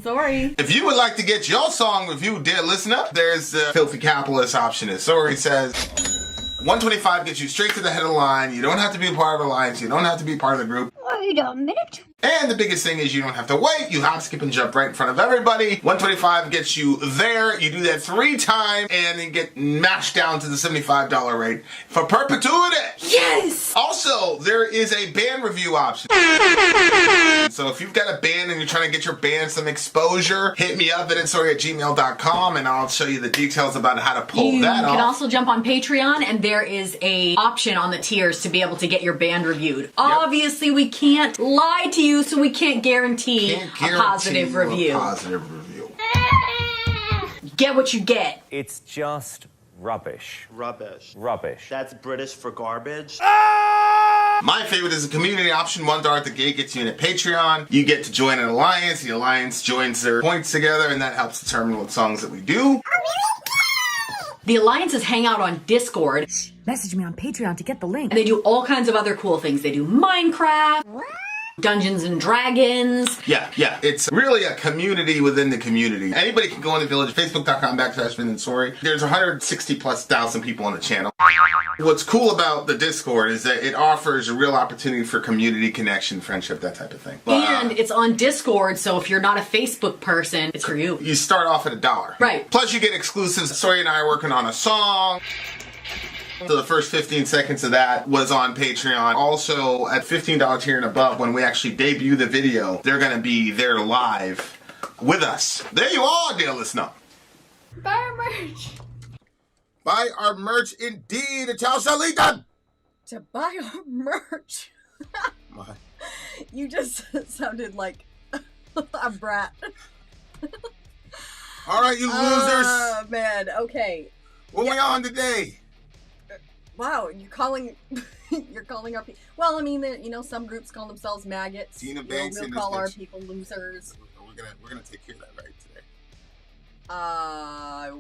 Sori. If you would like to get your song reviewed, dear listener, there's the filthy capitalist option. As Sori says, 125 gets you straight to the head of the line. You don't have to be a part of the alliance. You don't have to be part of the group. Wait a minute. And the biggest thing is you don't have to wait. You hop, skip, and jump right in front of everybody. 125 gets you there. You do that 3 times, and you get mashed down to the $75 rate for perpetuity. Yes! Also, there is a band review option. So if you've got a band and you're trying to get your band some exposure, hit me up at itsori@gmail.com, and I'll show you the details about how to pull that off. You can also jump on Patreon, and there is a option on the tiers to be able to get your band reviewed. Yep. Obviously, we can't lie to you, so we can't guarantee a positive review. Get what you get. It's just rubbish. Rubbish. Rubbish. That's British for garbage. My favorite is the community option. $1 at the gate gets you in a Patreon. You get to join an alliance. The alliance joins their points together, and that helps determine what songs that we do. The alliances hang out on Discord. Message me on Patreon to get the link. And they do all kinds of other cool things. They do Minecraft, Dungeons and Dragons. Yeah. It's really a community within the community. Anybody can go in the village, facebook.com/Vinand. There's 160,000+ people on the channel. What's cool about the Discord is that it offers a real opportunity for community connection, friendship, that type of thing. And it's on Discord, so if you're not a Facebook person, it's for you. You start off at $1. Right. Plus you get exclusives. Sori and I are working on a song. So the first 15 seconds of that was on Patreon. Also, at $15 tier and above, when we actually debut the video, they're going to be there live with us. There you are, dear listener. Buy our merch. Buy our merch indeed. It's how shall it done. To buy our merch. What? You just sounded like a brat. All right, you losers. Oh, man. Okay. What are we on today? Wow, you're calling our people. Well, I mean, some groups call themselves maggots. Tina Banks we'll call our people losers. We're gonna take care of that right today. I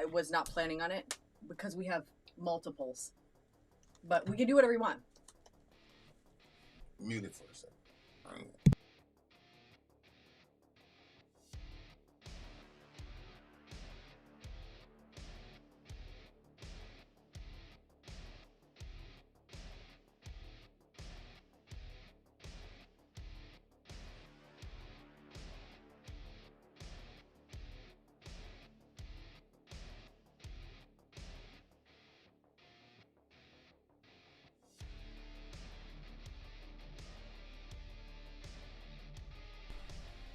was not planning on it because we have multiples, but we can do whatever you want. Mute it for a second. All right.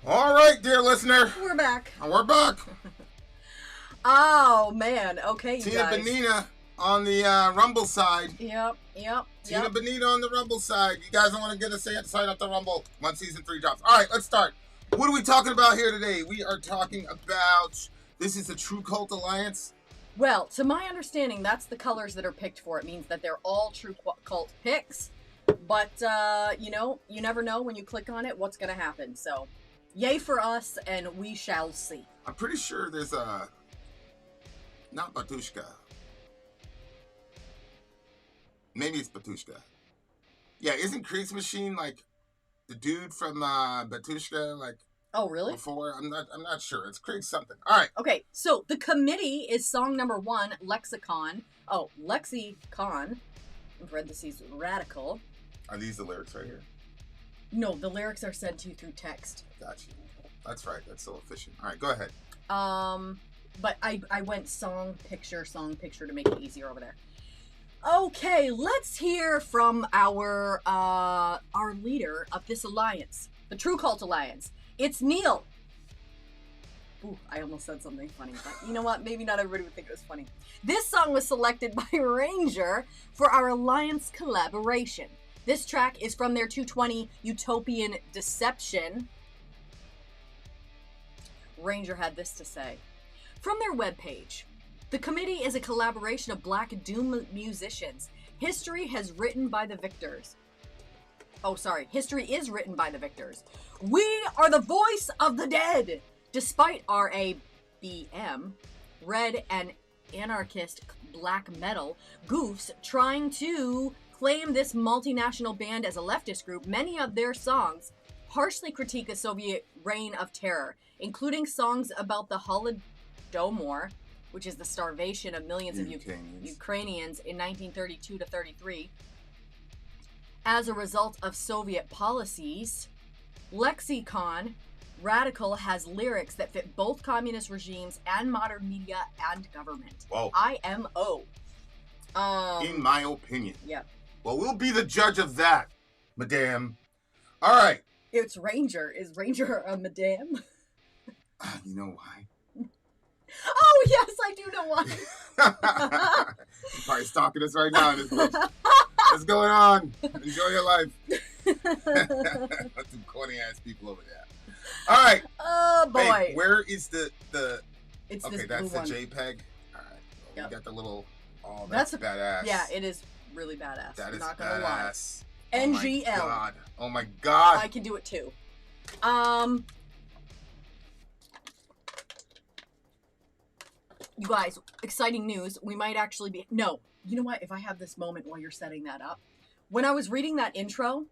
All right, dear listener. We're back. And we're back. Oh, man. Okay, you Tina guys. Benina on the Rumble side. Yep. Tina Benina on the Rumble side. You guys don't want to get a sign up the Rumble when season 3 drops. All right, let's start. What are we talking about here today? We are talking about, this is a True Cult Alliance. Well, to my understanding, that's the colors that are picked for. It means that they're all True Cult picks. But, you never know when you click on it what's going to happen. So, yay for us, and we shall see. I'm pretty sure there's a, not Batushka. Maybe it's Batushka. Yeah, isn't Kriegsmaschine like the dude from Batushka? Like, oh, really? Before, I'm not sure. It's Krieg something. All right. Okay, so the committee is song number 1, Lexicon. Oh, Lexicon. In parentheses, radical. Are these the lyrics right here? No, the lyrics are sent to you through text. Gotcha. That's right. That's so efficient. All right, go ahead. But I went song picture to make it easier over there. Okay, let's hear from our leader of this alliance, the True Cult Alliance. It's Neil. Ooh, I almost said something funny, but you know what? Maybe not everybody would think it was funny. This song was selected by Ranger for our alliance collaboration. This track is from their 220 Utopian Deception. Ranger had this to say. From their webpage, the committee is a collaboration of Black Doom musicians. History is written by the victors. We are the voice of the dead. Despite our ABM, red and anarchist black metal goofs trying to claim this multinational band as a leftist group, many of their songs harshly critique the Soviet reign of terror, including songs about the Holodomor, which is the starvation of millions of Ukrainians in 1932 to 33. As a result of Soviet policies, Lexicon Radical has lyrics that fit both communist regimes and modern media and government. Whoa. IMO. In my opinion. Yep. Well, we'll be the judge of that, madame. All right. It's Ranger. Is Ranger a madame? You know why? Oh, yes, I do know why. He's probably stalking us right now. What's going on? Enjoy your life. Some corny ass people over there. All right. Oh boy. Hey, where is the? It's okay, this that's blue the one. JPEG. All right. Well, Yep. we got the little. Oh, that's badass. Yeah, it is really badass. That is not gonna badass. lie. Oh my NGL. god. Oh my god. I can do it too. You guys, exciting news. We might actually be... No. You know what? If I have this moment while you're setting that up. When I was reading that intro,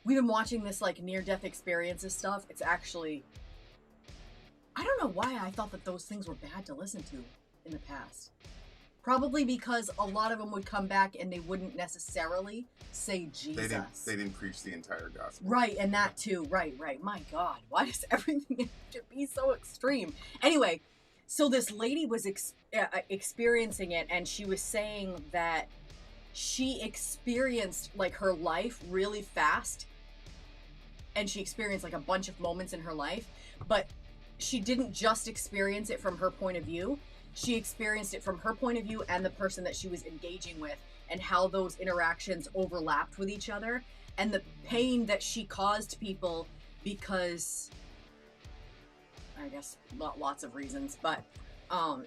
we've been watching this, like, near-death experiences stuff. It's actually... I don't know why I thought that those things were bad to listen to in the past. Probably because a lot of them would come back and they wouldn't necessarily say Jesus. They didn't preach the entire gospel. Right, and that too. Right. My God. Why does everything have to be so extreme? Anyway, so this lady was experiencing it, and she was saying that she experienced, like, her life really fast. And she experienced, like, a bunch of moments in her life. But she didn't just experience it from her point of view. She experienced it from her point of view and the person that she was engaging with, and how those interactions overlapped with each other, and the pain that she caused people because, I guess, lots of reasons, but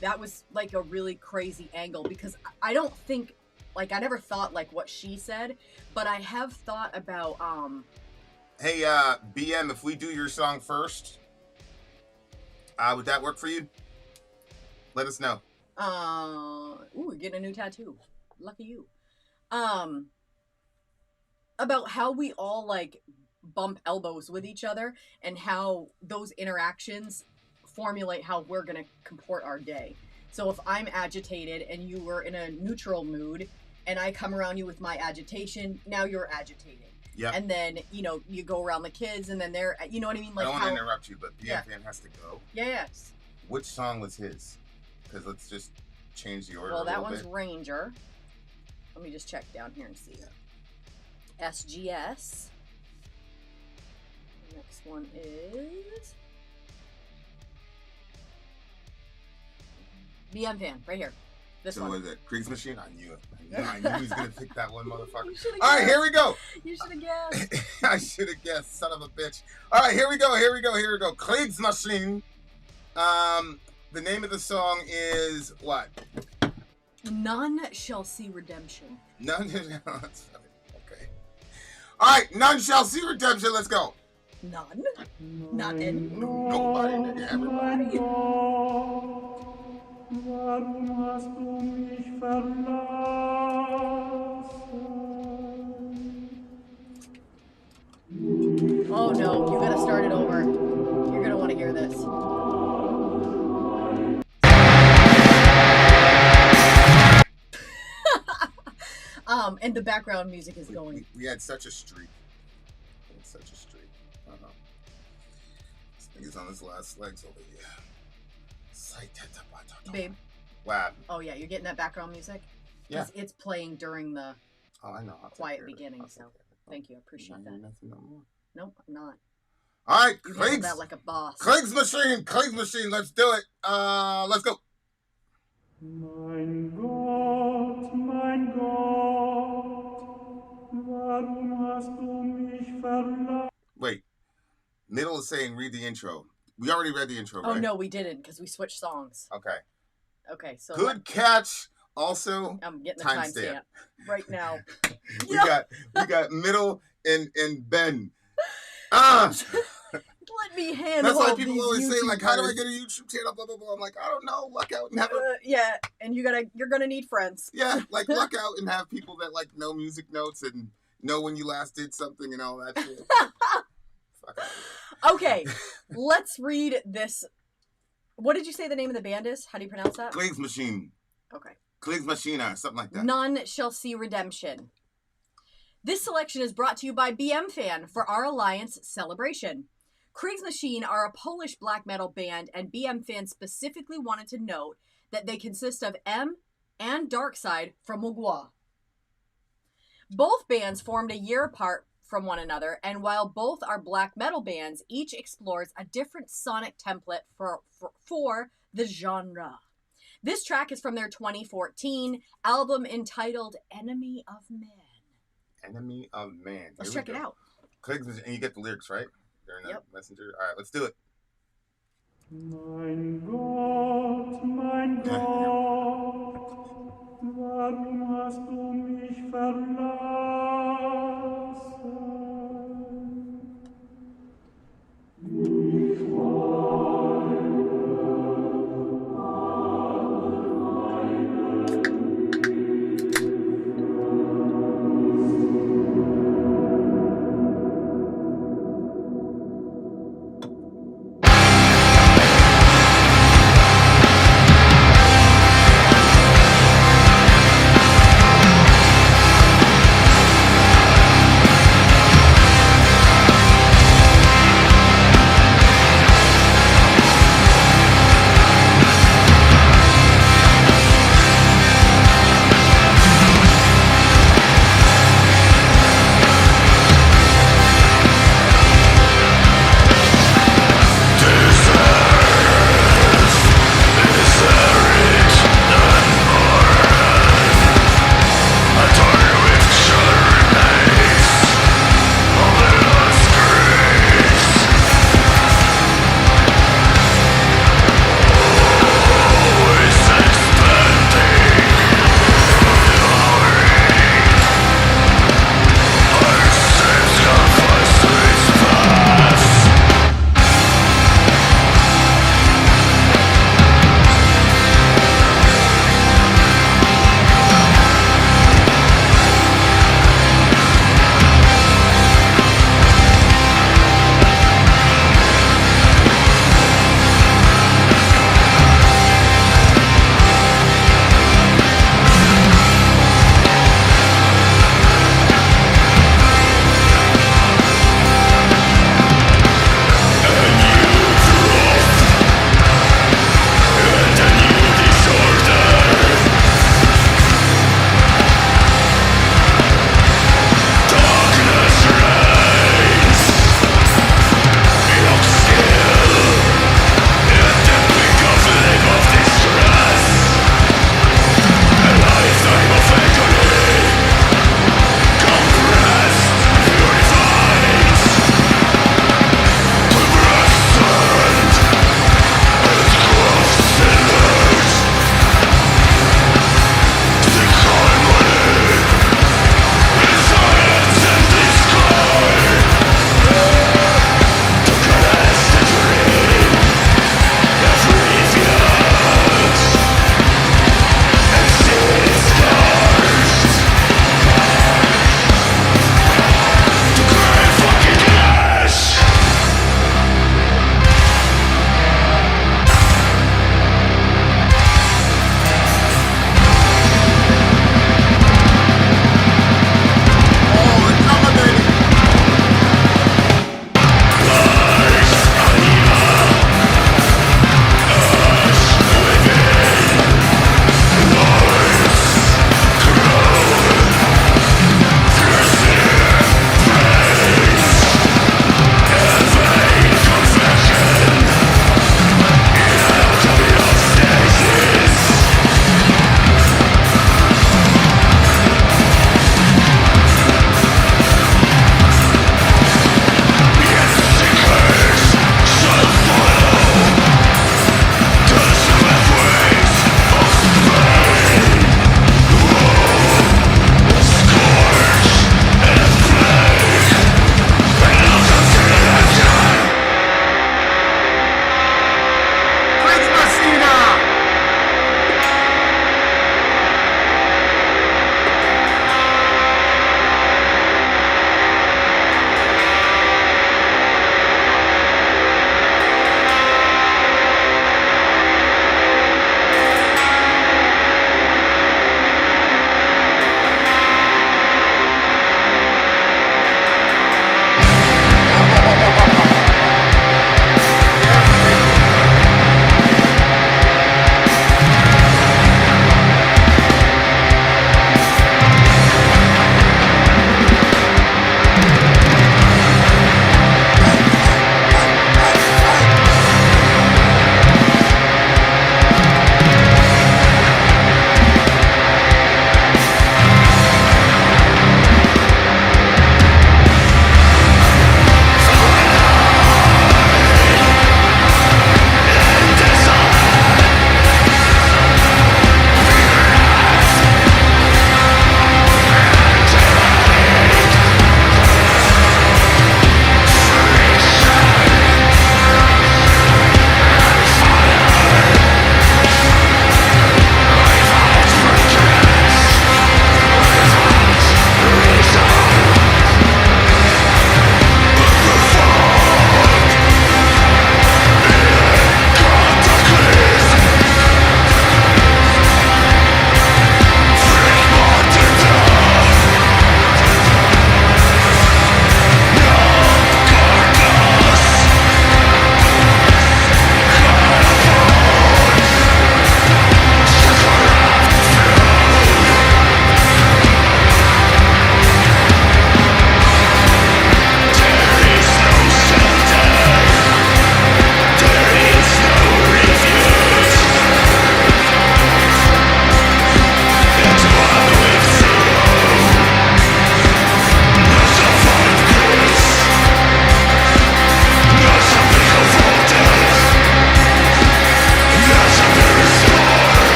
that was like a really crazy angle, because I don't think, like, I never thought like what she said, but I have thought about Hey, BM, if we do your song first, would that work for you? Let us know. Ooh, you're getting a new tattoo. Lucky you. About how we all, like, bump elbows with each other, and how those interactions formulate how we're gonna comport our day. So if I'm agitated and you were in a neutral mood, and I come around you with my agitation, now you're agitated. Yeah. And then, you know, you go around the kids, and then they're, you know what I mean? Like, I don't want to interrupt you, but BM Yeah. fan has to go. Yes. Which song was his? Because let's just change the order Well, a that little one's bit. Ranger. Let me just check down here and see. SGS. The next one is BM Fan, right here. This So one. was it Kriegsmaschine? I knew it. I knew he was going to pick that one, motherfucker. You should've All right, guessed. here we go. You should have guessed. I should have guessed, son of a bitch. All right, here we go. Kriegsmaschine. The name of the song is what? None shall see redemption. None. Okay. All right, none shall see redemption. Let's go. None? Nothing. Nobody, nigga, everybody. Warum hast du mich verlassen? Oh no, you gotta start it over. You're gonna want to hear this. And the background music is going. We had such a streak. This thing is on his last legs over here. Babe. Wow. Oh yeah, you're getting that background music? Yeah. It's playing during the Oh, I know. I'll take quiet care of it. beginning, I'll so take care of it. thank you. I appreciate that. Nothing no more. Nope, I'm not. All right, You handled that like a boss. Kriegsmaschine, let's do it. Let's go. Mein Gott, warum hast du mich verlassen? Wait, middle is saying read the intro. We already read the intro, Oh right? no, we didn't, because we switched songs. Okay. Okay, so Good catch. Also, I'm getting the timestamp. timestamp right now. we got middle and Ben. Ah. Let me handle. That's why all people these always say, like, how do I YouTubers. get a YouTube channel? Blah blah blah. I'm like, I don't know. Luck out and have a Yeah, and you're gonna need friends. yeah, like luck out and have people that like know music notes and know when you last did something and all that shit. Fuck out of here. Okay, let's read this. What did you say the name of the band is? How do you pronounce that? Kriegsmaschine. Okay. Kriegsmaschine, something like that. None shall see redemption. This selection is brought to you by BM Fan for our Alliance celebration. Kriegsmaschine are a Polish black metal band, and BM Fan specifically wanted to note that they consist of M and Darkside from Mugwa. Both bands formed a year apart from one another, and while both are black metal bands, each explores a different sonic template for the genre. This track is from their 2014 album entitled Enemy of Man. Enemy of Man. Let's check it out. Kriegsmaschine, and you get the lyrics, right? They're in the Yep. messenger. All right, let's do it. Mein Gott, warum hast du mich verlassen? Ich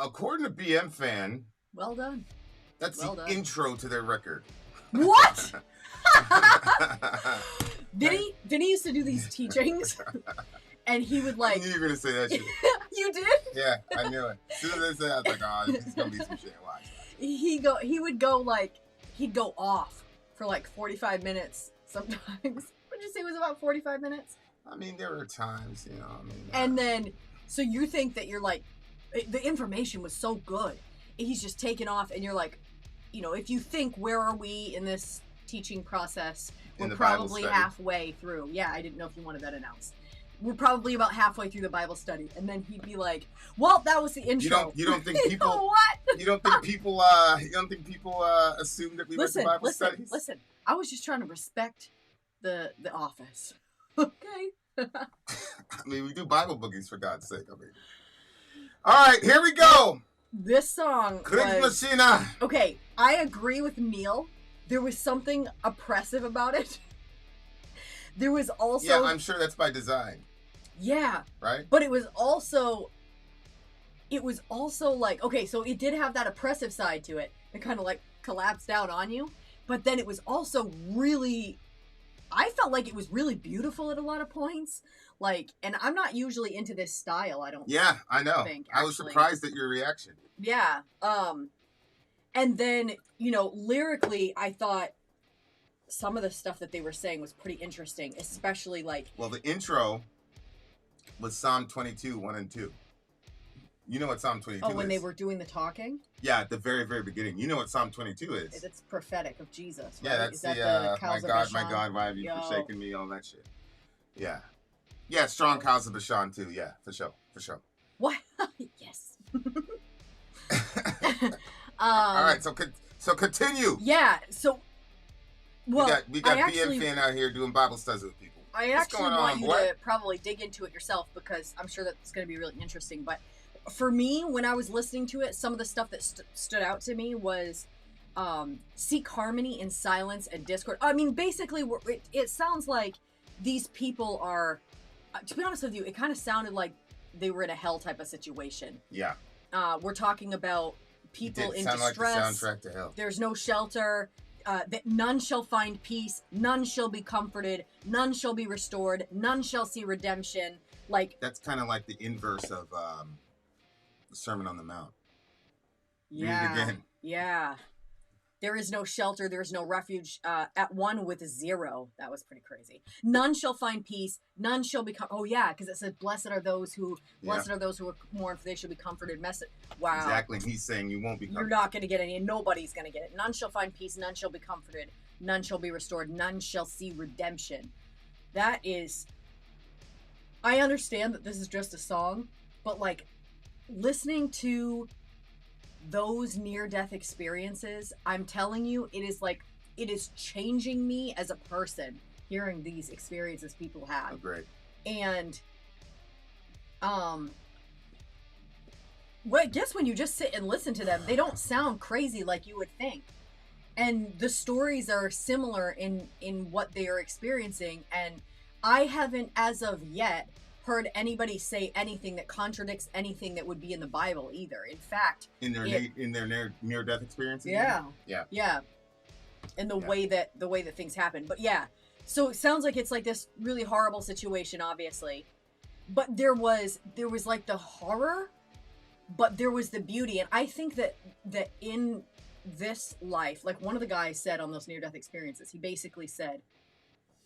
According to BM Fan, Well done. that's Well the done. intro to their record. What? Vinny used to do these teachings, and he would I like. knew you were gonna say that shit. You did? Yeah, I knew it. As soon as I said, I was like, oh, this is gonna be some shit. Watch. He would go like he'd go off for like 45 minutes sometimes. Would you say it was about 45 minutes? I mean, there were times, you know. I mean, And then, so you think that you're like, the information was so good. He's just taking off, and you're like, you know, if you think, where are we in this teaching process? In We're the Bible probably study. halfway through. Yeah, I didn't know if you wanted that announced. We're probably about halfway through the Bible study, and then he'd be like, "Well, that was the intro." You don't think You people? know what? You don't think people? Assume that we went to Bible studies? Listen. I was just trying to respect the office. Okay. I mean, we do Bible boogies for God's sake. I mean, all right, here we go. This song was... Kriegsmaschine. Okay, I agree with Neil. There was something oppressive about it. There was also... Yeah, I'm sure that's by design, Yeah, right? but it was also like, okay, so it did have that oppressive side to it. It kind of like collapsed down on you. But then it was also really... I felt like it was really beautiful at a lot of points. Like, and I'm not usually into this style, I don't Yeah, I know. think, I was actually. surprised at your reaction. Yeah. And then, you know, lyrically, I thought some of the stuff that they were saying was pretty interesting, especially like... Well, the intro was Psalm 22, 1 and 2. You know what Psalm 22 is? Oh, when they were doing the talking? Yeah, at the very, very beginning. You know what Psalm 22 is? It's prophetic of Jesus, right? Yeah, that's Is that the, cows of my Ihashn? God, why have you Yo. forsaken me? All that shit. Yeah. Yeah, strong cows of Ihashn too. Yeah, for sure. For sure. What? Yes. All right, so continue. Yeah, so... Well, we got I actually, BM Fan out here doing Bible studies with people. I What's actually going want on, you boy? to probably dig into it yourself, because I'm sure that's going to be really interesting. But for me, when I was listening to it, some of the stuff that stood out to me was seek harmony in silence and discord. I mean, basically, it sounds like these people are, to be honest with you, it kind of sounded like they were in a hell type of situation. Yeah. We're talking about people Did in sound distress. like the soundtrack to hell. There's no shelter. That none shall find peace, none shall be comforted, none shall be restored, none shall see redemption. Like, That's kind of like the inverse of the Sermon on the Mount. Read it yeah, again. yeah. There is no shelter, there is no refuge. At one with zero. That was pretty crazy. None shall find peace, none shall become. Oh yeah, because it said, "Blessed are those who mourn, for they shall be comforted." Wow. Exactly. He's saying you won't be You're not going to get any, and nobody's going to get it. None shall find peace, none shall be comforted, none shall be restored, none shall see redemption. That is... I understand that this is just a song, but like, listening to those near-death experiences, I'm telling you, it is changing me as a person, hearing these experiences people have. Oh, great. And, well, I guess when you just sit and listen to them, they don't sound crazy like you would think. And the stories are similar in what they are experiencing. And I haven't, as of yet, heard anybody say anything that contradicts anything that would be in the Bible either. In fact, In their near-death experiences? yeah. Yeah. Yeah. And the way that things happen. But yeah. So it sounds like it's like this really horrible situation, obviously. But there was like the horror, but there was the beauty. And I think that in this life, like one of the guys said on those near-death experiences, he basically said,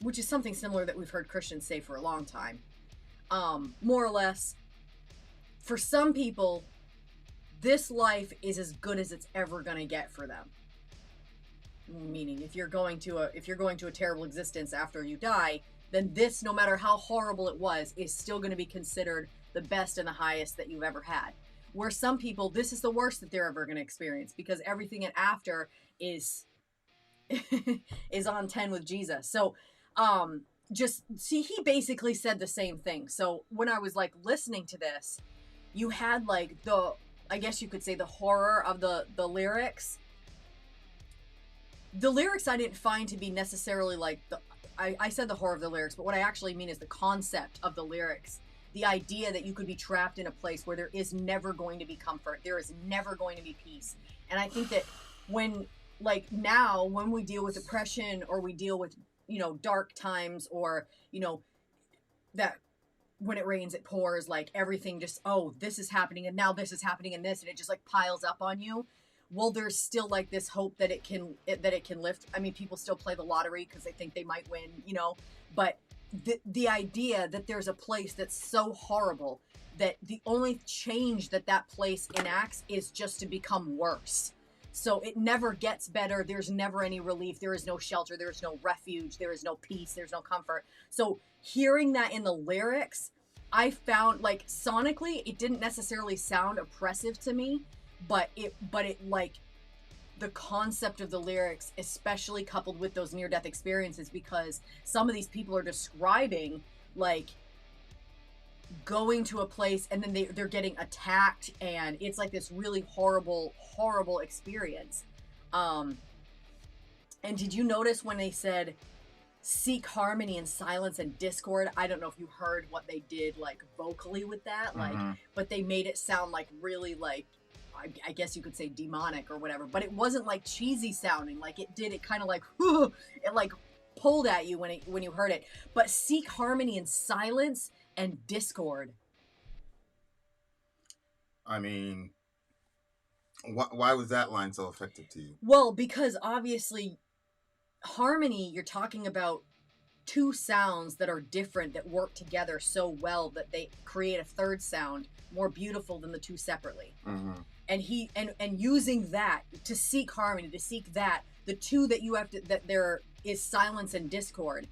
which is something similar that we've heard Christians say for a long time, more or less, for some people, this life is as good as it's ever gonna get for them. Meaning, if you're going to a terrible existence after you die, then this, no matter how horrible it was, is still going to be considered the best and the highest that you've ever had. Where some people, this is the worst that they're ever going to experience, because everything after is is on 10 with Jesus. So, just see, he basically said the same thing. So when I was like listening to this, you had like I guess you could say the horror of the lyrics. The lyrics I didn't find to be necessarily like I said the horror of the lyrics, but what I actually mean is the concept of the lyrics the idea that you could be trapped in a place where there is never going to be comfort, there is never going to be peace. And I think that when, like now, when we deal with depression or we deal with, you know, dark times, or, you know, that when it rains, it pours, like everything just, oh, this is happening and now this is happening and this, and it just like piles up on you. Well, there's still like this hope that it can lift. I mean, people still play the lottery because they think they might win, you know, but the idea that there's a place that's so horrible that the only change that that place enacts is just to become worse. So it never gets better. There's never any relief. There is no shelter. There is no refuge. There is no peace. There's no comfort. So hearing that in the lyrics, I found, like, sonically, it didn't necessarily sound oppressive to me, but it like, the concept of the lyrics, especially coupled with those near-death experiences, because some of these people are describing, like, going to a place and then they're getting attacked, and it's like this really horrible experience. And did you notice when they said seek harmony in silence and discord? I don't know if you heard what they did, like, vocally with that, like, but they made it sound like really, like, I guess you could say demonic or whatever, but it wasn't like cheesy sounding. Like it kind of like, it like pulled at you when you heard it. But seek harmony in silence and discord. I mean, why was that line so effective to you? Well, because obviously harmony, you're talking about two sounds that are different that work together so well that they create a third sound more beautiful than the two separately. And and using that to seek harmony, to seek that, the two that you have to, that there is silence and discord,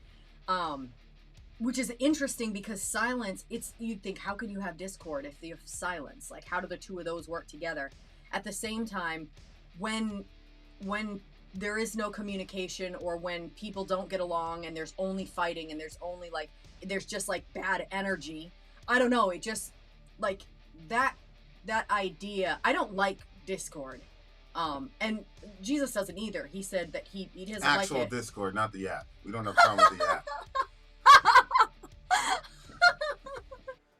which is interesting because silence, you'd think, how can you have discord if you have silence? Like, how do the two of those work together? At the same time, when there is no communication, or when people don't get along and there's only fighting and there's just like bad energy, I don't know, it just, like, that idea, I don't like discord. And Jesus doesn't either. He said that he doesn't like it. Actual discord, not the app. We don't have a problem with the app.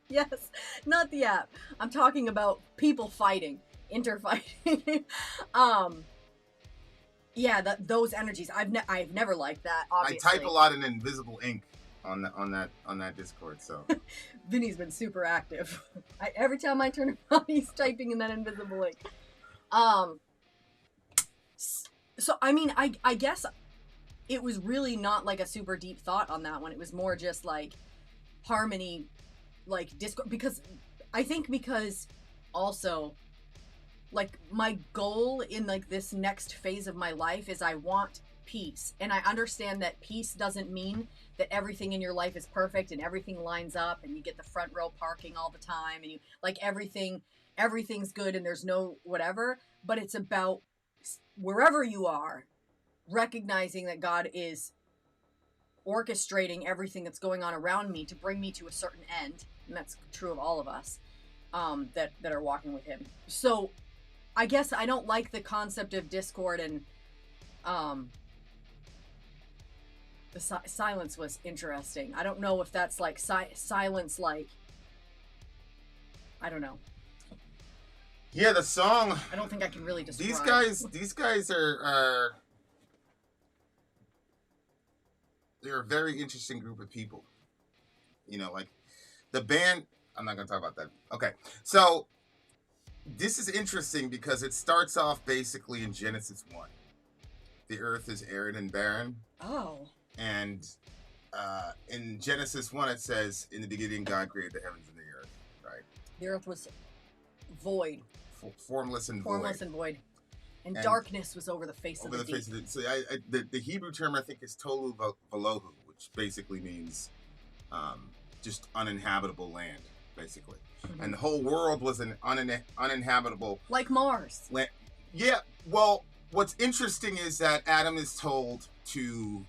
Yes, not the app. I'm talking about people fighting, interfighting. Yeah, those energies. I've never liked that. Obviously, I type a lot in invisible ink on that Discord. So Vinny's been super active. Every time I turn around, he's typing in that invisible ink. So I mean, I guess it was really not like a super deep thought on that one. It was more just like harmony, like discord, because also, like, my goal in like this next phase of my life is I want peace. And I understand that peace doesn't mean that everything in your life is perfect and everything lines up and you get the front row parking all the time and you like everything's good and there's no whatever, but it's about wherever you are, recognizing that God is orchestrating everything that's going on around me to bring me to a certain end. And that's true of all of us that are walking with him. So I guess I don't like the concept of discord, and the silence was interesting. I don't know if that's like silence, like, I don't know. Yeah, the song. I don't think I can really describe. These guys are they're a very interesting group of people. You know, like the band. I'm not gonna talk about that. Okay, so this is interesting because it starts off basically in Genesis 1. The earth is arid and barren. Oh. And in Genesis 1 it says, in the beginning God created the heavens and the earth, right? The earth was void. Formless and void. And darkness was over the face of the deep. So the Hebrew term, I think, is tolu valohu, which basically means just uninhabitable land, basically. Mm-hmm. And the whole world was an uninhabitable... Like Mars. Land. Yeah, well, what's interesting is that Adam is told to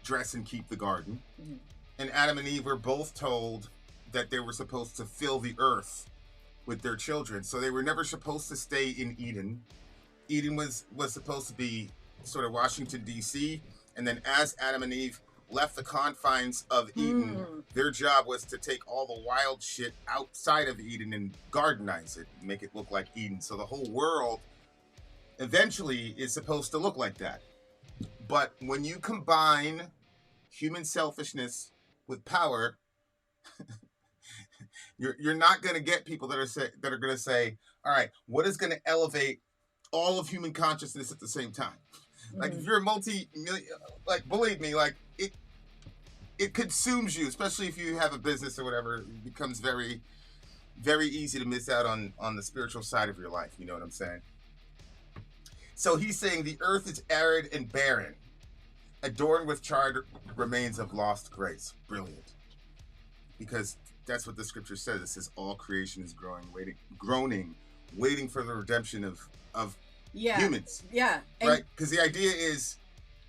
dress and keep the garden. Mm-hmm. And Adam and Eve were both told that they were supposed to fill the earth with their children. So they were never supposed to stay in Eden. Eden was supposed to be sort of Washington, D.C. And then as Adam and Eve left the confines of Eden. Their job was to take all the wild shit outside of Eden and gardenize it, make it look like Eden. So the whole world eventually is supposed to look like that. But when you combine human selfishness with power, you're not going to get people that are going to say, all right, what is going to elevate all of human consciousness at the same time? Like, if you're a multi-million, like, believe me, like, it consumes you, especially if you have a business or whatever. It becomes very, very easy to miss out on the spiritual side of your life. You know what I'm saying? So he's saying the earth is arid and barren, adorned with charred remains of lost grace. Brilliant. Because that's what the scripture says. It says all creation is groaning, waiting for the redemption of humans. Yeah. Right? Because the idea is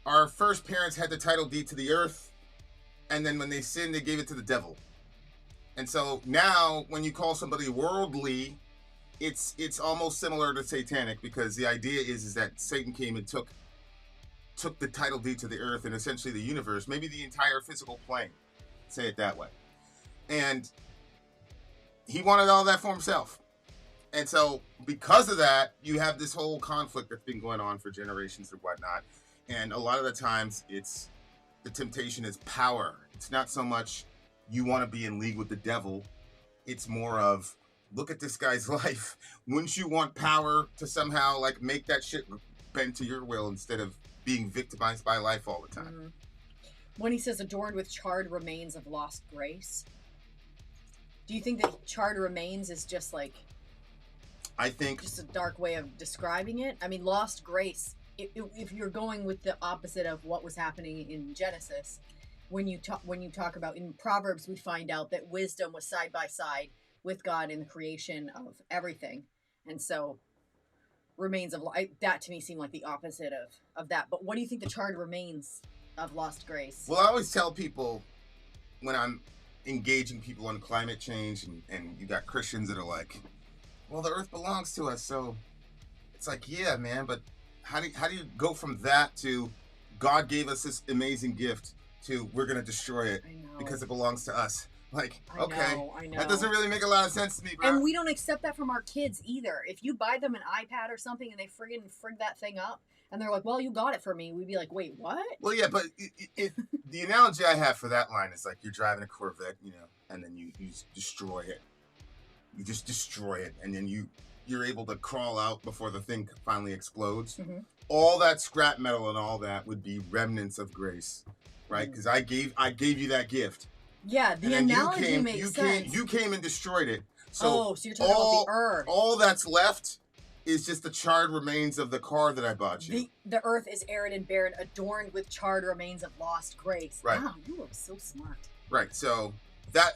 our first parents had the title deed to the earth, and then when they sinned, they gave it to the devil. And so now when you call somebody worldly, it's almost similar to satanic, because the idea is that Satan came and took the title deed to the earth and essentially the universe, maybe the entire physical plane, say it that way. And he wanted all that for himself. And so because of that, you have this whole conflict that's been going on for generations or whatnot. And a lot of the times it's the temptation is power. It's not so much you want to be in league with the devil. It's more of, look at this guy's life. Wouldn't you want power to somehow like make that shit bend to your will instead of being victimized by life all the time? When he says adorned with charred remains of lost grace, do you think that charred remains is just like, I think, just a dark way of describing it? I mean, lost grace, if you're going with the opposite of what was happening in Genesis, when you talk about in Proverbs, we find out that wisdom was side by side with God in the creation of everything. And so remains of life, that to me seemed like the opposite of that. But what do you think the charred remains of lost grace? Well, I always tell people when I'm engaging people on climate change, and you got Christians that are like, well, the earth belongs to us. So it's like, yeah, man, but how do you go from that to God gave us this amazing gift to we're going to destroy it because it belongs to us? Like, I know. That doesn't really make a lot of sense to me, bro. And we don't accept that from our kids either. If you buy them an iPad or something and they frig that thing up and they're like, well, you got it for me, we'd be like, wait, what? Well, yeah, but the analogy I have for that line is like you're driving a Corvette, you know, and then you destroy it. You just destroy it, and then you're able to crawl out before the thing finally explodes. All that scrap metal and all that would be remnants of grace, right? Because I gave you that gift. Yeah, the analogy makes sense. You came and destroyed it. So you're talking about the earth. All that's left is just the charred remains of the car that I bought you. The earth is arid and barren, adorned with charred remains of lost grace. Right. Wow, you are so smart. Right. So that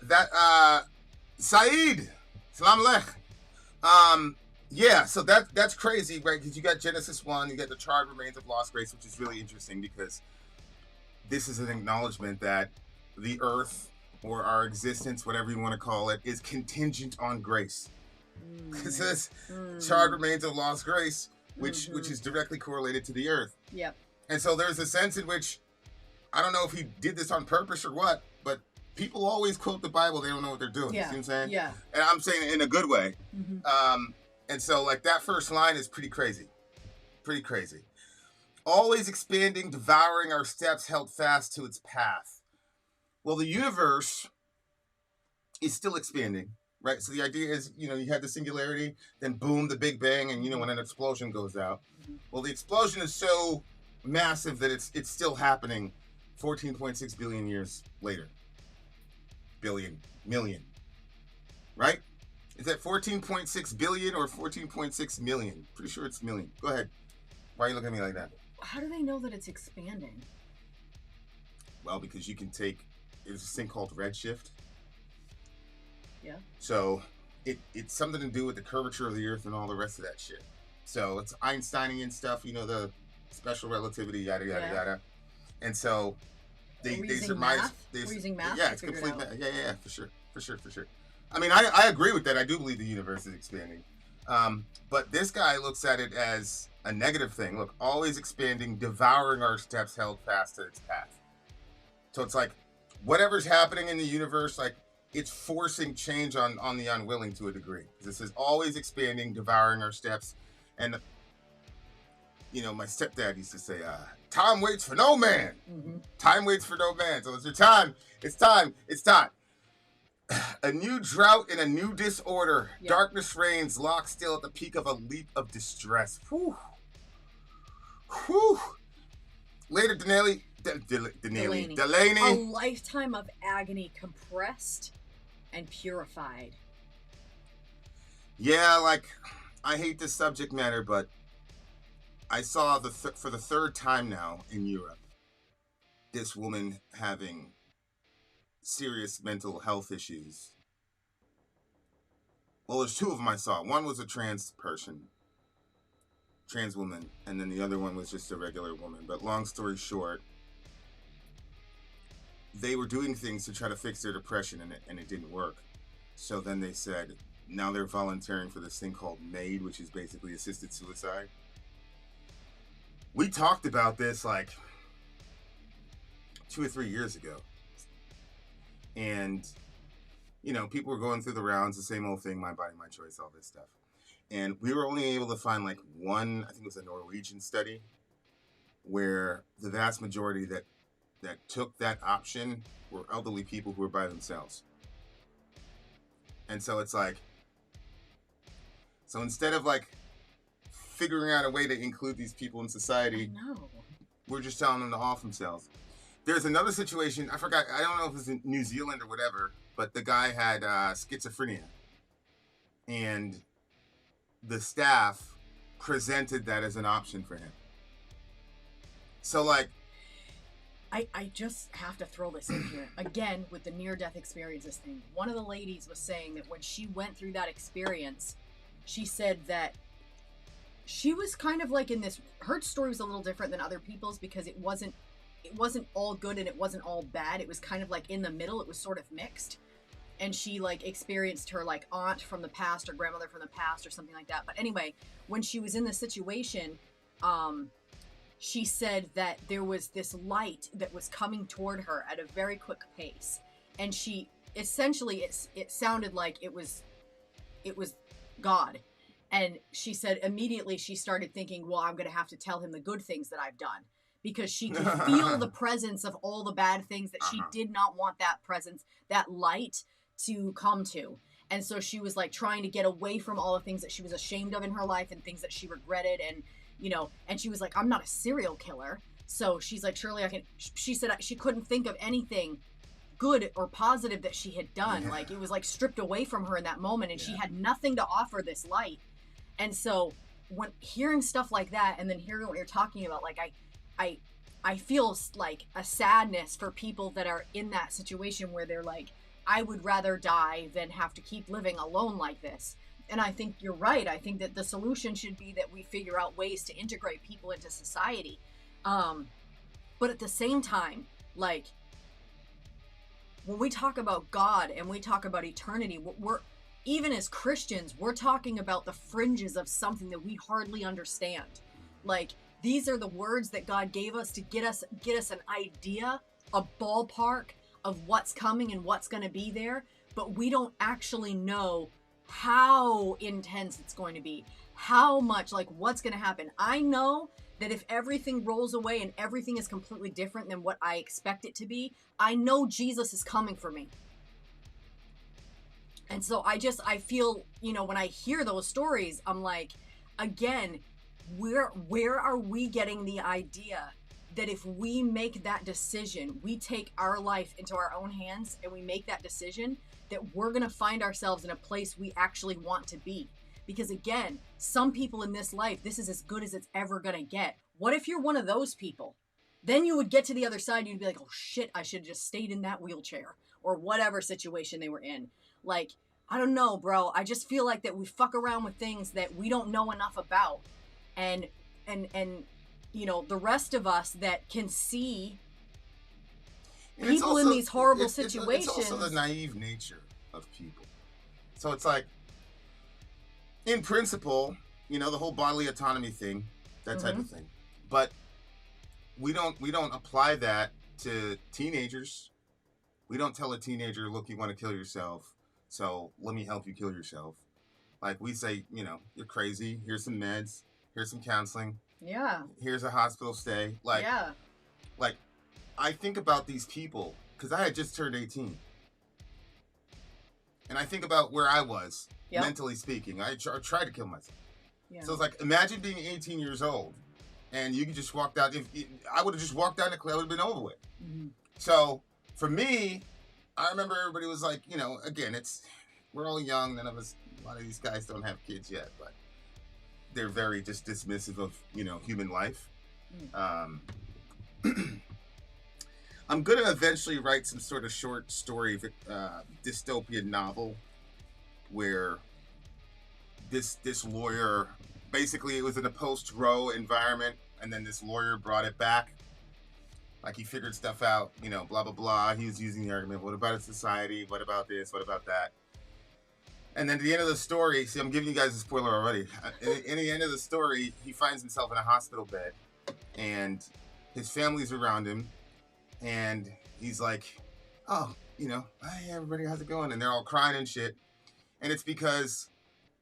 Saeed, Salam Alech. Yeah, so that's crazy, right? Because you got Genesis 1, you got the charred remains of lost grace, which is really interesting because this is an acknowledgement that the earth, or our existence, whatever you want to call it, is contingent on grace. It says charred remains of lost grace, which is directly correlated to the earth. Yep. And so there's a sense in which, I don't know if he did this on purpose or what, but people always quote the Bible, they don't know what they're doing. Yeah. You see what I'm saying? Yeah. And I'm saying it in a good way. And so like that first line is pretty crazy. Pretty crazy. Always expanding, devouring our steps, held fast to its path. Well, the universe is still expanding, right? So the idea is, you had the singularity, then boom, the Big Bang, and when an explosion goes out. Well, the explosion is so massive that it's still happening 14.6 billion years later. Million. Right? Is that 14.6 billion or 14.6 million? Pretty sure it's million. Go ahead. Why are you looking at me like that? How do they know that it's expanding? Well, because you can take, there's this thing called redshift. Yeah. So it's something to do with the curvature of the earth and all the rest of that shit. So it's Einsteinian stuff, the special relativity, yada, yada, yada. And so they surmise. We're using math? Yeah, it's complete math. Yeah, for sure. I mean, I agree with that. I do believe the universe is expanding. But this guy looks at it as a negative thing. Look, always expanding, devouring our steps, held fast to its path. So it's like, whatever's happening in the universe, like, it's forcing change on the unwilling to a degree. This is always expanding, devouring our steps. And, you know, my stepdad used to say, time waits for no man. Time waits for no man. So it's your time. It's time. It's time. A new drought and a new disorder. Yep. Darkness reigns, locked still at the peak of a leap of distress. Whew. Whew. Later, Delaney. A lifetime of agony compressed and purified. Yeah, like, I hate this subject matter, but I saw for the third time now in Europe, this woman having serious mental health issues. Well, there's two of them I saw. One was a trans woman, and then the other one was just a regular woman. But long story short, they were doing things to try to fix their depression, and it didn't work. So then they said, now they're volunteering for this thing called MAID, which is basically assisted suicide. We talked about this like 2 or 3 years ago. And, you know, people were going through the rounds, the same old thing, my body, my choice, all this stuff. And we were only able to find like one, I think it was a Norwegian study, where the vast majority that took that option were elderly people who were by themselves. And so it's like, so instead of like figuring out a way to include these people in society, we're just telling them to off themselves. There's another situation, I forgot, I don't know if it was in New Zealand or whatever, but the guy had schizophrenia. And the staff presented that as an option for him. So like, I just have to throw this in here. Again, with the near-death experiences thing. One of the ladies was saying that when she went through that experience, she said that she was kind of like in this, her story was a little different than other people's because it wasn't all good and it wasn't all bad. It was kind of like in the middle. It was sort of mixed. And she like experienced her like aunt from the past or grandmother from the past or something like that. But anyway, when she was in this situation, she said that there was this light that was coming toward her at a very quick pace. And she essentially, it sounded like it was God. And she said immediately she started thinking, well, I'm going to have to tell him the good things that I've done. Because she could feel the presence of all the bad things that she did not want that presence, that light to come to. And so she was like trying to get away from all the things that she was ashamed of in her life and things that she regretted. And, you know, and she was like, I'm not a serial killer. So she's like, surely I can, she said she couldn't think of anything good or positive that she had done. Yeah. Like it was like stripped away from her in that moment and she had nothing to offer this light. And so when hearing stuff like that and then hearing what you're talking about, like I feel like a sadness for people that are in that situation where they're like, I would rather die than have to keep living alone like this. And I think you're right. I think that the solution should be that we figure out ways to integrate people into society. But at the same time, like when we talk about God and we talk about eternity, we're even as Christians, we're talking about the fringes of something that we hardly understand. Like, these are the words that God gave us to get us an idea, a ballpark of what's coming and what's going to be there, but we don't actually know how intense it's going to be, how much, like what's going to happen. I know that if everything rolls away and everything is completely different than what I expect it to be, I know Jesus is coming for me. And so I feel, you know, when I hear those stories, I'm like, again, where are we getting the idea that if we make that decision, we take our life into our own hands and we make that decision, that we're going to find ourselves in a place we actually want to be? Because again, some people in this life, this is as good as it's ever going to get. What if you're one of those people? Then you would get to the other side and you'd be like, oh shit, I should have just stayed in that wheelchair or whatever situation they were in. Like, I don't know, bro. I just feel like that we fuck around with things that we don't know enough about. And you know, the rest of us that can see people in these horrible situations. It's also the naive nature of people. So it's like, in principle, you know, the whole bodily autonomy thing, that type of thing. But we don't apply that to teenagers. We don't tell a teenager, look, you want to kill yourself, so let me help you kill yourself. Like, we say, you know, you're crazy. Here's some meds. Here's some counseling. Yeah. Here's a hospital stay. Like, yeah. Like, I think about these people, because I had just turned 18. And I think about where I was, mentally speaking. I tried to kill myself. Yeah. So it's like, imagine being 18 years old, and you could just walk down. I would have just walked down the cliff, it would have been over with. Mm-hmm. So, for me, I remember everybody was like, you know, again, we're all young. None of us, a lot of these guys don't have kids yet, but they're very just dismissive of, you know, human life. I'm going to eventually write some sort of short story, dystopian novel where this lawyer, basically it was in a post-Roe environment, and then this lawyer brought it back. Like, he figured stuff out, you know, blah, blah, blah. He was using the argument, what about a society? What about this? What about that? And then at the end of the story, see, I'm giving you guys a spoiler already. In the end of the story, he finds himself in a hospital bed, and his family's around him, and he's like, oh, you know, hey, everybody, how's it going? And they're all crying and shit. And it's because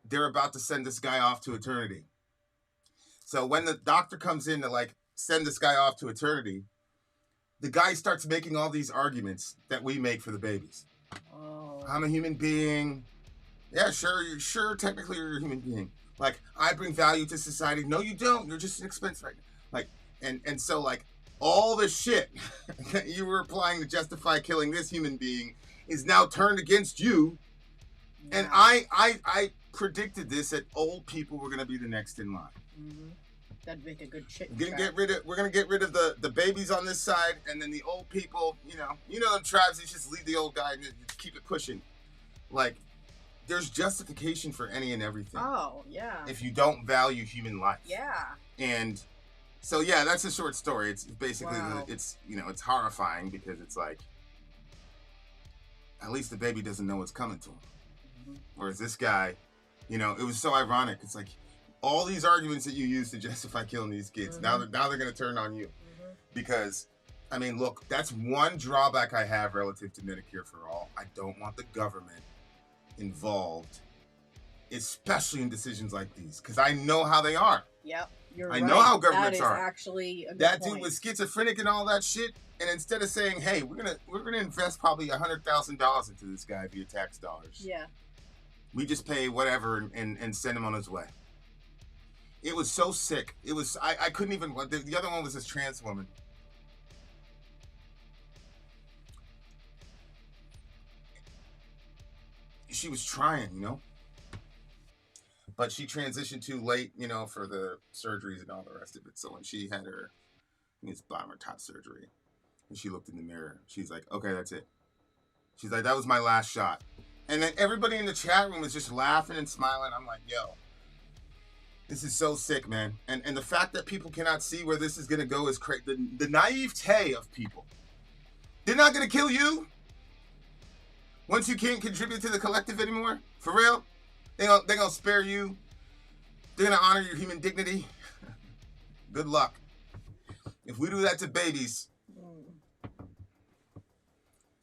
they're about to send this guy off to eternity. So when the doctor comes in to, like, send this guy off to eternity, the guy starts making all these arguments that we make for the babies. Oh. I'm a human being. Yeah, sure, technically you're a human being. Like, I bring value to society. No, you don't. You're just an expense right now. Like, and so, like, all the shit that you were applying to justify killing this human being is now turned against you. Yeah. And I predicted this, that old people were going to be the next in line. Mm-hmm. That'd make a good shit. We're gonna get rid of the babies on this side, and then the old people. You know them tribes. They just leave the old guy and keep it pushing. Like, there's justification for any and everything. Oh yeah. If you don't value human life. Yeah. And so yeah, that's a short story. It's basically it's horrifying because it's like, at least the baby doesn't know what's coming to him. Mm-hmm. Whereas this guy, you know, it was so ironic. It's like, all these arguments that you use to justify killing these kids, mm-hmm. now they're going to turn on you. Mm-hmm. Because, I mean, look, that's one drawback I have relative to Medicare for All. I don't want the government involved, especially in decisions like these, because I know how they are. Yep, you're I right. know how governments are. That is actually a good That point. dude was schizophrenic and all that shit, and instead of saying, hey, we're gonna invest probably $100,000 into this guy via tax dollars. Yeah. We just pay whatever and send him on his way. It was so sick. It was, I couldn't even, the other one was this trans woman. She was trying, you know? But she transitioned too late, you know, for the surgeries and all the rest of it. So when she had her, I think it's bottom or top surgery, and she looked in the mirror, she's like, okay, that's it. She's like, that was my last shot. And then everybody in the chat room was just laughing and smiling. I'm like, yo. This is so sick, man. And the fact that people cannot see where this is going to go is crazy. The naivete of people. They're not going to kill you once you can't contribute to the collective anymore. For real? They're gonna spare you. They're going to honor your human dignity. Good luck. If we do that to babies,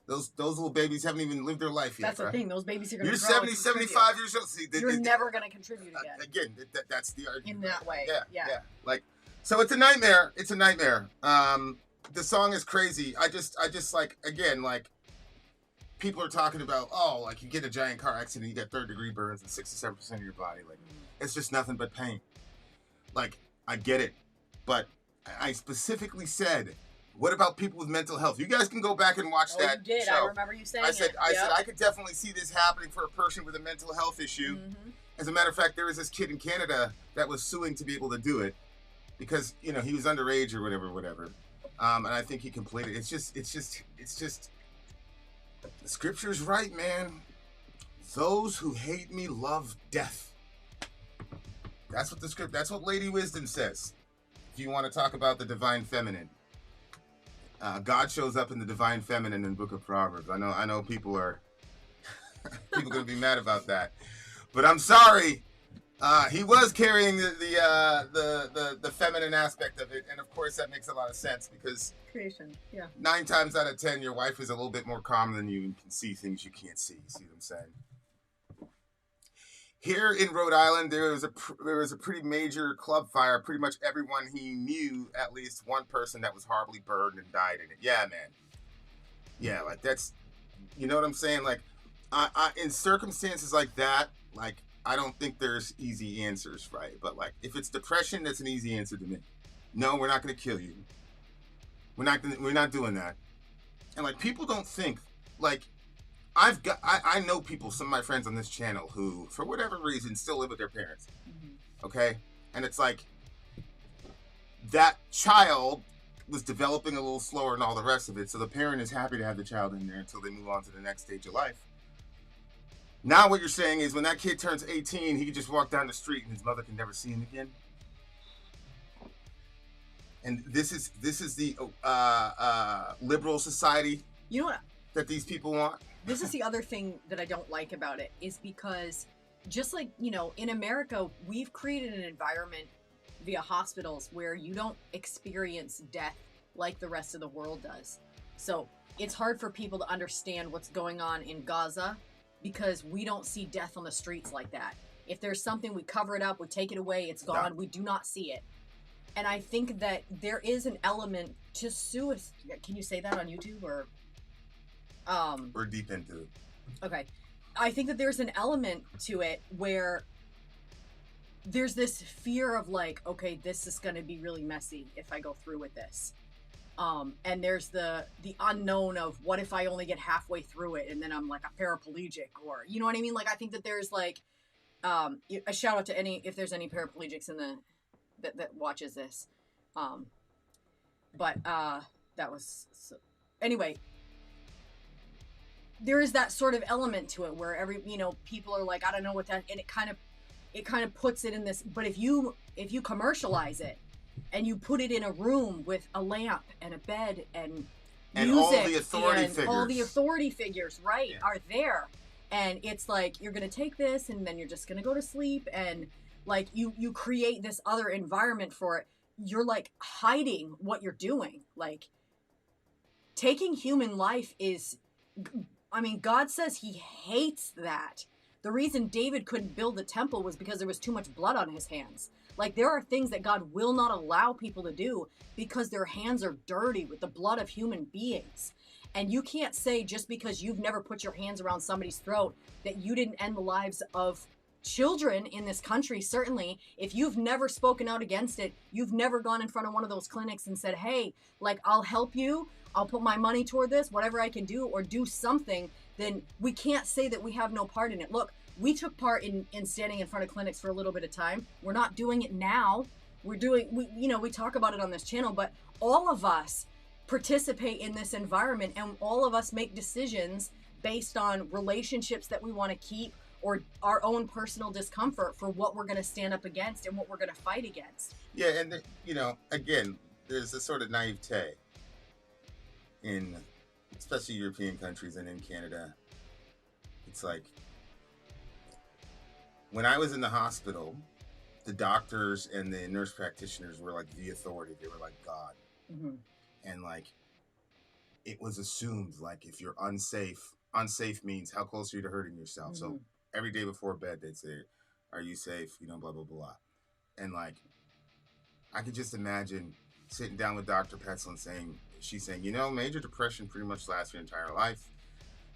those little babies haven't even lived their life yet. That's the thing. Those babies are going to grow. You're 70, 75 years old. See, you're never going to contribute again. Again, that's the argument. In that way. Yeah. Like, so it's a nightmare. It's a nightmare. The song is crazy. I just like, again, like, people are talking about, oh, like, you get a giant car accident, you get 3rd-degree burns in 67% of your body. Like, it's just nothing but pain. Like, I get it. But I specifically said, what about people with mental health? You guys can go back and watch that you did. show. I remember you saying I said I could definitely see this happening for a person with a mental health issue. Mm-hmm. As a matter of fact, there was this kid in Canada that was suing to be able to do it because, you know, he was underage or whatever. And I think he completed. It's just the scripture's right, man. Those who hate me love death. That's what Lady Wisdom says. If you want to talk about the divine feminine. God shows up in the divine feminine in the book of Proverbs. I know people are going to be mad about that. But I'm sorry. He was carrying the feminine aspect of it, and of course that makes a lot of sense because Creation, yeah. 9 times out of 10, your wife is a little bit more calm than you and can see things you can't see. See what I'm saying? Here in Rhode Island, there was a pretty major club fire. Pretty much everyone he knew, at least one person that was horribly burned and died in it. Yeah, man. Yeah, like that's, you know what I'm saying? Like, I in circumstances like that, like I don't think there's easy answers, right? But like, if it's depression, that's an easy answer to me. No, we're not gonna kill you. We're not doing that. And like, people don't think like. I know people, some of my friends on this channel who, for whatever reason, still live with their parents. Mm-hmm. Okay? And it's like, that child was developing a little slower and all the rest of it, so the parent is happy to have the child in there until they move on to the next stage of life. Now what you're saying is when that kid turns 18, he can just walk down the street and his mother can never see him again? And this is the liberal society, you know what, that these people want? This is the other thing that I don't like about it, is because just like, you know, in America, we've created an environment via hospitals where you don't experience death like the rest of the world does. So it's hard for people to understand what's going on in Gaza because we don't see death on the streets like that. If there's something, we cover it up, we take it away, it's gone, we do not see it. And I think that there is an element to suicide. Can you say that on YouTube or... We're deep into it. Okay. I think that there's an element to it where there's this fear of like, okay, this is going to be really messy if I go through with this. And there's the unknown of what if I only get halfway through it and then I'm like a paraplegic, or, you know what I mean? Like, I think that there's like, a shout out to if there's any paraplegics in that watches this. That was, anyway, there is that sort of element to it where people are like, I don't know what that, and it kind of puts it in this. But if you commercialize it and you put it in a room with a lamp and a bed and music all the authority figures, all the authority figures, right, are there, and it's like you're gonna take this and then you're just gonna go to sleep, and like you create this other environment for it. You're like hiding what you're doing. Like, taking human life is. I mean, God says he hates that. The reason David couldn't build the temple was because there was too much blood on his hands. Like, there are things that God will not allow people to do because their hands are dirty with the blood of human beings. And you can't say just because you've never put your hands around somebody's throat that you didn't end the lives of children in this country. Certainly, if you've never spoken out against it, you've never gone in front of one of those clinics and said, hey, like, I'll help you. I'll put my money toward this, whatever I can do, or do something, then we can't say that we have no part in it. Look, we took part in standing in front of clinics for a little bit of time. We're not doing it now. We talk about it on this channel, but all of us participate in this environment, and all of us make decisions based on relationships that we want to keep or our own personal discomfort for what we're going to stand up against and what we're going to fight against. Yeah, and again, there's a sort of naivete in especially European countries and in Canada. It's like, when I was in the hospital, the doctors and the nurse practitioners were like the authority. They were like God. Mm-hmm. And like, it was assumed, like, if you're unsafe means how close are you to hurting yourself? Mm-hmm. So every day before bed, they'd say, are you safe? Blah, blah, blah. And like, I could just imagine sitting down with Dr. Petzl and she's saying, major depression pretty much lasts your entire life.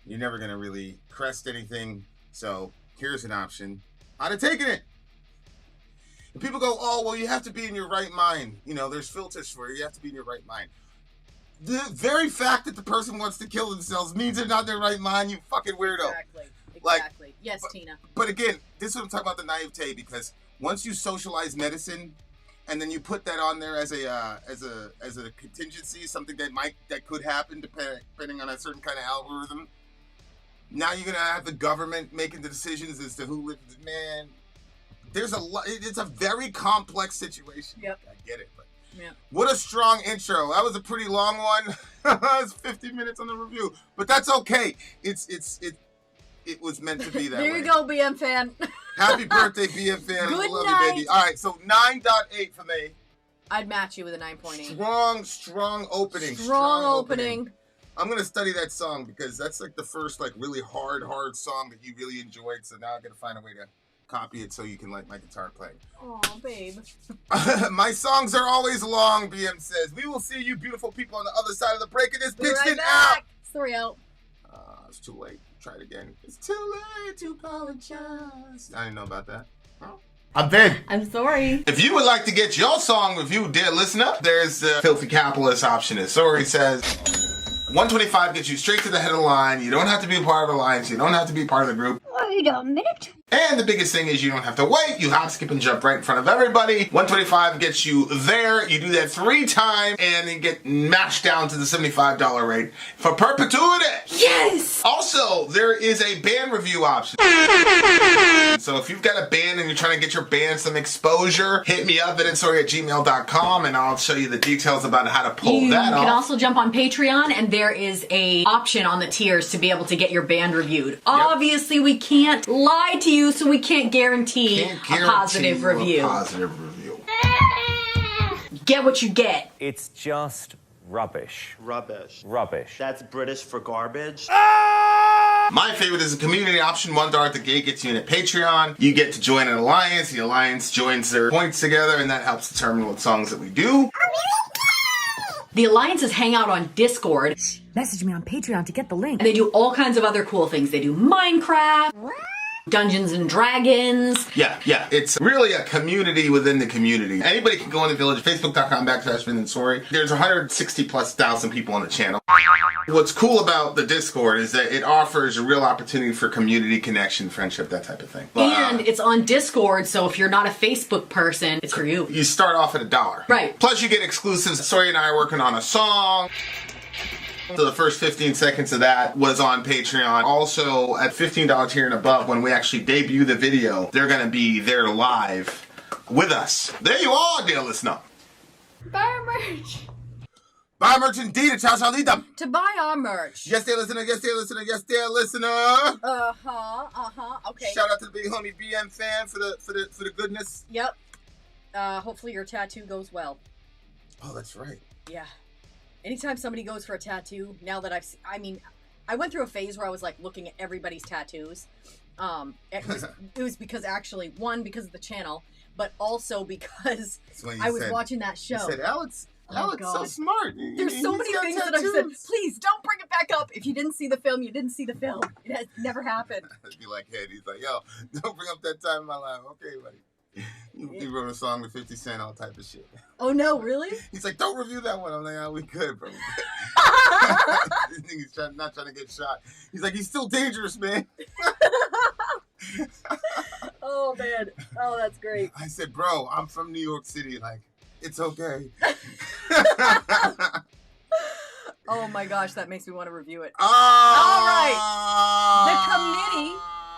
You're never going to really crest anything. So here's an option. I'd have taken it. And people go, oh, well, you have to be in your right mind. There's filters for you. You have to be in your right mind. The very fact that the person wants to kill themselves means they're not in their right mind, you fucking weirdo. Exactly. Yes, Tina. But again, this is what I'm talking about, the naivete, because once you socialize medicine, and then you put that on there as a contingency, something that could happen depending on a certain kind of algorithm. Now you're gonna have the government making the decisions as to who lives. Man, there's a lot. It's a very complex situation. Yep. I get it, but yeah. What a strong intro. That was a pretty long one. It's 50 minutes on the review, but that's okay. It's it was meant to be that There way. you go, BM fan. Happy birthday, BM fan. Good Love night. you, baby. All right, so 9.8 for me. I'd match you with a 9.8. Strong opening. Strong opening. I'm gonna study that song because that's like the first like really hard song that you really enjoyed. So now I'm gonna find a way to copy it so you can like my guitar playing. Aw, babe. My songs are always long, BM says. We will see you beautiful people on the other side of the break. It is Be pitched right in back. out. Story out. It's too late. Try it again. It's too late to apologize. I didn't know about that. Oh. I'm Vin. I'm sorry. If you would like to get your song reviewed, dear listener, there's the Filthy Capitalist option. As Sori says, 125 gets you straight to the head of the line. You don't have to be a part of the alliance. You don't have to be part of the group. Wait a minute. And the biggest thing is you don't have to wait. You hop, skip, and jump right in front of everybody. 125 gets you there. You do that 3 times, and you get mashed down to the $75 rate for perpetuity. Yes! Also, there is a band review option. So if you've got a band and you're trying to get your band some exposure, hit me up at insori@gmail.com, and I'll show you the details about how to pull You that off. can also jump on Patreon, and there is a option on the tiers to be able to get your band reviewed. Obviously, we can't lie to you, so we can't guarantee a positive review. Get what you get. It's just rubbish. Rubbish. Rubbish. That's British for garbage. My favorite is the community option. $1 at the gate gets you in at Patreon. You get to join an alliance. The alliance joins their points together, and that helps determine what songs that we do. The alliances hang out on Discord. Message me on Patreon to get the link. And they do all kinds of other cool things. They do Minecraft, Dungeons and Dragons. Yeah. It's really a community within the community. Anybody can go in the village, facebook.com/Vinand. There's 160,000+ people on the channel. What's cool about the Discord is that it offers a real opportunity for community connection, friendship, that type of thing. And it's on Discord, so if you're not a Facebook person, it's for you. You start off at $1. Right. Plus you get exclusives. Sori and I are working on a song. So the first 15 seconds of that was on Patreon. Also, at $15 tier and above, when we actually debut the video, they're going to be there live with us. There you are, dear listener. Buy merch. Buy merch indeed. It's how I need them. To buy our merch. Yes, dear listener. Yes, dear listener. Yes, dear listener. Okay. Shout out to the big homie BM fan for the goodness. Yep. Hopefully your tattoo goes well. Oh, that's right. Yeah. Anytime somebody goes for a tattoo, now that I went through a phase where I was like looking at everybody's tattoos. It was because actually, one, because of the channel, but also because I was watching that show. You said, Alex so smart. There's so many things that I've said, please don't bring it back up. If you didn't see the film, you didn't see the film. It has never happened. I'd be like, hey, he's like, yo, don't bring up that time in my life. Okay, buddy. He wrote a song with 50 Cent, all type of shit. Oh, no, really? He's like, don't review that one. I'm like, oh, we could, bro. He's not trying to get shot. He's like, he's still dangerous, man. Oh, man. Oh, that's great. I said, bro, I'm from New York City. Like, it's okay. Oh, my gosh, that makes me want to review it. All right. The committee,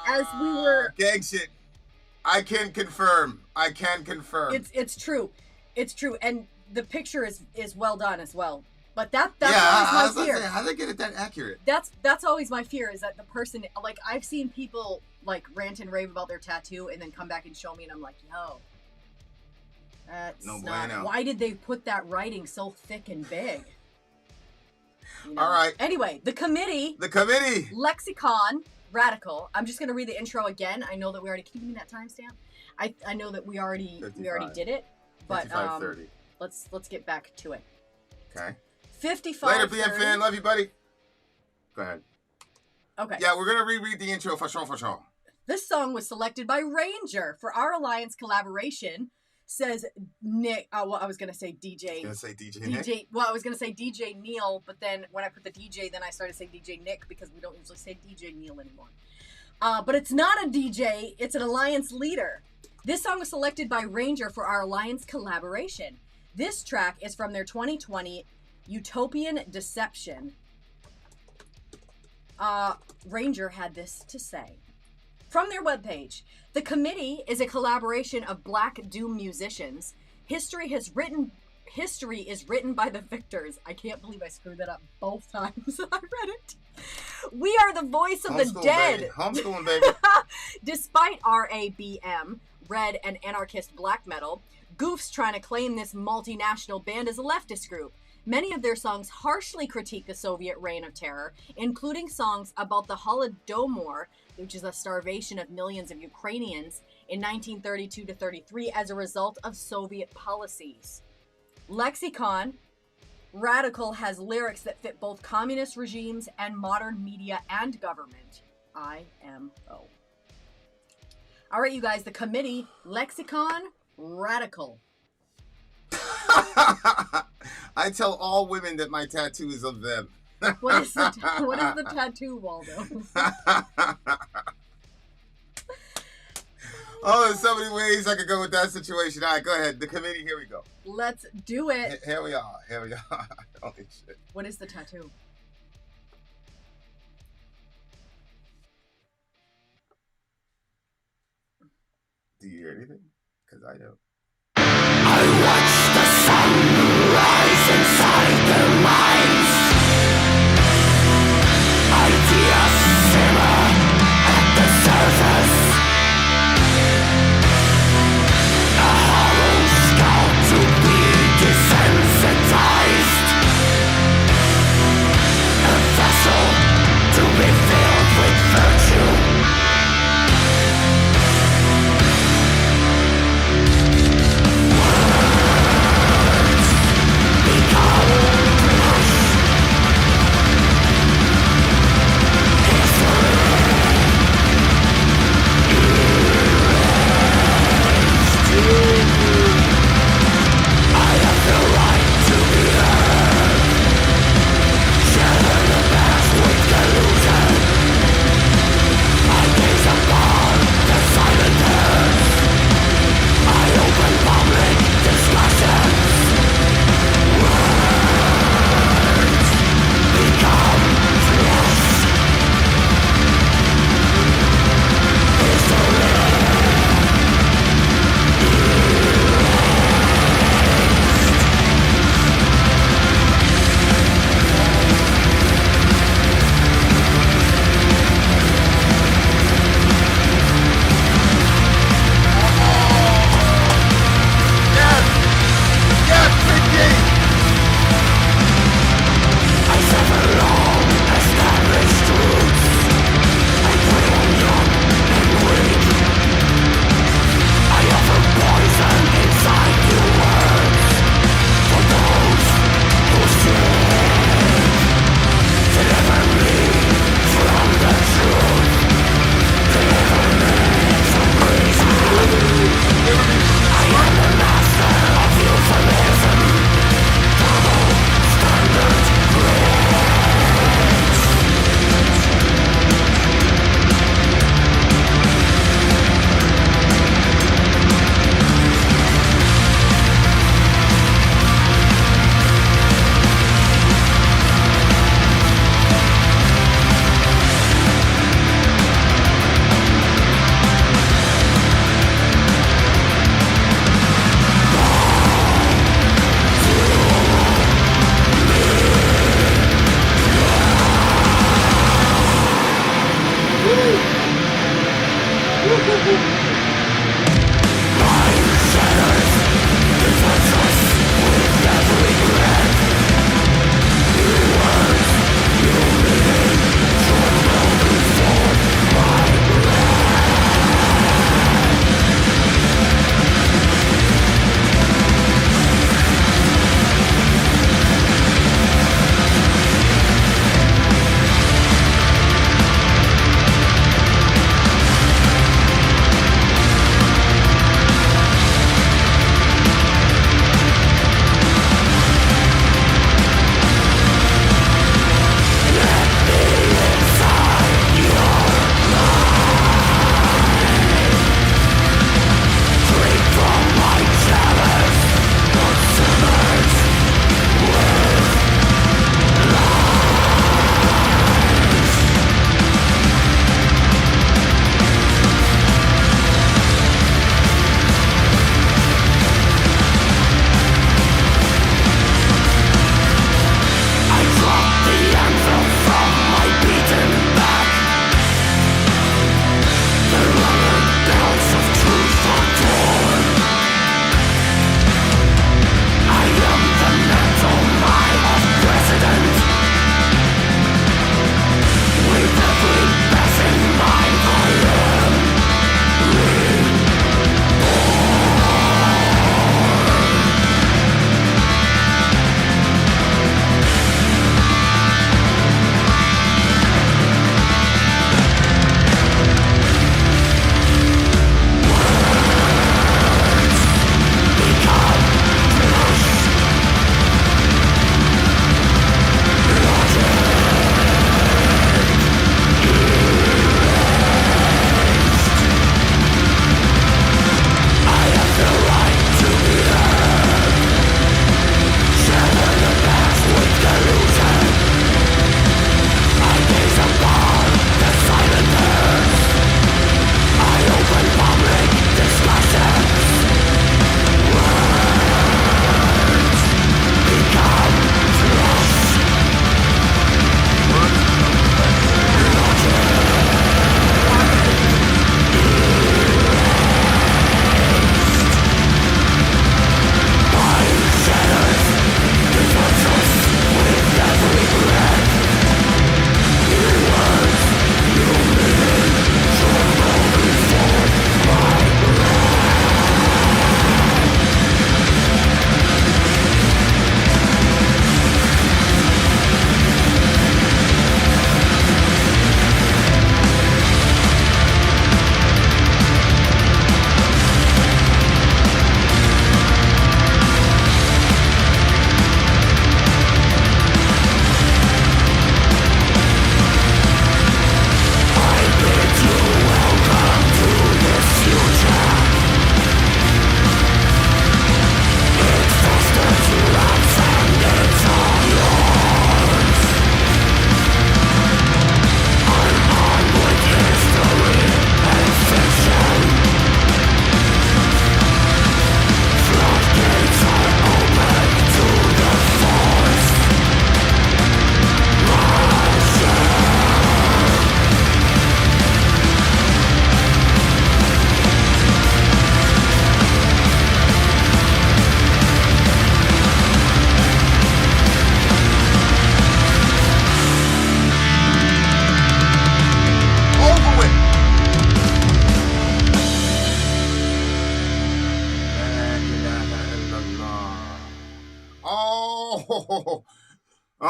as we were... Gang shit. I can confirm. It's true. It's true. And the picture is well done as well. But that's always my fear. How do they get it that accurate? That's always my fear, is that the person, like, I've seen people like rant and rave about their tattoo and then come back and show me and I'm like, yo, that's no not, bueno. Why did they put that writing so thick and big? You know? All right. Anyway, the committee. Lexicon. Radical. I'm just gonna read the intro again. I know that we already. Can you give me that timestamp? I know that we already did it, but let's get back to it. Okay. 55. Later, BM fan. Love you, buddy. Go ahead. Okay. Yeah, we're gonna reread the intro for sure. This song was selected by Ranger for our Alliance collaboration. Says Nick. Well, I was gonna say DJ. Gonna say DJ. Well, I was gonna say DJ Neil, but then when I put the DJ, then I started saying DJ Nick because we don't usually say DJ Neil anymore. But it's not a DJ. It's an Alliance leader. This song was selected by Ranger for our Alliance collaboration. This track is from their 2020 Utopian Deception. Ranger had this to say. From their webpage, the committee is a collaboration of Black Doom musicians. History has written history is written by the victors. I can't believe I screwed that up both times I read it. We are the voice of the dead. Baby. Homeschooling, baby. Despite RABM, Red and anarchist black metal, goofs trying to claim this multinational band as a leftist group. Many of their songs harshly critique the Soviet reign of terror, including songs about the Holodomor, which is a starvation of millions of Ukrainians in 1932 to 33 as a result of Soviet policies. Lexicon Radical has lyrics that fit both communist regimes and modern media and government. IMO. All right, you guys, the committee, Lexicon Radical. I tell all women that my tattoo is of them. What is the tattoo, Waldo? Oh, there's so many ways I could go with that situation. All right, go ahead. The committee, here we go. Let's do it. Here we are. Holy shit. What is the tattoo? Do you hear anything? Because I don't. I watch the sun rise inside their minds. Ideas simmer at the surface. A hollow skull to be desensitized. A vessel to be filled with virtue.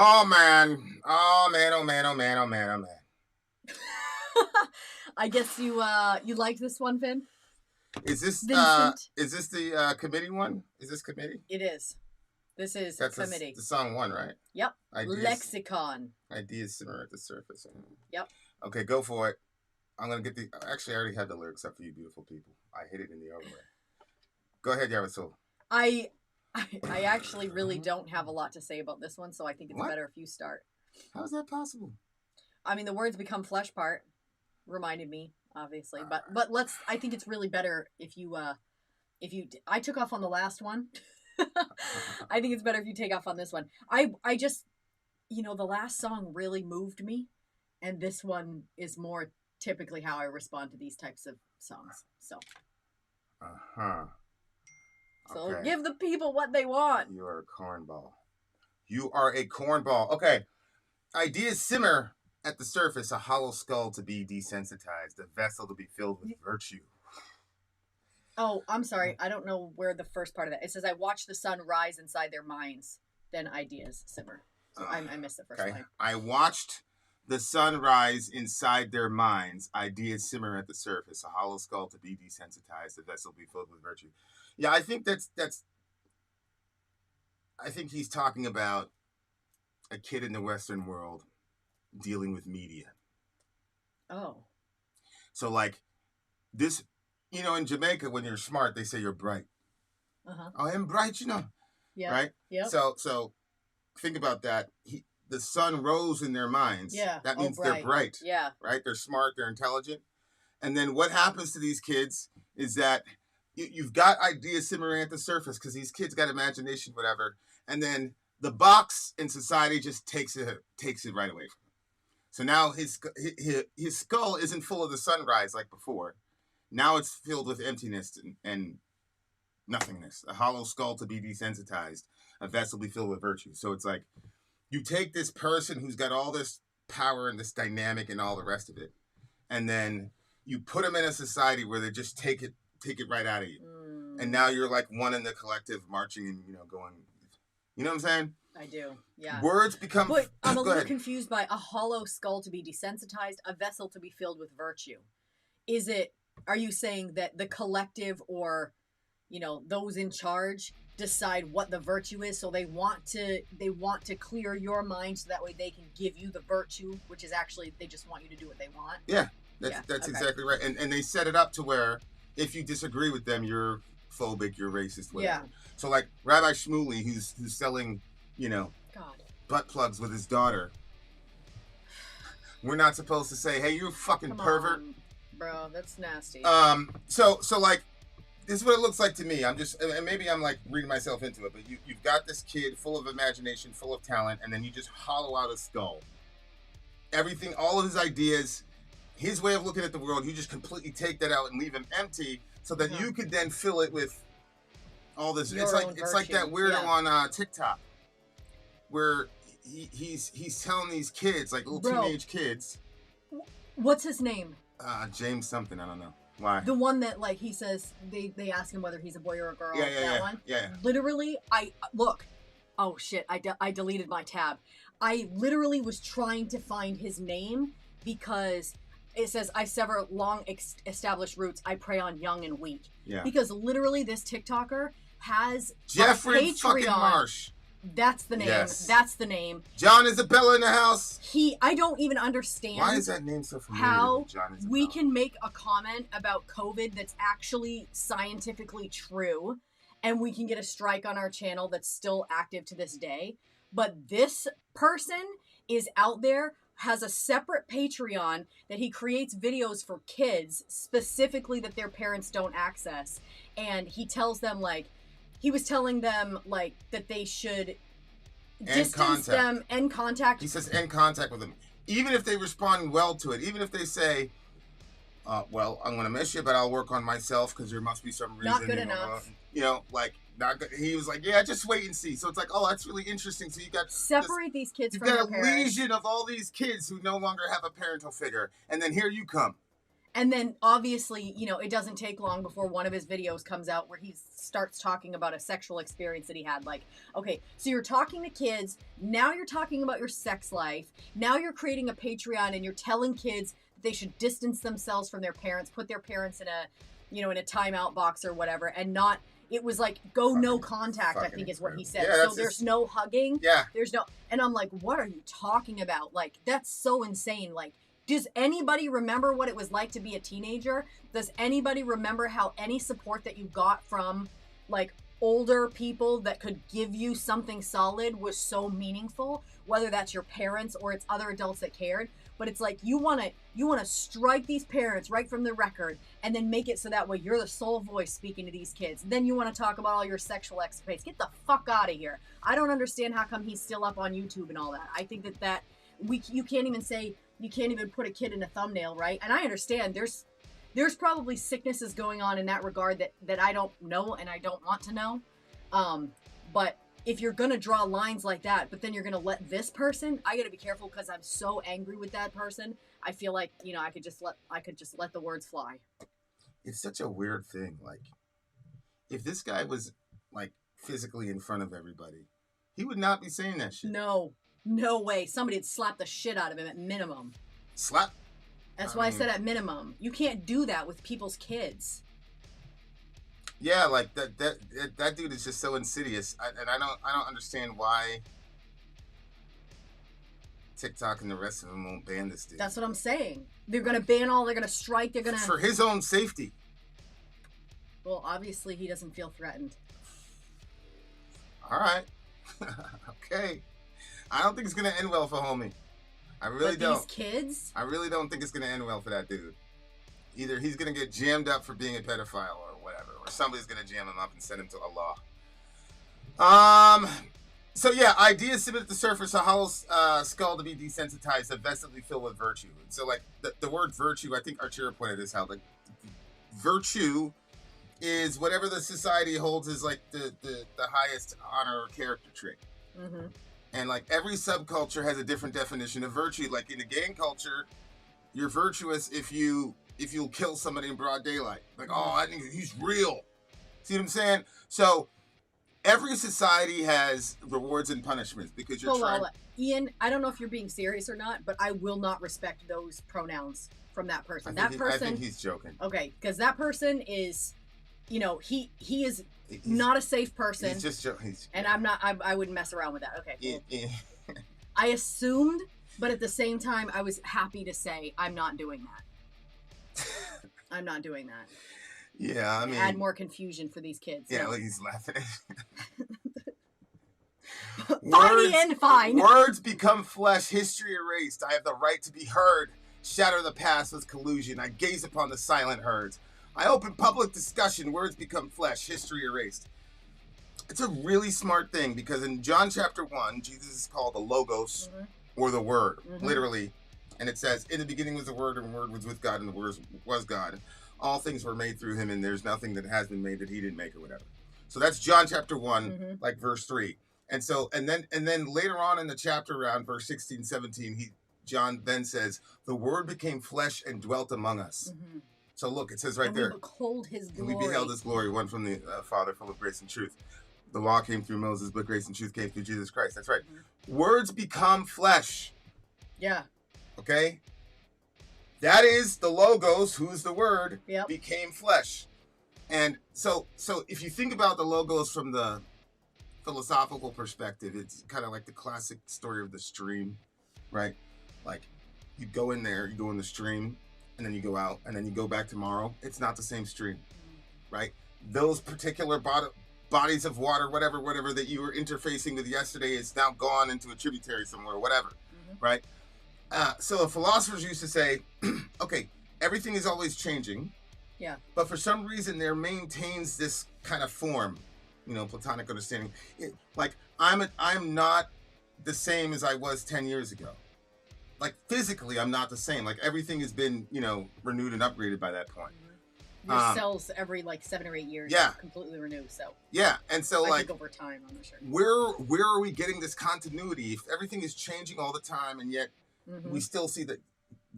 Oh man. Oh man, oh man, oh man, oh man, oh man. I guess you like this one, Vin? Is this Vincent? is this the committee one? Is this committee? It is. This is That's committee. the song one, right? Yep. Ideas, Lexicon. Ideas simmer at the surface. Yep. Okay, go for it. I'm gonna get the. Actually, I already had the lyrics up for you, beautiful people. I hit it in the overlay. Go ahead, Yavasul. I actually really don't have a lot to say about this one, so I think it's better if you start. How is that possible? I mean, the words become flesh part reminded me, obviously, but let's. I think it's really better if you. I took off on the last one. I think it's better if you take off on this one. I just, the last song really moved me, and this one is more typically how I respond to these types of songs. So. So okay. Give the people what they want. You are a cornball. You are a cornball. Okay. Ideas simmer at the surface, a hollow skull to be desensitized, a vessel to be filled with virtue. Oh, I'm sorry. I don't know where the first part of that. It says, I watch the sun rise inside their minds, then ideas simmer. So I missed the first line. I watched the sun rise inside their minds, ideas simmer at the surface, a hollow skull to be desensitized, a vessel be filled with virtue. Yeah, I think that's I think he's talking about a kid in the Western world dealing with media. Oh. So like this, in Jamaica, when you're smart, they say you're bright. Uh-huh. I am bright, Yeah. Right? Yeah. So think about that. The sun rose in their minds. Yeah. That means they're bright. Yeah. Right? They're smart, they're intelligent. And then what happens to these kids is that you've got ideas simmering at the surface because these kids got imagination, whatever. And then the box in society just takes it right away from him. So now his skull isn't full of the sunrise like before. Now it's filled with emptiness and nothingness. A hollow skull to be desensitized. A vessel be filled with virtue. So it's like you take this person who's got all this power and this dynamic and all the rest of it, and then you put them in a society where they just take it right out of you. And now you're like one in the collective marching and, going, you know what I'm saying? I do. Yeah. Words become... But I'm a little confused by a hollow skull to be desensitized, a vessel to be filled with virtue. Are you saying that the collective or, those in charge decide what the virtue is? So they want to clear your mind so that way they can give you the virtue, which is actually, they just want you to do what they want? Yeah. That's exactly right. And they set it up to where if you disagree with them, you're phobic, you're racist, whatever. Yeah. So like Rabbi Shmuley, who's selling, butt plugs with his daughter. We're not supposed to say, "Hey, you fucking pervert." Bro, that's nasty. So like this is what it looks like to me. And maybe I'm like reading myself into it, but you've got this kid full of imagination, full of talent, and then you just hollow out a skull. Everything, all of his ideas, his way of looking at the world, you just completely take that out and leave him empty so that you could then fill it with all this. It's like that weirdo on TikTok where he's telling these kids, like little teenage kids. What's his name? James something, I don't know. Why? The one that like he says they ask him whether he's a boy or a girl. Yeah. One. Yeah. Literally, oh shit, I deleted my tab. I literally was trying to find his name because it says, I sever long established roots. I prey on young and weak. Yeah. Because literally this TikToker has Jeffrey a Patreon. Fucking Marsh. That's the name. Yes. That's the name. John Isabella in the house. I don't even understand. Why is that name so familiar? How we can make a comment about COVID that's actually scientifically true, and we can get a strike on our channel that's still active to this day. But this person is out there, has a separate Patreon that he creates videos for kids, specifically that their parents don't access. And he tells them, he was telling them, that they should distance them, end contact. He says end contact with them. Even if they respond well to it, even if they say, well, I'm going to miss you, but I'll work on myself because there must be some reason. Not good enough. Not good. He was like, yeah, just wait and see. So it's like, oh, that's really interesting. So you got separate these kids from their parents. You've got a legion of all these kids who no longer have a parental figure, and then here you come. And then obviously, you know, it doesn't take long before one of his videos comes out where he starts talking about a sexual experience that he had. Like, okay, so you're talking to kids, now you're talking about your sex life, now you're creating a Patreon and you're telling kids that they should distance themselves from their parents, put their parents in a, you know, in a timeout box or whatever, and not, it was like, no contact, I think is what he said. Yeah, so there's no hugging. Yeah. There's no, and I'm like, what are you talking about? Like, that's so insane. Like, does anybody remember what it was like to be a teenager? Does anybody remember how any support that you got from like older people that could give you something solid was so meaningful? Whether that's your parents or it's other adults that cared. But it's like you wanna strike these parents right from the record and then make it so that way you're the sole voice speaking to these kids. Then you want to talk about all your sexual escapades. Get the fuck out of here. I don't understand how come he's still up on YouTube and all that. I think that you can't even say, you can't even put a kid in a thumbnail, right? And I understand there's probably sicknesses going on in that regard that I don't know and I don't want to know. But if you're gonna draw lines like that, but then you're gonna let this person, I gotta be careful because I'm so angry with that person. I feel like, you know, I could just let the words fly. It's such a weird thing. Like, if this guy was like physically in front of everybody, he would not be saying that shit. No way. Somebody'd slap the shit out of him at minimum. Slap? That's why I said at minimum. You can't do that with people's kids. Yeah, like that dude is just so insidious, and I don't understand why TikTok and the rest of them won't ban this dude. That's what I'm saying. They're gonna ban all. They're gonna strike. They're gonna for his own safety. Well, obviously he doesn't feel threatened. All right, okay. I don't think it's gonna end well for homie. I really don't. These kids? I really don't think it's gonna end well for that dude. Either he's gonna get jammed up for being a pedophile or whatever, or somebody's gonna jam him up and send him to Allah. So yeah, ideas submitted to surface a hollow skull to be desensitized, vessedly filled with virtue. So like the word virtue, I think Archera pointed this out. Like virtue is whatever the society holds as like the highest honor or character trait. Mm-hmm. And like every subculture has a different definition of virtue. Like in the gang culture, you're virtuous if you'll kill somebody in broad daylight. Like, oh, I think he's real. See what I'm saying? So every society has rewards and punishments because you're trying. Ian, I don't know if you're being serious or not, but I will not respect those pronouns from that person. I think he's joking. Okay, because that person is, you know, he is not a safe person. He's just joking. And I'm not. I wouldn't mess around with that. Okay. Cool. Yeah. I assumed, but at the same time, I was happy to say I'm not doing that. I'm not doing that. Yeah, I mean, add more confusion for these kids. Yeah, like he's laughing. Fine. Words become flesh, history erased. I have the right to be heard. Shatter the past with collusion. I gaze upon the silent herds. I open public discussion. Words become flesh, history erased. It's a really smart thing because in John chapter 1, Jesus is called the Logos or the Word, literally. And it says, in the beginning was the Word, and the Word was with God, and the Word was God. All things were made through him, and there's nothing that has been made that he didn't make or whatever. So that's John chapter 1, like verse 3. And so, and then later on in the chapter around verse 16, 17, John then says, the Word became flesh and dwelt among us. So look, it says right there. We behold his glory. And we beheld his glory, one from the Father, full of grace and truth. The law came through Moses, but grace and truth came through Jesus Christ. That's right. Words become flesh. Yeah. Okay? That is the Logos, who's the Word, became flesh. And so if you think about the Logos from the philosophical perspective, it's kind of like the classic story of the stream, right? Like, you go in there, you go in the stream, and then you go out, and then you go back tomorrow. It's not the same stream, right? Those particular bodies of water, whatever that you were interfacing with yesterday is now gone into a tributary somewhere, whatever, right? So philosophers used to say, okay, everything is always changing. Yeah. But for some reason, there maintains this kind of form, Platonic understanding. Like, I'm not the same as I was 10 years ago. Like, physically, I'm not the same. Like, everything has been, renewed and upgraded by that point. Your cells every, 7 or 8 years completely renew, so. Yeah, and so, I think over time, I'm not sure. Where are we getting this continuity? If everything is changing all the time, and yet we still see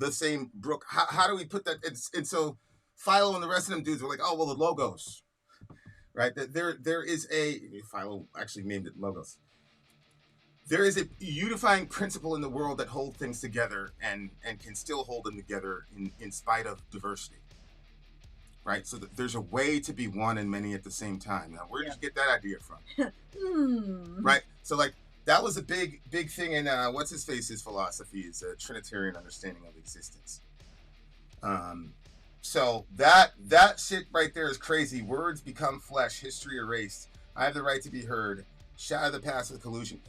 the same brook. How do we put that? And so Philo and the rest of them dudes were like, oh, well, the logos, right? There is Philo actually named it logos. There is a unifying principle in the world that holds things together and can still hold them together in spite of diversity, right? So there's a way to be one and many at the same time. Now, where did you get that idea from? Right? So, like, that was a big thing in what's-his-face's philosophy, is a Trinitarian understanding of existence. So that shit right there is crazy. Words become flesh, history erased. I have the right to be heard. Shadow the past with collusion.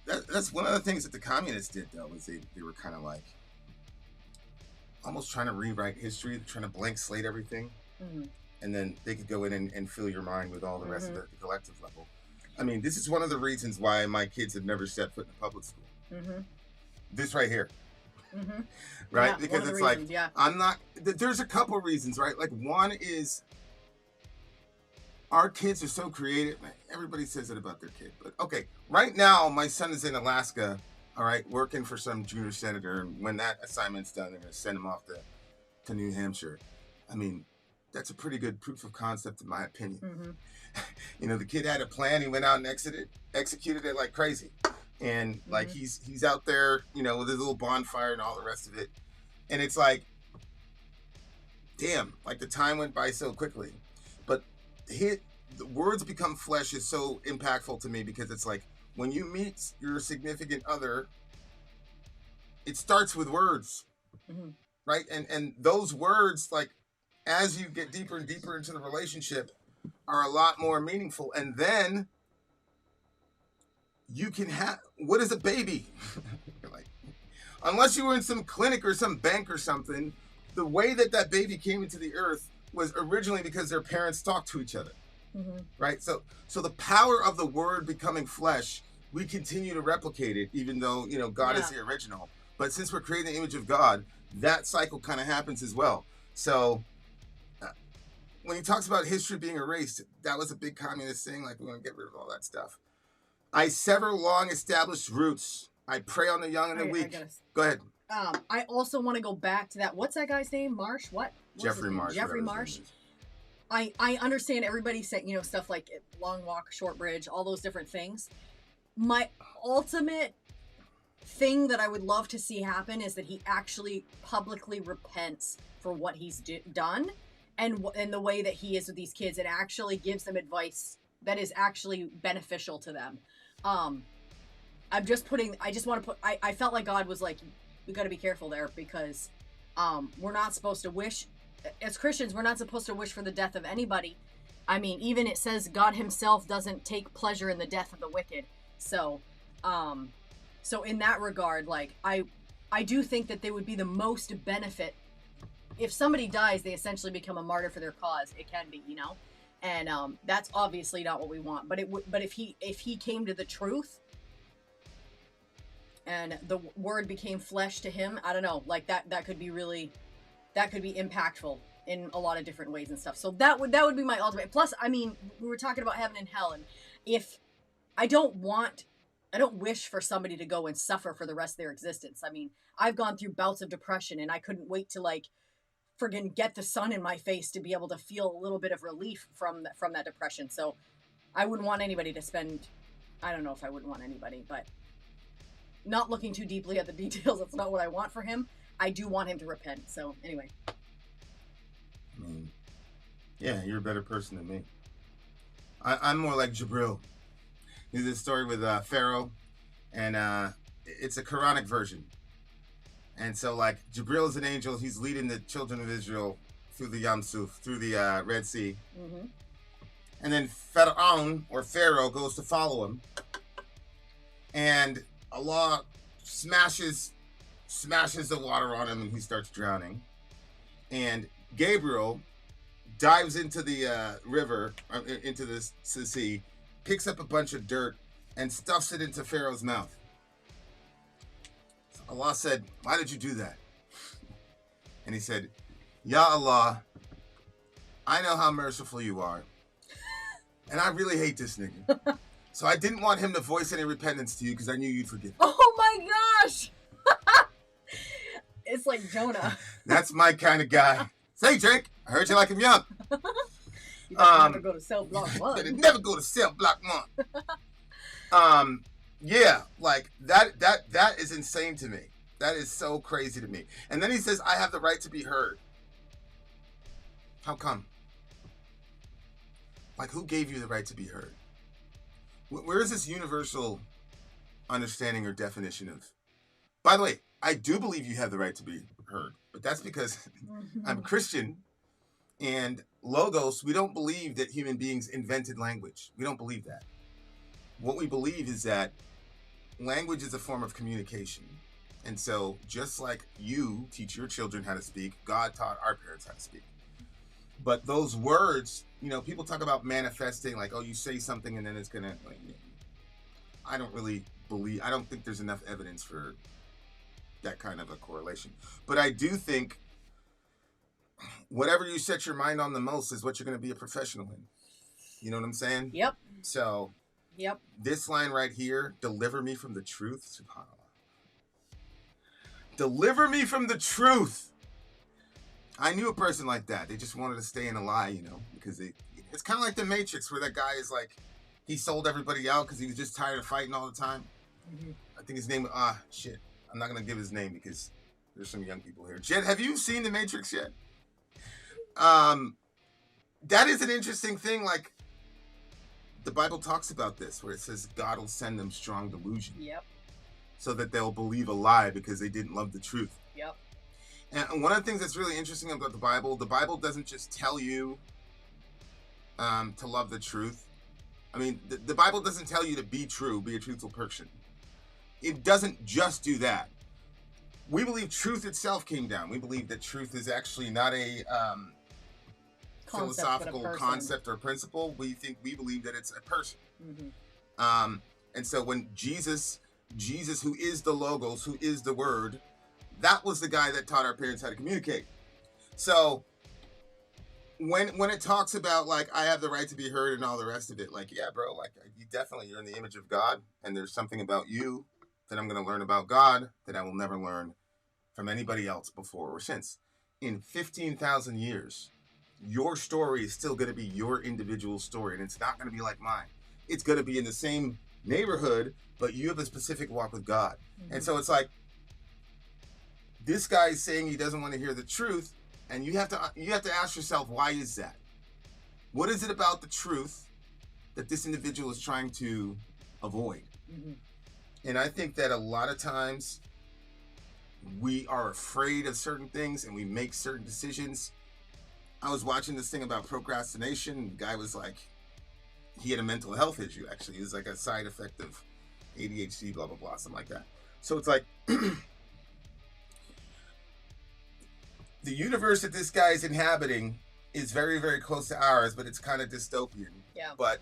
That's one of the things that the communists did, though, was they were kind of like almost trying to rewrite history, trying to blank slate everything. And then they could go in and fill your mind with all the rest of it at the collective level. I mean, this is one of the reasons why my kids have never set foot in a public school. This right here. Right? Yeah, because it's reasons, like, I'm not, there's a couple reasons, right? Like, one is our kids are so creative. Everybody says it about their kid. But okay, right now, my son is in Alaska, all right, working for some junior senator. And when that assignment's done, they're going to send him off to New Hampshire. I mean, that's a pretty good proof of concept, in my opinion. You know, the kid had a plan. He went out and executed it like crazy. And like he's out there, you know, with his little bonfire and all the rest of it. And it's like, damn, like the time went by so quickly. But the words become flesh is so impactful to me, because it's like when you meet your significant other, it starts with words, right? And those words, like, as you get deeper and deeper into the relationship, are a lot more meaningful. And then you can have, what is a baby? Like, unless you were in some clinic or some bank or something, the way that baby came into the earth was originally because their parents talked to each other, right? So the power of the word becoming flesh, we continue to replicate it, even though, you know, God is the original. But since we're creating the image of God, that cycle kind of happens as well. So when he talks about history being erased, that was a big communist thing. Like, we're going to get rid of all that stuff. I sever long established roots. I prey on the young and the weak. Go ahead. I also want to go back to that. What's that guy's name? Marsh? What? Jeffrey Marsh. Jeffrey Marsh. I understand everybody saying, you know, stuff like long walk, short bridge, all those different things. My ultimate thing that I would love to see happen is that he actually publicly repents for what he's done and the way that he is with these kids, and actually gives them advice that is actually beneficial to them. I just want to put, I felt like God was like, we got to be careful there, because we're not supposed to wish, as Christians, we're not supposed to wish for the death of anybody. I mean, even it says God himself doesn't take pleasure in the death of the wicked. So in that regard, like, I do think that they would be the most benefit. If somebody dies, they essentially become a martyr for their cause. It can be, you know? And that's obviously not what we want. But if he came to the truth and the word became flesh to him, I don't know, like that could be really, that could be impactful in a lot of different ways and stuff. So that would be my ultimate. Plus, I mean, we were talking about heaven and hell, and if I don't wish for somebody to go and suffer for the rest of their existence. I mean, I've gone through bouts of depression, and I couldn't wait to, like, friggin' get the sun in my face to be able to feel a little bit of relief from that depression. So I wouldn't want anybody to spend, I don't know if I wouldn't want anybody, but not looking too deeply at the details, that's not what I want for him. I do want him to repent. So anyway. I mean, yeah, you're a better person than me. I'm more like Jibril. There's this story with Pharaoh, and it's a Quranic version. And so, like, Jibril is an angel. He's leading the children of Israel through the Yam Suf, through the Red Sea. And then Pharaoh goes to follow him. And Allah smashes the water on him, and he starts drowning. And Gabriel dives into the river, into the sea, picks up a bunch of dirt, and stuffs it into Pharaoh's mouth. Allah said, why did you do that? And he said, Ya Allah, I know how merciful you are. And I really hate this nigga. So I didn't want him to voice any repentance to you because I knew you'd forgive him. Oh my gosh! It's like Jonah. That's my kind of guy. Say, Drake, I heard you like him young. You better never go to cell block 1. Better never go to cell block 1. Yeah, like that is insane to me. That is so crazy to me. And then he says, I have the right to be heard. How come? Like, who gave you the right to be heard? Where is this universal understanding or definition of? By the way, I do believe you have the right to be heard, but that's because I'm Christian, and Logos, we don't believe that human beings invented language. We don't believe that. What we believe is that language is a form of communication. And so just like you teach your children how to speak, God taught our parents how to speak. But those words, you know, people talk about manifesting, like, oh, you say something and then it's gonna, like, I don't really believe, I don't think there's enough evidence for that kind of a correlation. But I do think whatever you set your mind on the most is what you're going to be a professional in. You know what I'm saying? Yep. So, yep. This line right here, deliver me from the truth. SubhanAllah. Deliver me from the truth. I knew a person like that. They just wanted to stay in a lie, you know, because it's kind of like the Matrix, where that guy is like, he sold everybody out because he was just tired of fighting all the time. Mm-hmm. I think his name, shit. I'm not going to give his name because there's some young people here. Jet, have you seen the Matrix yet? That is an interesting thing. Like, the Bible talks about this, where it says God will send them strong delusion. Yep. So that they'll believe a lie because they didn't love the truth. Yep. And one of the things that's really interesting about the Bible doesn't just tell you to love the truth. I mean, the Bible doesn't tell you to be true, be a truthful person. It doesn't just do that. We believe truth itself came down. We believe that truth is actually not a philosophical concept or principle. We believe that it's a person. Mm-hmm. And so when Jesus, who is the Logos, who is the Word, that was the guy that taught our parents how to communicate. So when it talks about, like, I have the right to be heard and all the rest of it, like, yeah, bro, like, you're in the image of God, and there's something about you that I'm going to learn about God that I will never learn from anybody else before or since. In 15,000 years, your story is still going to be your individual story, and it's not going to be like mine. It's going to be in the same neighborhood, but you have a specific walk with God. Mm-hmm. And so it's like, this guy is saying he doesn't want to hear the truth, and you have to ask yourself, why is that? What is it about the truth that this individual is trying to avoid? Mm-hmm. And I think that a lot of times we are afraid of certain things and we make certain decisions. I was watching this thing about procrastination. The guy was like, he had a mental health issue, actually. It was like a side effect of ADHD, blah, blah, blah, something like that. So it's like, the universe that this guy is inhabiting is very, very close to ours, but it's kind of dystopian. Yeah. But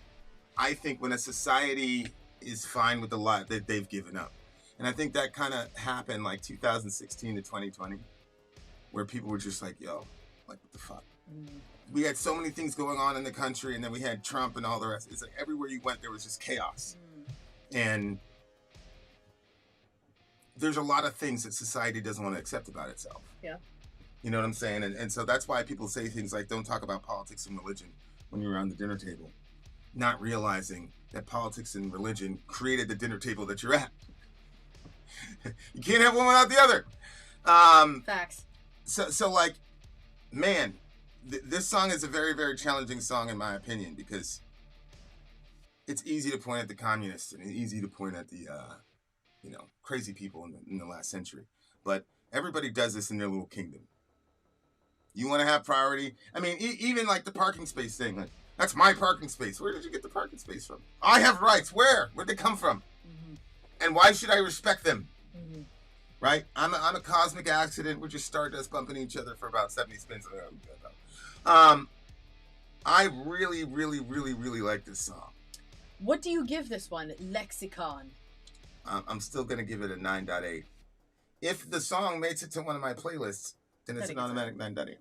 I think when a society is fine with the lie that they've given up, and I think that kind of happened like 2016 to 2020, where people were just like, yo, like, what the fuck? Mm. We had so many things going on in the country, and then we had Trump and all the rest. It's like everywhere you went, there was just chaos. Mm. And there's a lot of things that society doesn't want to accept about itself. Yeah. You know what I'm saying? And so that's why people say things like, don't talk about politics and religion when you're around the dinner table, not realizing that politics and religion created the dinner table that you're at. You can't have one without the other. Facts. So like, man, this song is a very, very challenging song in my opinion, because it's easy to point at the communists and easy to point at the, crazy people in the last century. But everybody does this in their little kingdom. You want to have priority. I mean, even like the parking space thing. Like, that's my parking space. Where did you get the parking space from? I have rights. Where? Where'd they come from? Mm-hmm. And why should I respect them? Mm-hmm. Right? I'm a cosmic accident. We're just stardust bumping each other for about 70 spins. I really, really, really, really like this song. What do you give this one, Lexicon? I'm still going to give it a 9.8. If the song makes it to one of my playlists, then it's an automatic 9.8.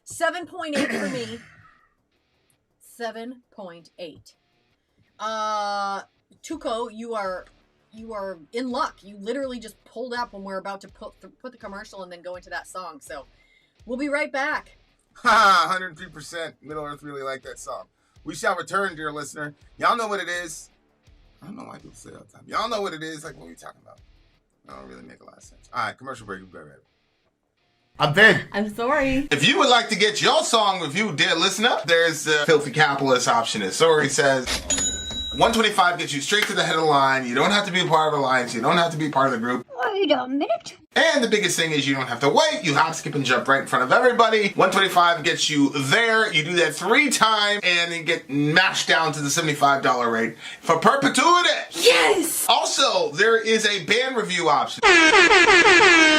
7.8 for me. 7.8. Tuco, you are you are in luck. You literally just pulled up when we're about to put the commercial and then go into that song. So we'll be right back. Ha! 103%. Middle Earth really like that song. We shall return, dear listener. Y'all know what it is. I don't know why people say it all the time. Y'all know what it is. Like, what are we talking about? I don't really make a lot of sense. All right, commercial break. We'll be right back. I'm Vin. I'm Sori. If you would like to get your song reviewed, dear listener, there's the filthy capitalist option, as Sori says. 125 gets you straight to the head of the line. You don't have to be a part of the alliance. You don't have to be part of the group. Wait a minute. And the biggest thing is you don't have to wait. You hop, skip, and jump right in front of everybody. 125 gets you there. You do that 3 times, and you get mashed down to the $75 rate for perpetuity. Yes! Also, there is a band review option.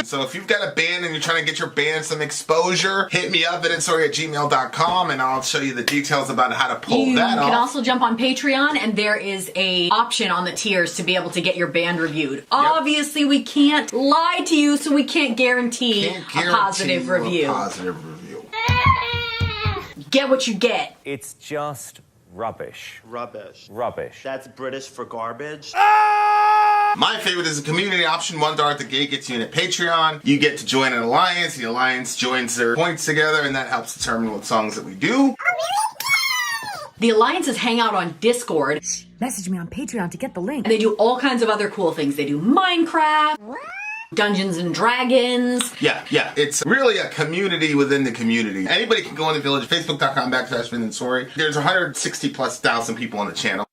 So if you've got a band and you're trying to get your band some exposure, hit me up at itsori@gmail.com, and I'll show you the details about how to pull that off. You can also jump on Patreon, and there is a option on the tiers to be able to get your band reviewed. Obviously, we can't lie to you, so we can't guarantee a positive review. Get what you get. It's just rubbish. Rubbish. Rubbish. That's British for garbage. My favorite is the community option. $1 at the gate gets you in a Patreon. You get to join an alliance. The alliance joins their points together, and that helps determine what songs that we do. The alliances hang out on Discord. Message me on Patreon to get the link. And they do all kinds of other cool things. They do Minecraft, Dungeons and Dragons. Yeah. It's really a community within the community. Anybody can go in the village, facebook.com/Vinand. There's 160,000+ people on the channel.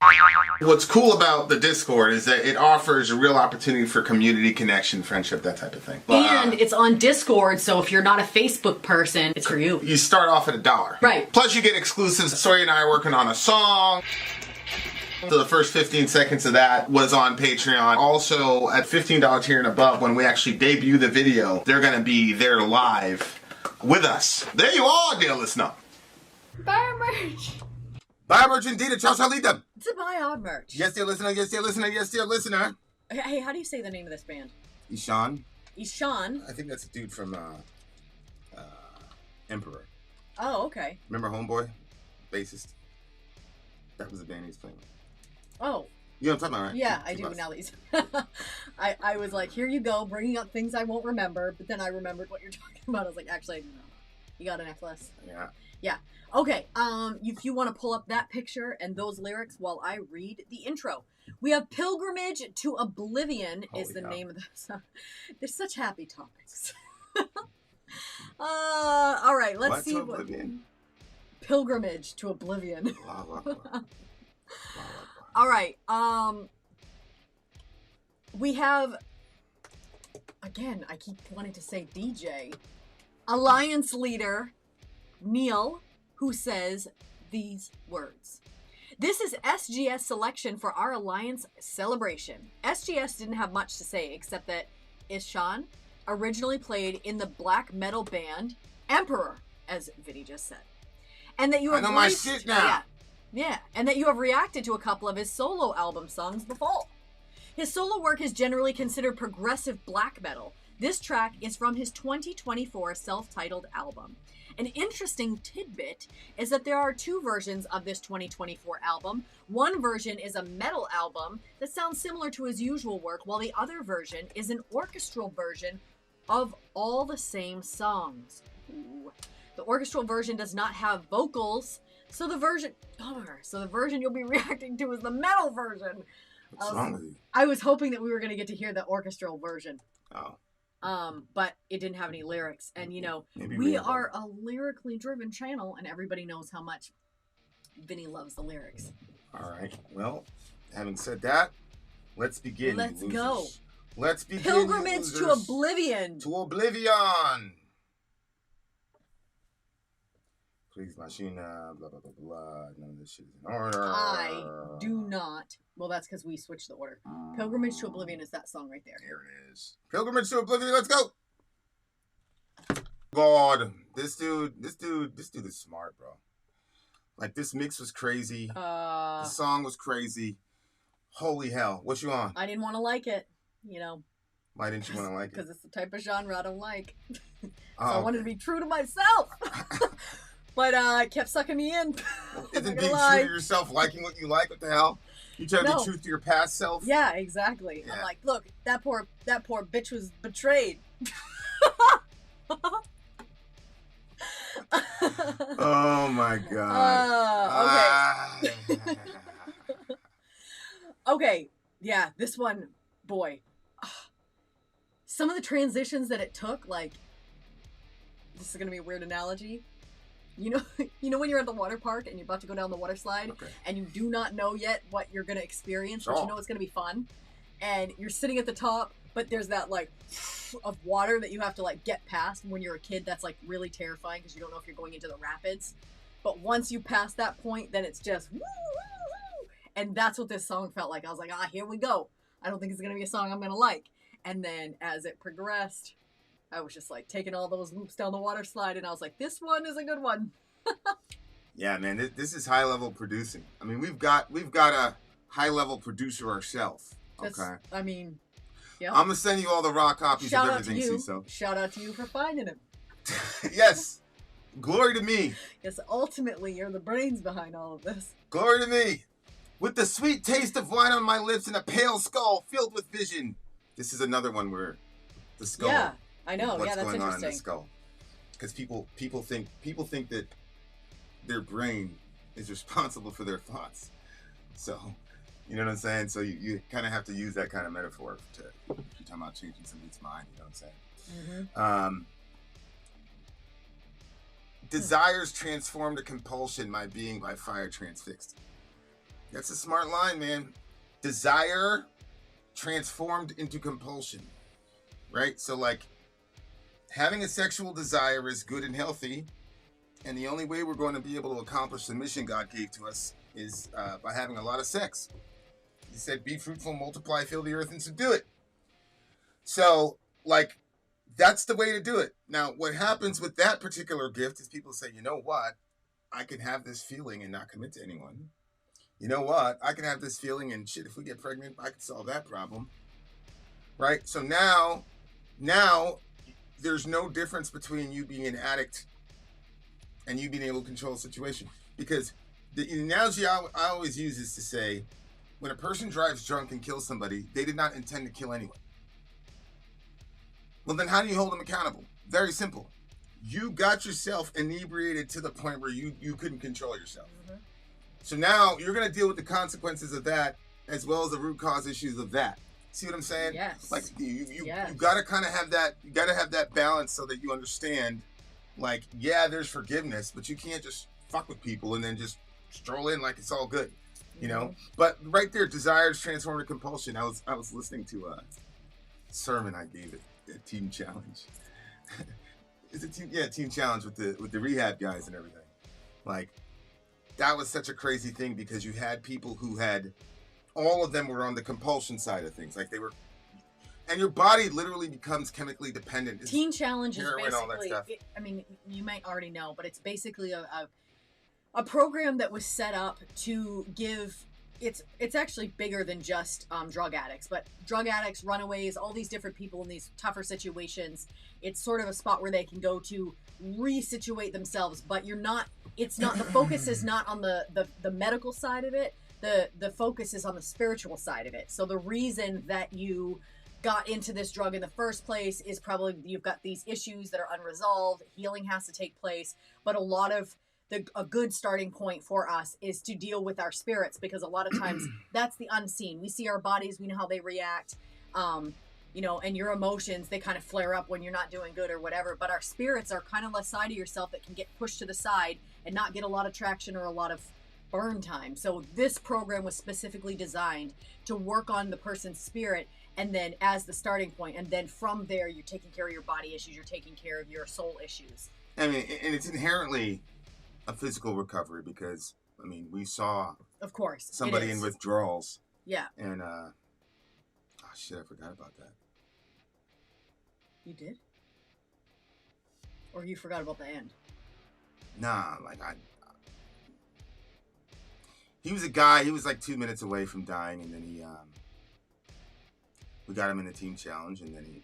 What's cool about the Discord is that it offers a real opportunity for community connection, friendship, that type of thing. And it's on Discord, so if you're not a Facebook person, it's for you. You start off at $1. Right. Plus you get exclusives. Sori and I are working on a song. So the first 15 seconds of that was on Patreon. Also, at $15 tier and above, when we actually debut the video, they're going to be there live with us. There you are, dear listener. Buy our merch. Buy our merch indeed. It shall lead them. To buy our merch. Yes, dear listener. Yes, dear listener. Yes, dear listener. Hey, how do you say the name of this band? Ihashn. Ihashn. I think that's a dude from Emperor. Oh, okay. Remember Homeboy? Bassist. That was the band he was playing with. Oh. You know what I'm talking about, right? Yeah, I do now that you said I was like, here you go, bringing up things I won't remember, but then I remembered what you're talking about. I was like, actually, no. You got a necklace? Yeah. Yeah. Okay, if you want to pull up that picture and those lyrics while I read the intro. We have Pilgrimage to Oblivion is the name of the song. They're such happy topics. All right, let's see. Oblivion? Pilgrimage to Oblivion. All right. We have, again, I keep wanting to say DJ, Alliance leader Neil, who says these words. This is SGS selection for our Alliance celebration. SGS didn't have much to say except that Ihashn originally played in the black metal band Emperor, as Vinny just said. And that you have I know my shit now. Yeah, and that you have reacted to a couple of his solo album songs before. His solo work is generally considered progressive black metal. This track is from his 2024 self-titled album. An interesting tidbit is that there are 2 versions of this 2024 album. One version is a metal album that sounds similar to his usual work, while the other version is an orchestral version of all the same songs. Ooh. The orchestral version does not have vocals, so the version you'll be reacting to is the metal version. What's wrong with you? I was hoping that we were going to get to hear the orchestral version. Oh. But it didn't have any lyrics. And, you know, Maybe we are a lyrically driven channel, and everybody knows how much Vinny loves the lyrics. All right. Well, having said that, let's begin. Let's go. Let's begin. Pilgrimage to Oblivion. To Oblivion. Kriegsmaschine, blah, blah, blah, blah. None of this shit is in order. I do not. Well, that's because we switched the order. Pilgrimage to Oblivion is that song right there. Here it is. Pilgrimage to Oblivion, let's go! God, this dude is smart, bro. Like, this mix was crazy. The song was crazy. Holy hell. What you on? I didn't want to like it, you know. Why didn't you want to like it? Because it's the type of genre I don't like. So Oh, I wanted to be true to myself. But it kept sucking me in. Isn't being true to yourself liking what you like? What the hell? You tell No. the truth to your past self. Yeah, exactly. Yeah. I'm like, look, that poor bitch was betrayed. Oh my god. Okay. Okay. Yeah, this one, boy. Some of the transitions that it took, like, this is gonna be a weird analogy. You know when you're at the water park and you're about to go down the water slide, Okay. and you do not know yet what you're gonna experience, but you Sure. know it's gonna be fun, and you're sitting at the top, but there's that like of water that you have to like get past. When you're a kid, that's like really terrifying because you don't know if you're going into the rapids. But once you pass that point, then it's just woo, woo, woo. And that's what this song felt like. I was like, here we go. I don't think it's gonna be a song I'm gonna like. And then as it progressed, I was just like taking all those loops down the water slide, and I was like, this one is a good one. Yeah, man, this is high level producing. I mean, we've got a high level producer ourselves. That's, Okay. I mean, yeah. I'm gonna send you all the raw copies Shout of out to everything, you. CISO. Shout out to you for finding him. Yes. Glory to me. Because ultimately, you're the brains behind all of this. Glory to me. With the sweet taste of wine on my lips and a pale skull filled with vision. This is another one where the skull. Yeah, I know. What's Yeah, that's going on in the interesting. skull? Because people think that their brain is responsible for their thoughts. So, you know what I'm saying? So you kind of have to use that kind of metaphor to, if you're talking about changing somebody's mind, you know what I'm saying? Desires transform to compulsion, my being by fire transfixed. That's a smart line, man. Desire transformed into compulsion, right? So like having a sexual desire is good and healthy, and the only way we're going to be able to accomplish the mission God gave to us is by having a lot of sex. He said, be fruitful, multiply, fill the earth, and subdue it. So like that's the way to do it. Now, what happens with that particular gift is people say, you know what? I can have this feeling and not commit to anyone. You know what? I can have this feeling and shit, if we get pregnant, I can solve that problem. Right? So now there's no difference between you being an addict and you being able to control the situation. Because the analogy I always use is to say, when a person drives drunk and kills somebody, they did not intend to kill anyone. Well, then how do you hold them accountable? Very simple. You got yourself inebriated to the point where you couldn't control yourself. So now you're going to deal with the consequences of that as well as the root cause issues of that. See what I'm saying? Yes. Like you Yes. got to kind of have that. You got to have that balance so that you understand. Like, yeah, there's forgiveness, but you can't just fuck with people and then just stroll in like it's all good, you know. But right there, desires transform to compulsion. I was listening to a sermon I gave at a team challenge. It's a team challenge with the rehab guys and everything. Like, that was such a crazy thing because you had people who had, all of them were on the compulsion side of things. Like they were, and your body literally becomes chemically dependent. Teen Challenge is heroin, all that basically, stuff. I mean, you might already know, but it's basically a program that was set up to give, it's actually bigger than just drug addicts, but drug addicts, runaways, all these different people in these tougher situations. It's sort of a spot where they can go to resituate themselves, but it's not, the focus is not on the medical side of it. The focus is on the spiritual side of it. So the reason that you got into this drug in the first place is probably you've got these issues that are unresolved. Healing has to take place, but a good starting point for us is to deal with our spirits, because a lot of times that's the unseen. We see our bodies, we know how they react, and your emotions, they kind of flare up when you're not doing good or whatever, but our spirits are kind of a side of yourself that can get pushed to the side and not get a lot of traction or a lot of burn time. So this program was specifically designed to work on the person's spirit, and then as the starting point, and then from there you're taking care of your body issues, you're taking care of your soul issues. I mean, and it's inherently a physical recovery because, I mean, we saw, of course, somebody in withdrawals. Yeah. And, oh shit, I forgot about that. You did? Or you forgot about the end? Nah, like he was a guy, he was like 2 minutes away from dying, and then we got him in the team challenge, and then he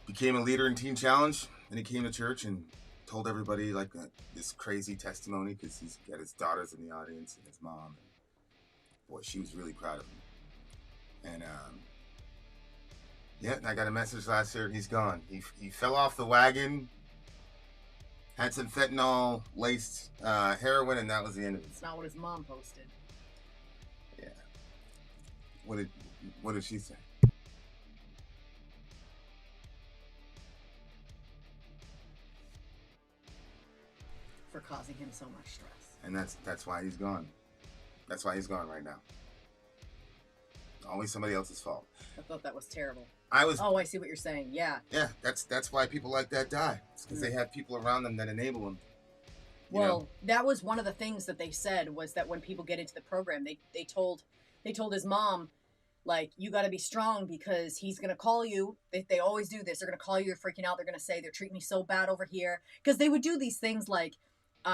became a leader in team challenge, and he came to church and told everybody like this crazy testimony because he's got his daughters in the audience and his mom. boy, she was really proud of him. And yeah, I got a message last year. He's gone. He fell off the wagon, had some fentanyl laced heroin, and that was the end of it. It's not what his mom posted. Yeah. What did she say? For causing him so much stress. And that's why he's gone. That's why he's gone right now. Always somebody else's fault. I thought that was terrible. Oh, I see what you're saying. Yeah. Yeah, that's why people like that die. It's because they have people around them that enable them. Well, that was one of the things that they said was that when people get into the program, they told his mom, like, you got to be strong because he's going to call you. They always do this. They're going to call you. You're freaking out. They're going to say they're treating me so bad over here. Because they would do these things like,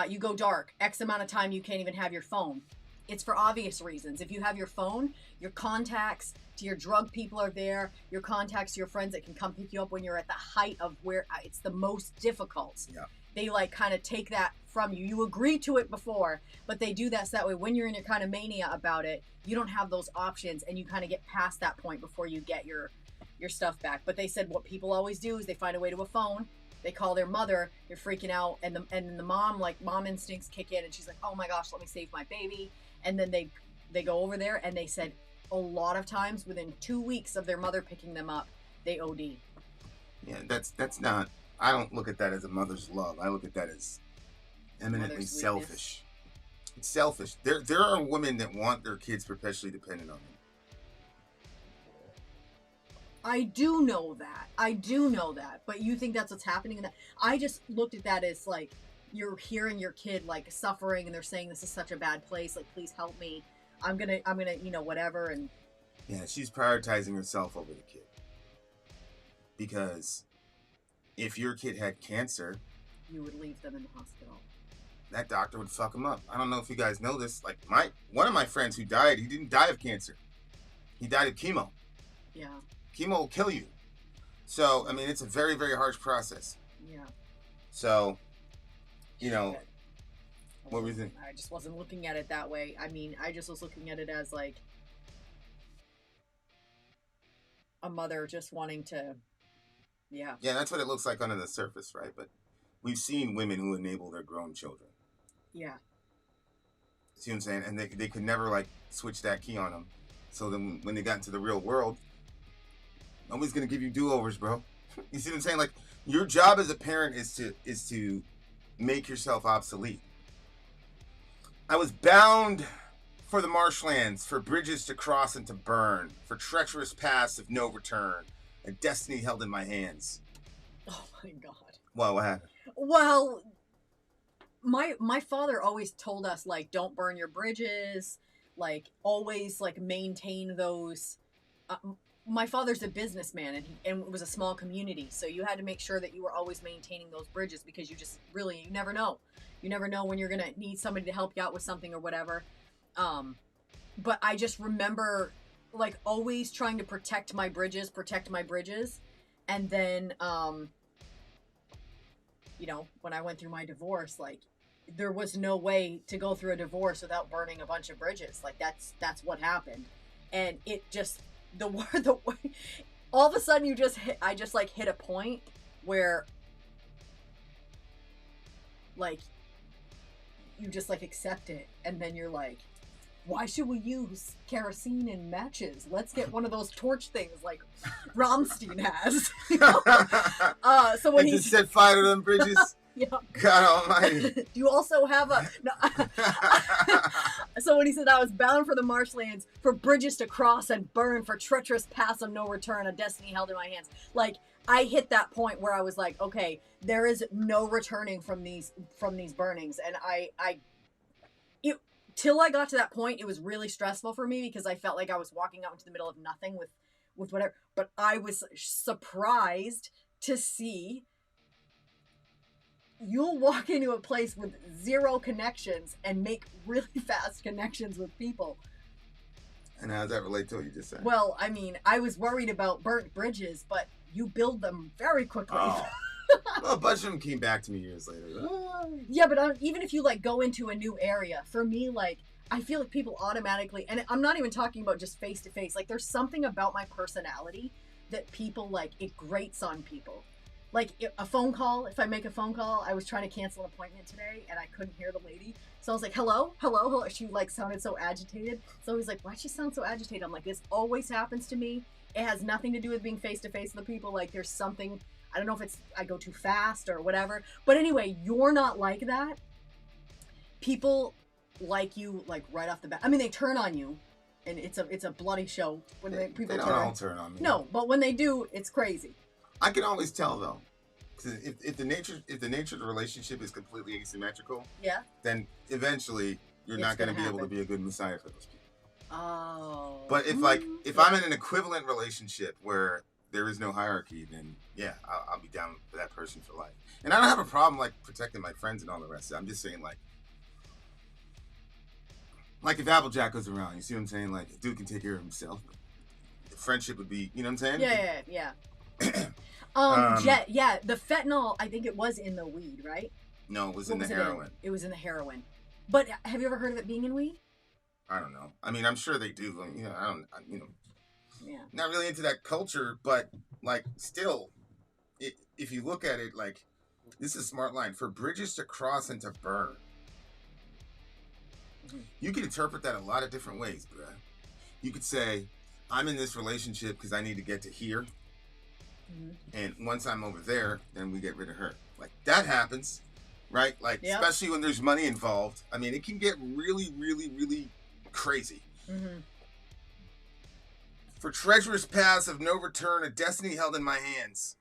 you go dark. X amount of time you can't even have your phone. It's for obvious reasons. If you have your phone, your contacts to your drug people are there. Your contacts to your friends that can come pick you up when you're at the height of where it's the most difficult. Yeah. They like kind of take that from you. You agreed to it before, but they do that so that way when you're in your kind of mania about it, you don't have those options and you kind of get past that point before you get your stuff back. But they said what people always do is they find a way to a phone. They call their mother, they're freaking out, and the mom, like, mom instincts kick in, and she's like, oh my gosh, let me save my baby. And then they go over there, and they said a lot of times within 2 weeks of their mother picking them up, they OD. Yeah, that's not, I don't look at that as a mother's love. I look at that as eminently selfish. It's selfish. There are women that want their kids perpetually dependent on them. I do know that. But you think that's what's happening in that? I just looked at that as like, you're hearing your kid like suffering and they're saying this is such a bad place. Like, please help me. I'm gonna, whatever. And yeah, she's prioritizing herself over the kid. Because if your kid had cancer, you would leave them in the hospital. That doctor would fuck him up. I don't know if you guys know this. Like one of my friends who died, he didn't die of cancer. He died of chemo. Yeah. Chemo will kill you. So, I mean, it's a very, very harsh process. Yeah. So, what was it? I just wasn't looking at it that way. I mean, I just was looking at it as like a mother just wanting to, yeah. Yeah, that's what it looks like under the surface, right? But we've seen women who enable their grown children. Yeah. See what I'm saying? And they could never, like, switch that key on them. So then when they got into the real world, nobody's going to give you do-overs, bro. You see what I'm saying? Like, your job as a parent is to make yourself obsolete. I was bound for the marshlands, for bridges to cross and to burn, for treacherous paths of no return, a destiny held in my hands. Oh my God. What happened? Well, my father always told us, like, don't burn your bridges, like, always, like, maintain those. My father's a businessman, and it was a small community, so you had to make sure that you were always maintaining those bridges because you just really, you never know. You never know when you're going to need somebody to help you out with something or whatever. But I just remember, like, always trying to protect my bridges. And then, when I went through my divorce, like, there was no way to go through a divorce without burning a bunch of bridges. Like, that's what happened. And it just, all of a sudden I just hit a point where, like, you just, like, accept it. And then you're like, why should we use kerosene and matches? Let's get one of those torch things like Rammstein has. So when he set fire to them bridges. Yeah. God almighty. Do you also have a... No. So when he said, I was bound for the marshlands, for bridges to cross and burn, for treacherous paths of no return, a destiny held in my hands. Like, I hit that point where I was like, okay, there is no returning from these burnings. And till I got to that point, it was really stressful for me because I felt like I was walking out into the middle of nothing with whatever. But I was surprised to see you'll walk into a place with zero connections and make really fast connections with people. And how does that relate to what you just said? Well, I mean, I was worried about burnt bridges, but you build them very quickly. Oh. Well, a bunch of them came back to me years later. Yeah, but even if you, like, go into a new area, for me, like, I feel like people automatically, and I'm not even talking about just face to face. Like, there's something about my personality that people like. It grates on people. Like a phone call. If I make a phone call, I was trying to cancel an appointment today, and I couldn't hear the lady, so I was like, "Hello, hello, hello." She like sounded so agitated. So I was like, "Why'd she sound so agitated?" I'm like, "This always happens to me. It has nothing to do with being face to face with the people. Like, there's something. I don't know if it's I go too fast or whatever. But anyway, you're not like that. People like you like right off the bat. I mean, they turn on you, and it's a bloody show when people they don't all turn on me. No, but when they do, it's crazy. I can always tell though, because if the nature of the relationship is completely asymmetrical, Yeah. then eventually you're not going to be able to be a good messiah for those people. Oh. But if I'm in an equivalent relationship where there is no hierarchy, then yeah, I'll be down for that person for life. And I don't have a problem like protecting my friends and all the rest of it. I'm just saying like if Applejack goes around, you see what I'm saying? Like, dude can take care of himself. The friendship would be, you know what I'm saying? Yeah. Yeah, the fentanyl, I think it was in the weed, right? No, it was in the heroin. It was in the heroin. But have you ever heard of it being in weed? I don't know. I mean, I'm sure they do. You know, Yeah. Not really into that culture, but like still, if you look at it, like this is a smart line: for bridges to cross and to burn. Mm-hmm. You can interpret that a lot of different ways, bruh. You could say, I'm in this relationship because I need to get to here. Mm-hmm. And once I'm over there, then we get rid of her. Like, that happens, right? Like, especially when there's money involved. I mean, it can get really, really, really crazy. Mm-hmm. For treacherous paths of no return, a destiny held in my hands.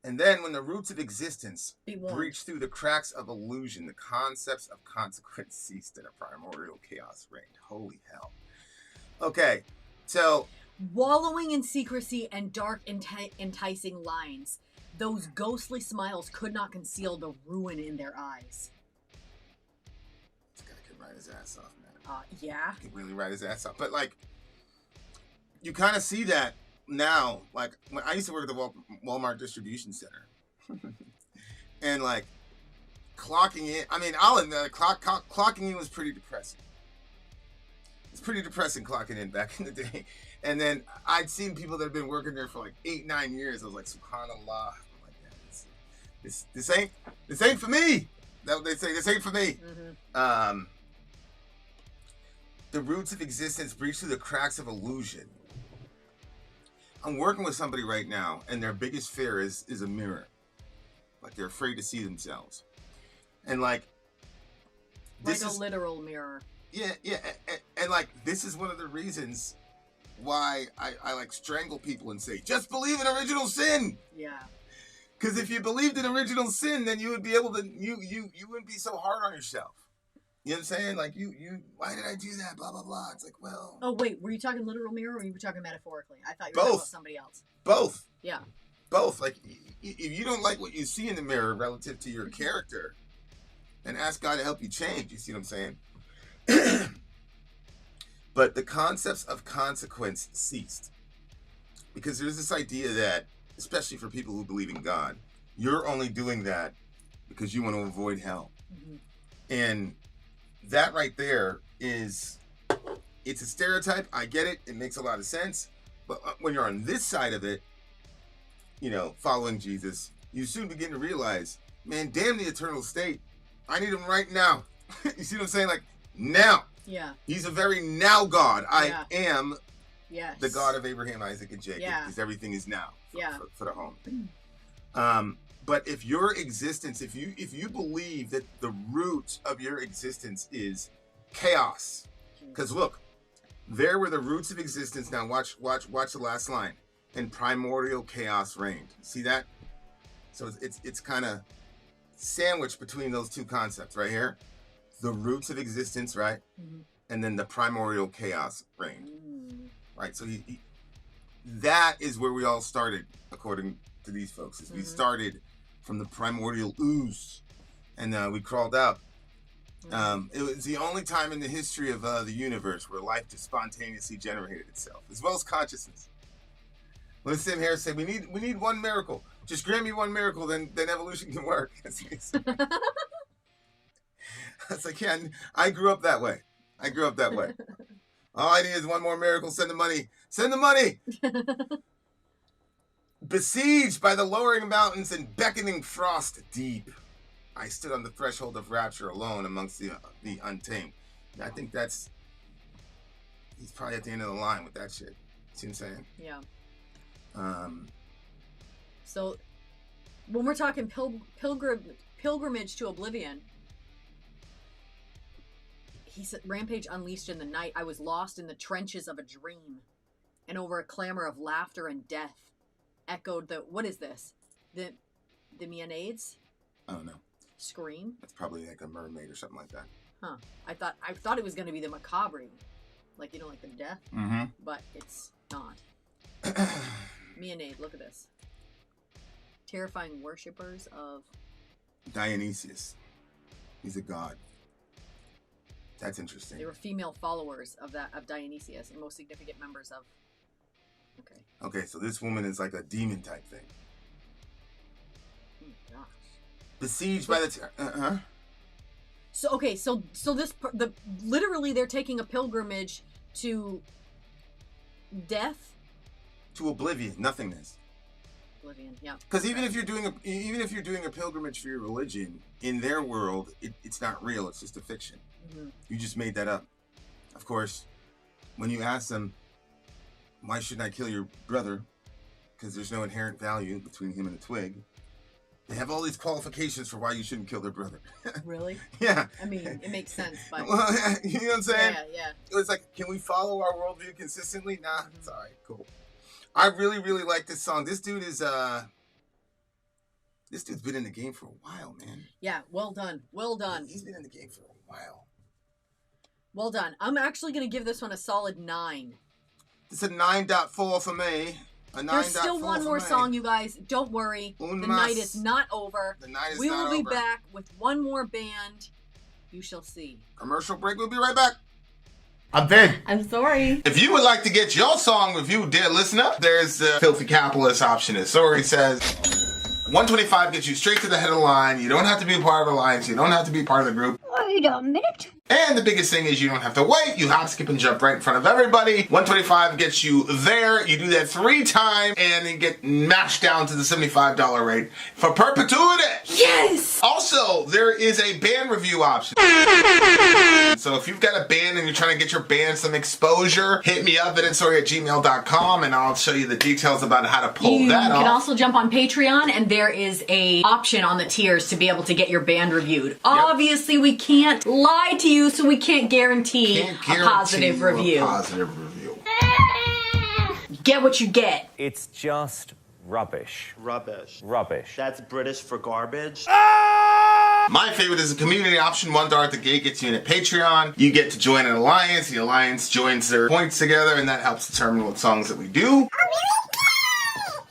And then when the roots of existence breached through the cracks of illusion, the concepts of consequence ceased and a primordial chaos reigned. Holy hell. Okay, so... Wallowing in secrecy and dark, enticing lines, those ghostly smiles could not conceal the ruin in their eyes. This guy could write his ass off, man. Yeah. He could really write his ass off. But, like, you kind of see that now. Like, when I used to work at the Walmart distribution center. And, like, clocking in. I mean, I'll admit, clocking in was pretty depressing. It's pretty depressing clocking in back in the day. And then I'd seen people that have been working there for like 8-9 years. I was like, subhanallah. I'm like, yeah, this ain't for me. That's what they say. This ain't for me. Mm-hmm. The roots of existence breach through the cracks of illusion. I'm working with somebody right now, and their biggest fear is a mirror. Like, they're afraid to see themselves. And like a literal mirror. Yeah, and like, this is one of the reasons why I like strangle people and say, just believe in original sin. Yeah. Because if you believed in original sin, then you would be able to, you wouldn't be so hard on yourself. You know what I'm saying? Like, why did I do that? Blah, blah, blah. It's like, well. Oh, wait, were you talking literal mirror or were you talking metaphorically? I thought you were talking about somebody else. Both. Yeah. Both. Like, if you don't like what you see in the mirror relative to your character, then ask God to help you change. You see what I'm saying? But the concepts of consequence ceased. Because there's this idea that, especially for people who believe in God, you're only doing that because you want to avoid hell. Mm-hmm. And that right there it's a stereotype. I get it. It makes a lot of sense. But when you're on this side of it, following Jesus, you soon begin to realize, man, damn the eternal state. I need him right now. You see what I'm saying? Like, now. Yeah. He's a very now God. I am the God of Abraham, Isaac, and Jacob. Because everything is now for the home. But if your existence, if you believe that the root of your existence is chaos, because look, there were the roots of existence. Now watch the last line. And primordial chaos reigned. See that? So it's kind of sandwiched between those two concepts right here. The roots of existence, right? Mm-hmm. And then the primordial chaos reigned. Right? So that is where we all started, according to these folks. Is we started from the primordial ooze, and we crawled out. It was the only time in the history of the universe where life just spontaneously generated itself, as well as consciousness. Let's sit here and say, we need one miracle. Just grant me one miracle, then evolution can work. It's like, yeah, I grew up that way. All I need is one more miracle. Send the money. Send the money. Besieged by the lowering mountains and beckoning frost deep, I stood on the threshold of rapture alone amongst the untamed. And I think he's probably at the end of the line with that shit. See what I'm saying? Yeah. So, when we're talking pilgrimage to Oblivion, he said, Rampage unleashed in the night. I was lost in the trenches of a dream, and over a clamor of laughter and death, echoed the, what is this? The Mianades? I don't know. Scream? That's probably like a mermaid or something like that. Huh. I thought it was going to be the macabre, like, you know, like the death. Mm-hmm. But it's not. Mianade, look at this. Terrifying worshippers of Dionysius. He's a god. That's interesting. They were female followers of Dionysius and most significant members of. Okay. Okay, so this woman is like a demon type thing. Oh my gosh. Besieged by the. So okay, so this literally they're taking a pilgrimage to death. To oblivion, nothingness. Oblivion, yeah. Because even if you're doing a pilgrimage for your religion, in their world, it's not real. It's just a fiction. Mm-hmm. You just made that up. Of course, when you ask them, why shouldn't I kill your brother? Because there's no inherent value between him and a twig. They have all these qualifications for why you shouldn't kill their brother. Really? Yeah. I mean, it makes sense, but well, you know what I'm saying? Yeah. It was like, can we follow our worldview consistently? Nah, it's all right, cool. I really, really like this song. This dude's been in the game for a while, man. Yeah, well done. He's been in the game for a while. Well done. I'm actually going to give this one a solid 9. It's a 9.4 for me. There's still one more song, you guys. Don't worry. The night is not over. We will be back with one more band. You shall see. Commercial break. We'll be right back. I'm Vin. I'm Sori. If you would like to get your song reviewed, dear listener, there's the Filthy Capitalist option. As Sori says, $125 gets you straight to the head of the line. You don't have to be a part of the alliance. You don't have to be part of the group. Wait a minute. And the biggest thing is you don't have to wait. You hop, skip, and jump right in front of everybody. $125 gets you there. You do that 3 times, and then get mashed down to the $75 rate for perpetuity. Yes! Also, there is a band review option. So if you've got a band and you're trying to get your band some exposure, hit me up at itsori@gmail.com, and I'll show you the details about how to pull that off. You can also jump on Patreon, and there is a option on the tiers to be able to get your band reviewed. Yep. Obviously, we can't lie to you, so we can't guarantee a positive review. Get what you get. It's just rubbish. Rubbish. Rubbish. That's British for garbage. My favorite is the community option. $1 at the gate gets you in at Patreon. You get to join an alliance. The alliance joins their points together, and that helps determine what songs that we do.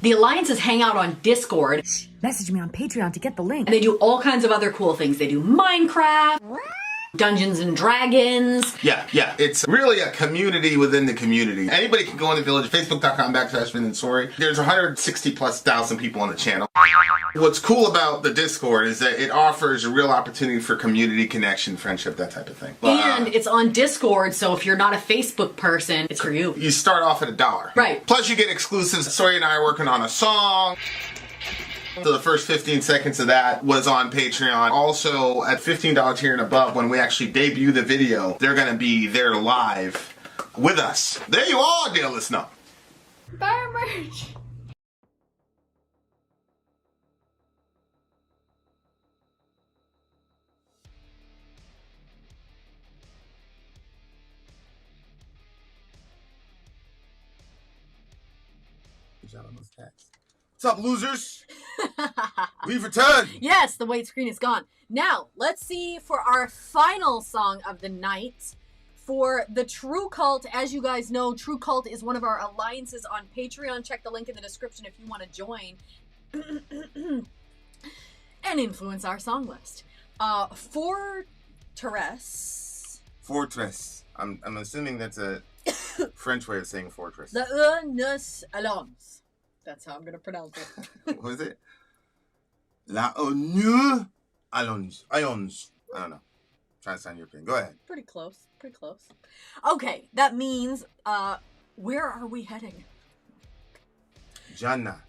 The alliances hang out on Discord. Message me on Patreon to get the link. And they do all kinds of other cool things. They do Minecraft, Dungeons and Dragons. Yeah. It's really a community within the community. Anybody can go in the village, facebook.com/VinandSori. There's 160,000+ people on the channel. What's cool about the Discord is that it offers a real opportunity for community connection, friendship, that type of thing. And it's on Discord, so if you're not a Facebook person, it's for you. You start off at $1. Right. Plus you get exclusives. Sori and I are working on a song. So the first 15 seconds of that was on Patreon. Also, at $15 tier and above, when we actually debut the video, they're going to be there live with us. There you are, dear listener. Buy merch. What's up, losers? We've returned. Yes, the white screen is gone. Now, let's see for our final song of the night. For the True Cult, as you guys know, True Cult is one of our alliances on Patreon. Check the link in the description if you want to join and influence our song list. Forteresse. I'm assuming that's a French way of saying fortress. Nous, Allons. That's how I'm going to pronounce it. What was it? Nous, Allons. I don't know. Trying to sound European. Go ahead. Pretty close. Pretty close. Okay, that means, where are we heading? Jannah.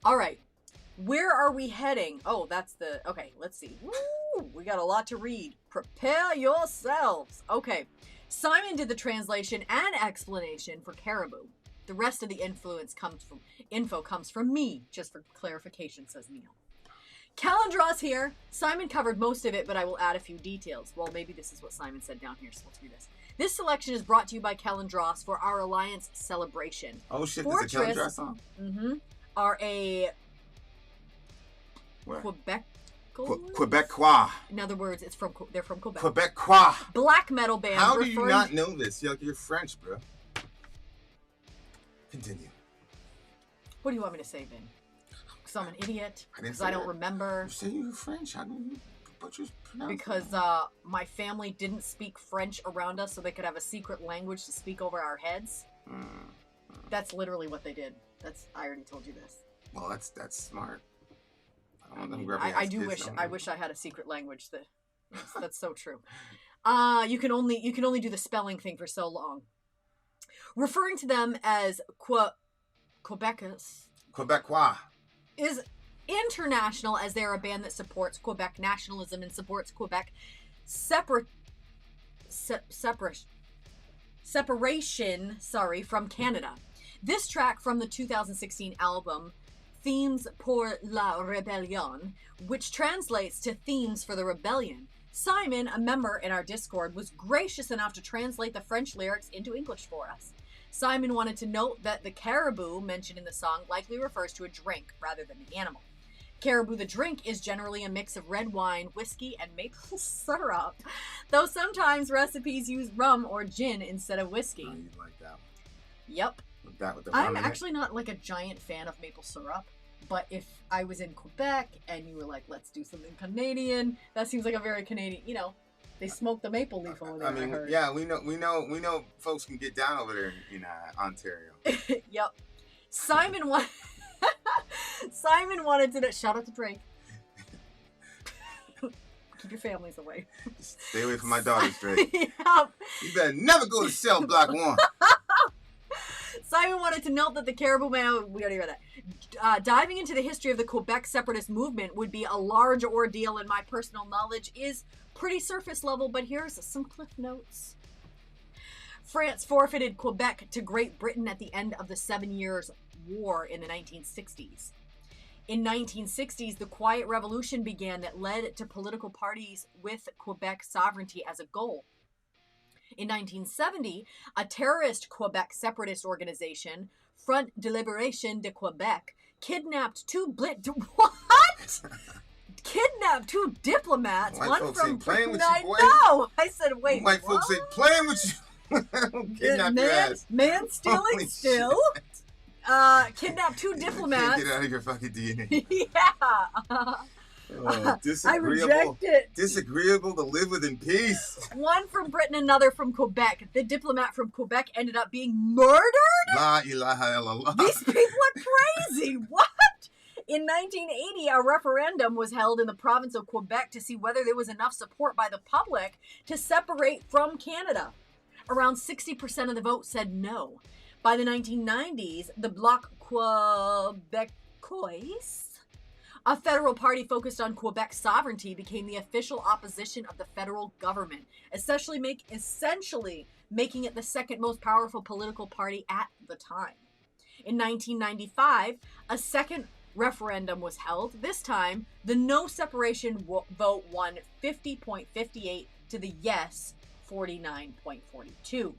All right. Where are we heading? Oh, that's the... Okay, let's see. Woo! We got a lot to read. Prepare yourselves. Okay. Simon did the translation and explanation for Caribou. The rest of the info comes from me, just for clarification, says Neil. Calendros here. Simon covered most of it, but I will add a few details. Well, maybe this is what Simon said down here, so let's do this. This selection is brought to you by Calendros for our Alliance celebration. Oh shit, Fortress, there's a Calendros song? Are a Where? Quebecois. In other words, they're from Quebec. Quebecois. Black metal band. How do you not know this? You're French, bro. Continue. What do you want me to say, Vin? Because I'm an idiot. Because I don't that. remember. You say you're French. How do you butcher pronounce Because my family didn't speak French around us, so they could have a secret language to speak over our heads. That's literally what they did. I already told you this. Well, that's smart. I wish I had a secret language. That's so true. You can only do the spelling thing for so long. Referring to them as Quebecois is international, as they're a band that supports Quebec nationalism and supports Quebec separation from Canada. This track from the 2016 album Themes pour la Rebellion, which translates to Themes for the Rebellion. Simon, a member in our Discord, was gracious enough to translate the French lyrics into English for us. Simon wanted to note that the caribou mentioned in the song likely refers to a drink rather than the animal. Caribou the drink is generally a mix of red wine, whiskey, and maple syrup, though sometimes recipes use rum or gin instead of whiskey. Oh, you'd like that one. Yep. With the I'm actually not like a giant fan of maple syrup, but if I was in Quebec and you were like, let's do something Canadian, that seems like a very Canadian, they smoke the maple leaf over there. I mean, yeah, we know folks can get down over there in Ontario. Yep. Simon wanted to know. Shout out to Drake. Keep your families away. Stay away from my daughters, Drake. Yep. You better never go to Cell Block 1. Simon wanted to note that the Caribou Man, we already read that. Diving into the history of the Quebec separatist movement would be a large ordeal, and my personal knowledge is pretty surface level, but here's some cliff notes. France forfeited Quebec to Great Britain at the end of the 7 Years' War in the 1960s. In 1960s, the Quiet Revolution began that led to political parties with Quebec sovereignty as a goal. In 1970, a terrorist Quebec separatist organization, Front de Libération de Québec, kidnapped two diplomats. White one folks from ain't playing with I you, boy. know. I said, wait. White folks ain't playing with you. Kidnap your ass. Man stealing Holy still. Kidnapped two diplomats. Can't get out of your fucking DNA. Yeah. Disagreeable. I reject it. Disagreeable to live with in peace. One from Britain, another from Quebec. The diplomat from Quebec ended up being murdered? La ilaha illallah. These people are crazy. What? In 1980, a referendum was held in the province of Quebec to see whether there was enough support by the public to separate from Canada. Around 60% of the vote said no. By the 1990s, the Bloc Québécois, a federal party focused on Quebec sovereignty, became the official opposition of the federal government, essentially making it the second most powerful political party at the time. In 1995, a second referendum was held. This time, the no separation vote won 50.58 to the yes 49.42.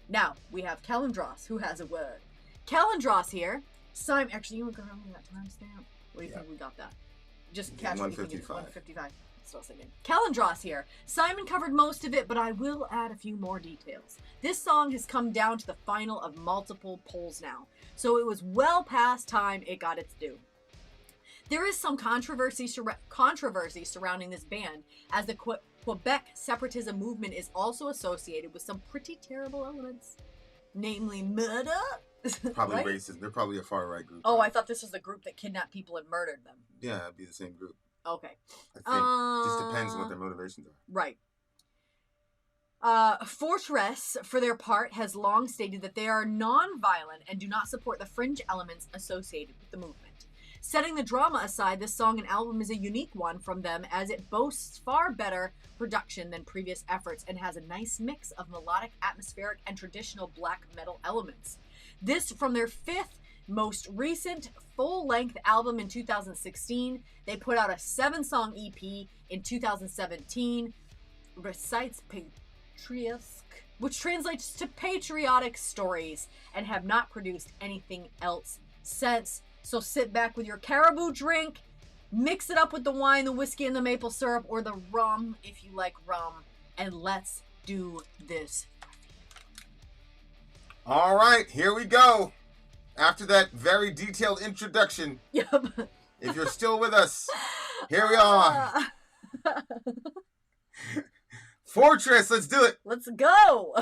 Now, we have Calendros, who has a word. Calendros here. Simon, actually, you want to go around with that timestamp? What do you think we got that? Just catch what you think it's 155. That's what I was thinking. Calendros here. Simon covered most of it, but I will add a few more details. This song has come down to the final of multiple polls now, so it was well past time it got its due. There is some controversy surrounding this band, as the Quebec separatism movement is also associated with some pretty terrible elements, namely murder. Probably right? racist. They're probably a far right group. Oh, I thought this was the group that kidnapped people and murdered them. Yeah, it'd be the same group. Okay. I think just depends on what their motivations are. Right. Forteresse, for their part, has long stated that they are non-violent and do not support the fringe elements associated with the movement. Setting the drama aside, this song and album is a unique one from them as it boasts far better production than previous efforts and has a nice mix of melodic, atmospheric, and traditional black metal elements. This from their fifth most recent full-length album in 2016. They put out a 7-song EP in 2017, recites which translates to patriotic stories, and have not produced anything else since. So sit back with your caribou drink, mix it up with the wine, the whiskey, and the maple syrup, or the rum if you like rum, and let's do this. All right, here we go. After that very detailed introduction, Yep. if you're still with us, here we are. Fortress, let's do it. Let's go.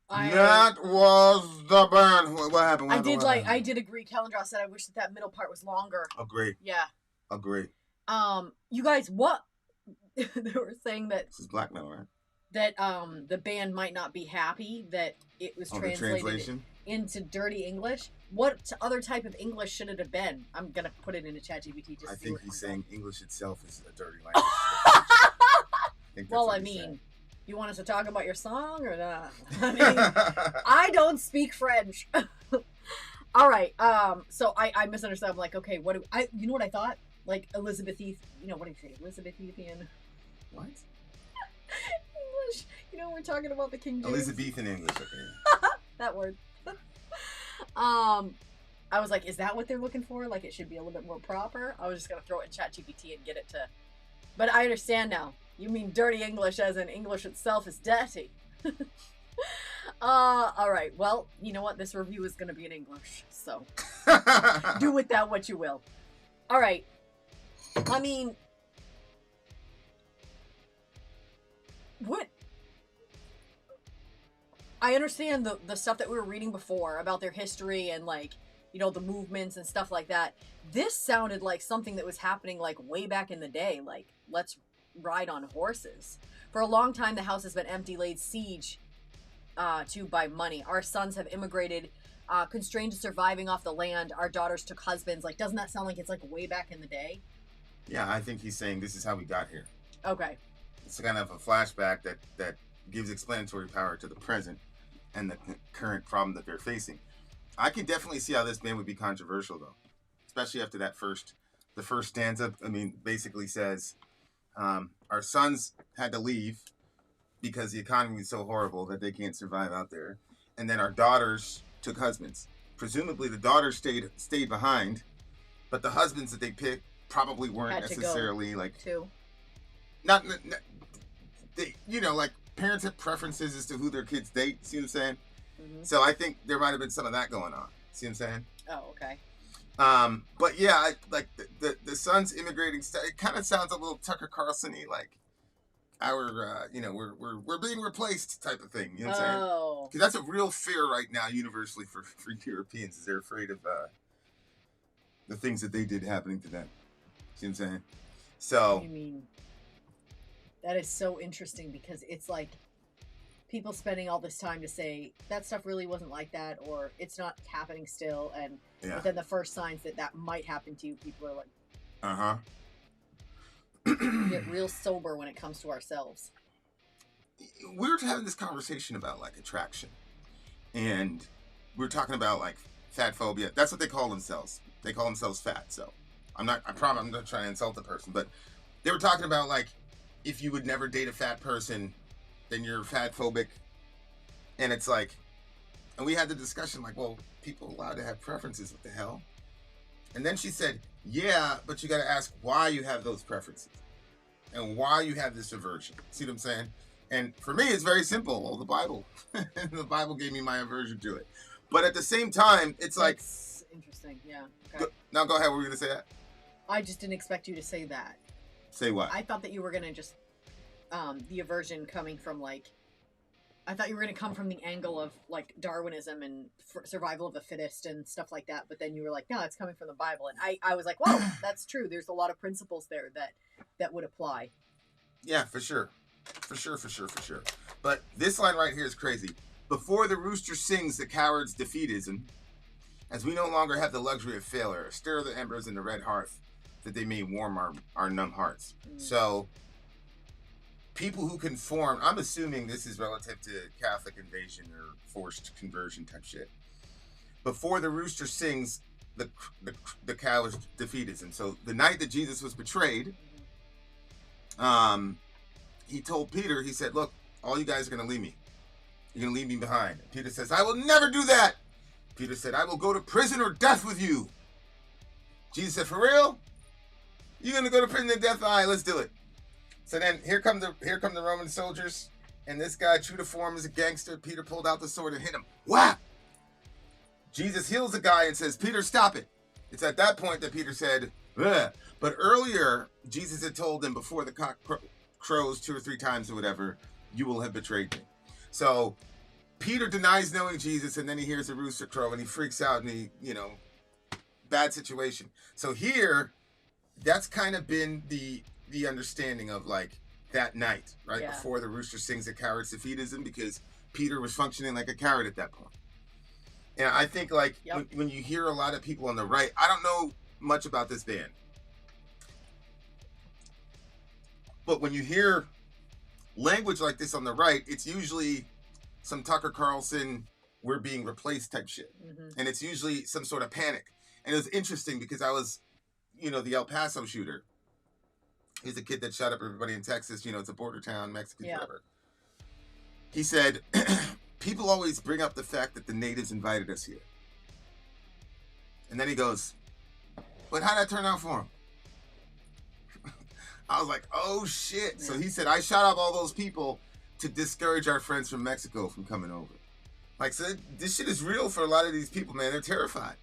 That was the burn. What happened? I did agree. Calendar said I wish that middle part was longer. Agree. Yeah. Agree. You guys, what they were saying that this is blackmail, right? That the band might not be happy that it was translated into dirty English. What other type of English should it have been? I'm gonna put it into ChatGPT. I think he's saying English itself is a dirty language. Well, I mean, you want us to talk about your song or not? I mean, I don't speak French. All right. So I misunderstood. I'm like, okay, what do I? You know what I thought? Like Elizabethan. You know what do you say? Elizabethan. What? English. You know we're talking about the King James. Elizabethan English. Okay. That word. I was like, is that what they're looking for? Like, it should be a little bit more proper. I was just gonna throw it in ChatGPT and get it to. But I understand now. You mean dirty English as in English itself is dirty. All right. Well, you know what? This review is going to be in English. So do with that what you will. All right. I mean, what? I understand the stuff that we were reading before about their history and like, you know, the movements and stuff like that. This sounded like something that was happening like way back in the day. Like, let's ride on horses. For a long time, the house has been empty, laid siege to by money. Our sons have immigrated, constrained to surviving off the land. Our daughters took husbands. Like, doesn't that sound like it's like way back in the day? Yeah, I think he's saying this is how we got here. Okay. It's kind of a flashback that gives explanatory power to the present and the current problem that they're facing. I can definitely see how this band would be controversial, though, especially after the first stanza. I mean, basically says. Our sons had to leave because the economy is so horrible that they can't survive out there. And then our daughters took husbands. Presumably the daughters stayed behind, but the husbands that they picked probably weren't necessarily like not they, you know, like parents have preferences as to who their kids date. See what I'm saying? Mm-hmm. So I think there might have been some of that going on. See what I'm saying? Oh, okay. But yeah, like the sons immigrating stuff, it kind of sounds a little Tucker Carlson-y, like our, you know, we're being replaced type of thing. You know what I'm saying? Because that's a real fear right now, universally for Europeans, is they're afraid of the things that they did happening to them. See what I'm saying? So. I mean, that is so interesting because it's like people spending all this time to say that stuff really wasn't like that, or it's not happening still, and but then the first signs that might happen to you, people are like, get real sober when it comes to ourselves. We were having this conversation about like attraction, and we were talking about like fat phobia. That's what they call themselves. They call themselves fat. So I'm not trying to insult the person, but they were talking about like if you would never date a fat person, then you're fat phobic. And it's like, and we had the discussion like, well, people allowed to have preferences, what the hell? And then she said, yeah, but you got to ask why you have those preferences and why you have this aversion. See what I'm saying? And for me, it's very simple. Well, the Bible. The Bible gave me my aversion to it. But at the same time, it's like... That's interesting, yeah. Okay. Now go ahead, were you going to say that? I just didn't expect you to say that. Say what? I thought that you were going to just... the aversion coming from like... I thought you were going to come from the angle of like Darwinism and survival of the fittest and stuff like that. But then you were like, no, it's coming from the Bible. And I was like, well, that's true. There's a lot of principles there that would apply. Yeah, for sure. For sure. But this line right here is crazy. Before the rooster sings the coward's defeatism, as we no longer have the luxury of failure, stir the embers in the red hearth that they may warm our numb hearts. So people who conform, I'm assuming this is relative to Catholic invasion or forced conversion type shit. Before the rooster sings, the coward's defeatism. So the night that Jesus was betrayed, he told Peter, he said, look, all you guys are going to leave me. You're going to leave me behind. And Peter says, I will never do that. Peter said, I will go to prison or death with you. Jesus said, for real? You're going to go to prison or death? All right, let's do it. So then here come the Roman soldiers, and this guy, true to form, is a gangster. Peter pulled out the sword and hit him. Whap! Jesus heals the guy and says, Peter, stop it. It's at that point that Peter said, ugh. But earlier, Jesus had told him before the cock crows 2 or 3 times or whatever, you will have betrayed me. So Peter denies knowing Jesus, and then he hears a rooster crow, and he freaks out, and he, bad situation. So here, that's kind of been the understanding of like that night, right before the rooster sings the coward's defeatism, because Peter was functioning like a coward at that point. And I think like when you hear a lot of people on the right, I don't know much about this band, but when you hear language like this on the right, it's usually some Tucker Carlson, we're being replaced type shit. And it's usually some sort of panic. And it was interesting because I was, the El Paso shooter. He's a kid that shot up everybody in Texas. It's a border town, Mexican, whatever. He said, people always bring up the fact that the natives invited us here. And then he goes, but how'd that turn out for him? I was like, oh shit. Yeah. So he said, I shot up all those people to discourage our friends from Mexico from coming over. Like, so this shit is real for a lot of these people, man. They're terrified.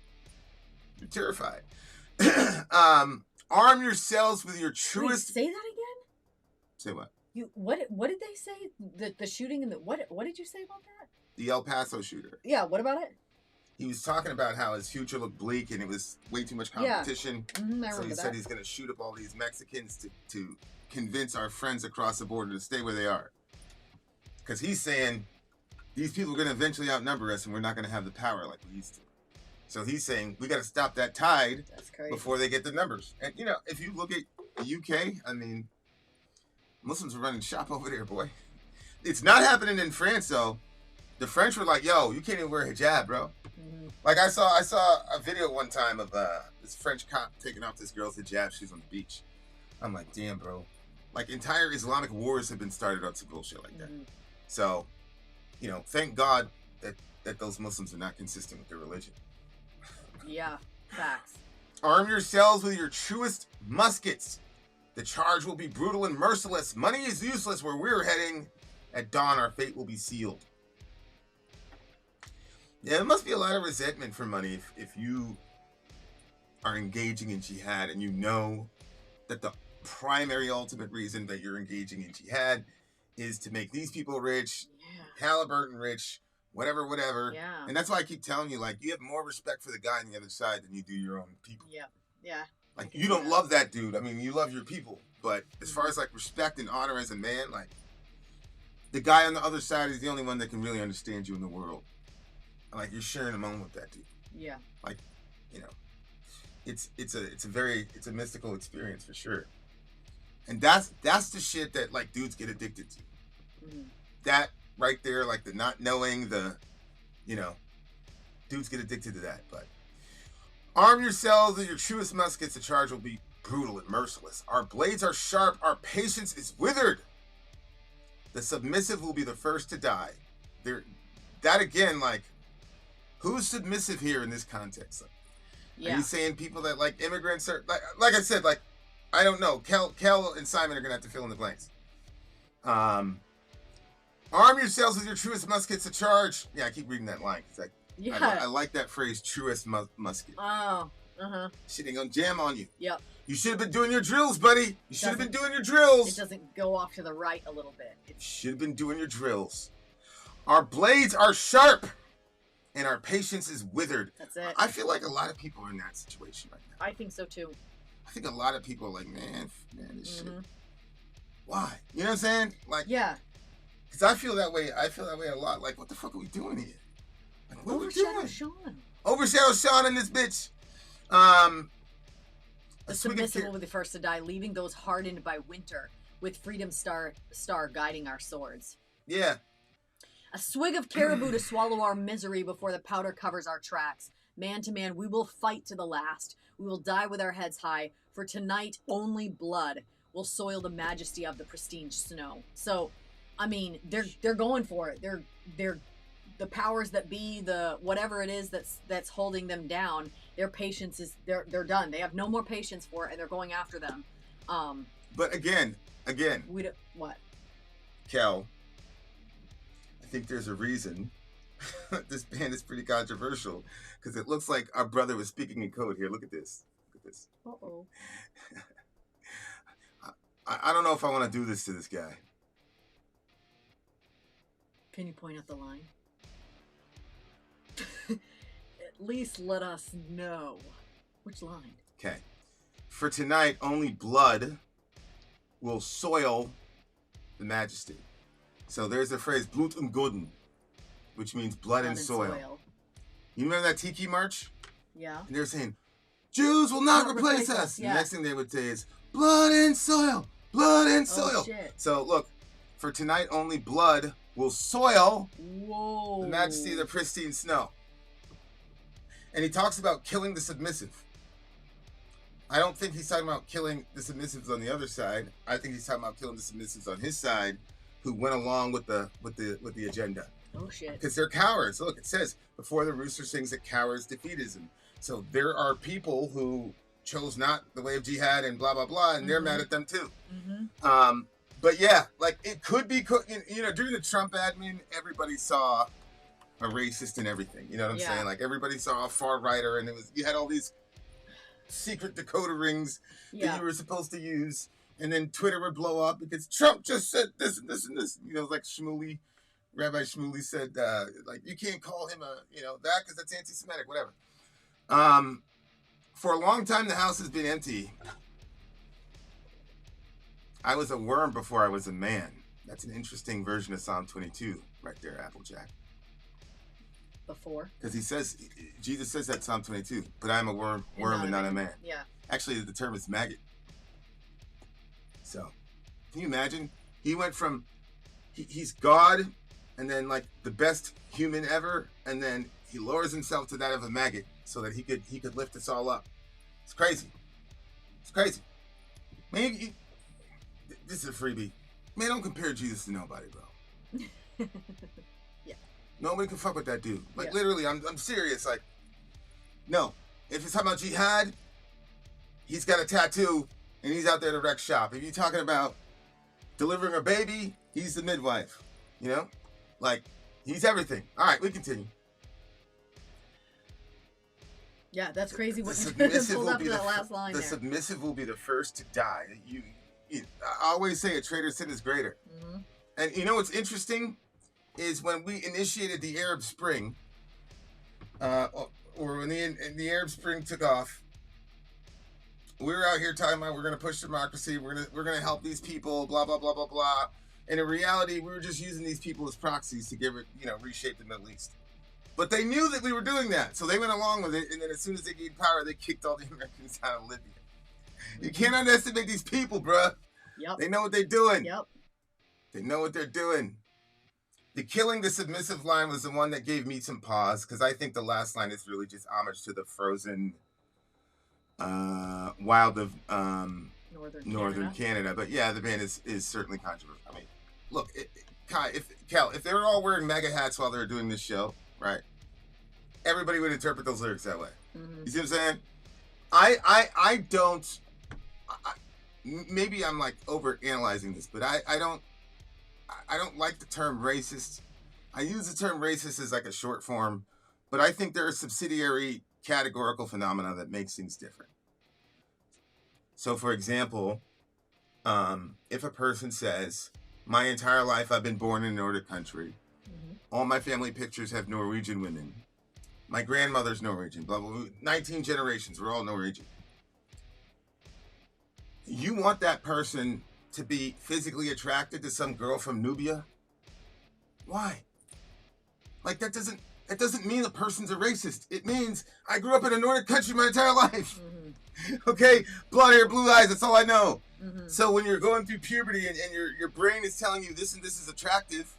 They're terrified. Arm yourselves with your truest... Wait, say that again? Say what? What did they say? The shooting and what did you say about that? The El Paso shooter. Yeah, what about it? He was talking about how his future looked bleak and it was way too much competition. Yeah. So he said he's going to shoot up all these Mexicans to convince our friends across the border to stay where they are. Because he's saying these people are going to eventually outnumber us and we're not going to have the power like we used to. So he's saying we got to stop that tide before they get the numbers. And, if you look at the UK, I mean, Muslims are running shop over there, boy. It's not happening in France, though. The French were like, yo, you can't even wear a hijab, bro. Like I saw a video one time of this French cop taking off this girl's hijab. She's on the beach. I'm like, damn, bro. Like entire Islamic wars have been started on some bullshit like that. So, thank God that those Muslims are not consistent with their religion. Yeah, facts. Arm yourselves with your truest muskets. The charge will be brutal and merciless. Money is useless where we're heading. At dawn, our fate will be sealed. Yeah, there must be a lot of resentment for money if you are engaging in jihad and you know that the primary ultimate reason that you're engaging in jihad is to make these people rich, Halliburton rich, whatever. Yeah. And that's why I keep telling you, like, you have more respect for the guy on the other side than you do your own people. Yeah. Like, you don't love that dude. I mean, you love your people. But as far as, like, respect and honor as a man, like, the guy on the other side is the only one that can really understand you in the world. Like, you're sharing a moment with that dude. Yeah. Like, it's a mystical experience for sure. And that's the shit that, like, dudes get addicted to. That right there, like, the not knowing, dudes get addicted to that. But arm yourselves with your truest muskets. The charge will be brutal and merciless. Our blades are sharp. Our patience is withered. The submissive will be the first to die. That again, like, who's submissive here in this context? Like, are you saying people that like immigrants are like I said, like, I don't know. Kel and Simon are gonna have to fill in the blanks. Arm yourselves with your truest muskets to charge. Yeah, I keep reading that line. It's like, I like that phrase, truest musket. Oh, Shit ain't gonna jam on you. Yep. You should have been doing your drills, buddy. You should have been doing your drills. It doesn't go off to the right a little bit. You should have been doing your drills. Our blades are sharp, and our patience is withered. That's it. I feel like a lot of people are in that situation right now. I think so too. I think a lot of people are like, man, this shit. Why? You know what I'm saying? Like, yeah. Because I feel that way. I feel that way a lot. Like, what the fuck are we doing here? Like, what are we doing? Sean. Overshadow Sean in this bitch. The submissive will be the first to die, leaving those hardened by winter, with Freedom's star guiding our swords. Yeah. A swig of caribou to swallow our misery before the powder covers our tracks. Man to man, we will fight to the last. We will die with our heads high, for tonight only blood will soil the majesty of the pristine snow. So, I mean, they're going for it. They're the powers that be, the whatever it is that's holding them down. Their patience is they're done. They have no more patience for it, and they're going after them. But again, we don't what? Cal, I think there's a reason this band is pretty controversial, because it looks like our brother was speaking in code here. Look at this. Uh-oh. I don't know if I want to do this to this guy. Can you point out the line? At least let us know. Which line? Okay. For tonight, only blood will soil the majesty. So there's the phrase Blut und Boden, which means blood and soil. You remember that Tiki March? Yeah. And they're saying, Jews will not replace us. Yeah. The next thing they would say is, blood and soil, blood and soil. Oh, shit. So look, for tonight, only blood will soil Whoa. the majesty of the pristine snow. And he talks about killing the submissive. I don't think he's talking about killing the submissives on the other side. I think he's talking about killing the submissives on his side, who went along with the agenda. Oh shit. Because they're cowards. Look, it says before the rooster sings that cowards defeatism. So there are people who chose not the way of jihad and blah blah blah, and they're mad at them too. But yeah, like it could be, you know, during the Trump admin, everybody saw a racist in everything. You know what I'm saying? Like everybody saw a far righter, and you had all these secret decoder rings that you were supposed to use, and then Twitter would blow up because Trump just said this and this and this. You know, like Shmuley, Rabbi Shmuley said, like you can't call him that because that's anti-Semitic, whatever. For a long time, the house has been empty. I was a worm before I was a man. That's an interesting version of Psalm 22 right there, Applejack. Before? Because Jesus says that Psalm 22, but I am a worm and not a man. Yeah. Actually, the term is maggot. So, can you imagine? He went from, he's God, and then like the best human ever, and then he lowers himself to that of a maggot so that he could lift us all up. It's crazy. It's crazy. Man, this is a freebie. Man, don't compare Jesus to nobody, bro. Yeah. Nobody can fuck with that dude. Like literally, I'm serious. Like, no. If it's talking about jihad, he's got a tattoo and he's out there to wreck shop. If you're talking about delivering a baby, he's the midwife. You know? Like, he's everything. All right, we continue. Yeah, that's crazy what you submissive pulled will up be to the that last line the there. submissive will be the first to die. I always say a traitor's sin is greater. And you know what's interesting is when we initiated the Arab Spring, or when the Arab Spring took off, we were out here talking about we're going to push democracy, we're going to help these people, blah blah blah blah blah. And in reality, we were just using these people as proxies to reshape the Middle East. But they knew that we were doing that, so they went along with it. And then as soon as they gained power, they kicked all the Americans out of Libya. You can't underestimate these people, bruh. Yep. They know what they're doing. Yep. They know what they're doing. The killing the submissive line was the one that gave me some pause, because I think the last line is really just homage to the frozen wild of Northern Canada. But yeah, the band is certainly controversial. I mean, look, if they were all wearing MAGA hats while they were doing this show, right? Everybody would interpret those lyrics that way. You see what I'm saying? I don't. Maybe I'm like over analyzing this, but I don't like the term racist. I use the term racist as like a short form, but I think there are subsidiary categorical phenomena that makes things different. So, for example, if a person says, "My entire life I've been born in a Nordic country. All my family pictures have Norwegian women. My grandmother's Norwegian. Blah blah blah. 19 generations. We're all Norwegian." You want that person to be physically attracted to some girl from Nubia? Why? Like that doesn't mean the person's a racist. It means I grew up in a Nordic country my entire life. Okay, blonde hair, blue eyes, that's all I know. So when you're going through puberty and your brain is telling you this and this is attractive,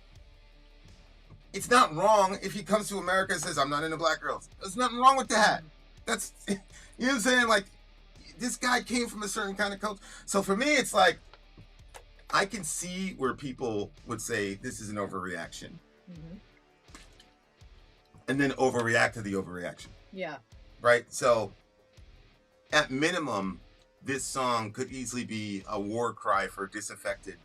it's not wrong if he comes to America and says, "I'm not into black girls." There's nothing wrong with that. That's, you know what I'm saying? Like, this guy came from a certain kind of culture. So for me, it's like, I can see where people would say this is an overreaction. And then overreact to the overreaction. Yeah. Right? So, at minimum, this song could easily be a war cry for disaffected,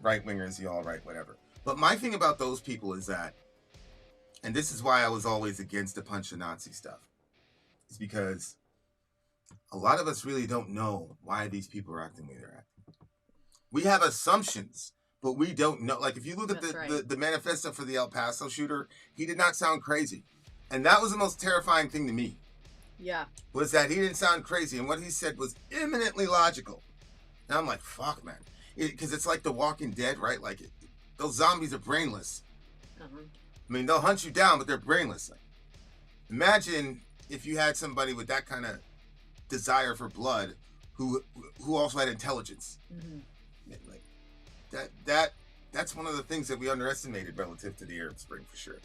right-wingers, y'all right, whatever. But my thing about those people is that, and this is why I was always against a bunch of Nazi stuff, is because a lot of us really don't know why these people are acting the way they're acting. We have assumptions, but we don't know. Like, if you look at the manifesto for the El Paso shooter, he did not sound crazy. And that was the most terrifying thing to me. Yeah. Was that he didn't sound crazy. And what he said was eminently logical. And I'm like, fuck, man. Because it's like The Walking Dead, right? Like, those zombies are brainless. Uh-huh. I mean, they'll hunt you down, but they're brainless. Like, imagine if you had somebody with that kind of desire for blood who also had intelligence. Mm-hmm. Like, that's one of the things that we underestimated relative to the Arab Spring, for sure.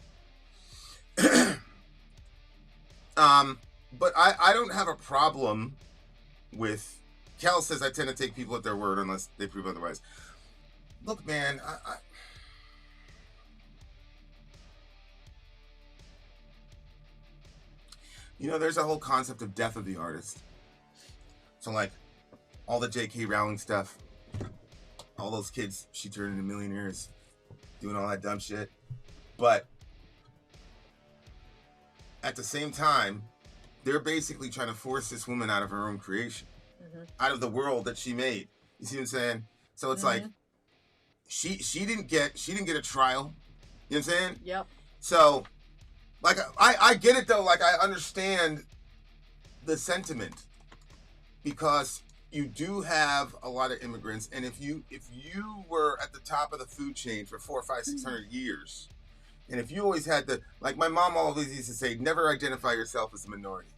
But I don't have a problem with... Cal says I tend to take people at their word unless they prove otherwise. Look, man, you know, there's a whole concept of death of the artist. So, like, all the J.K. Rowling stuff, all those kids she turned into millionaires, doing all that dumb shit. But at the same time, they're basically trying to force this woman out of her own creation. Mm-hmm. Out of the world that she made. You see what I'm saying? So it's like she didn't get a trial. You know what I'm saying? Yep. So, like, I get it though. Like, I understand the sentiment, because you do have a lot of immigrants, and if you were at the top of the food chain for 400, 500, 600 years, and if you always had like my mom always used to say, never identify yourself as a minority.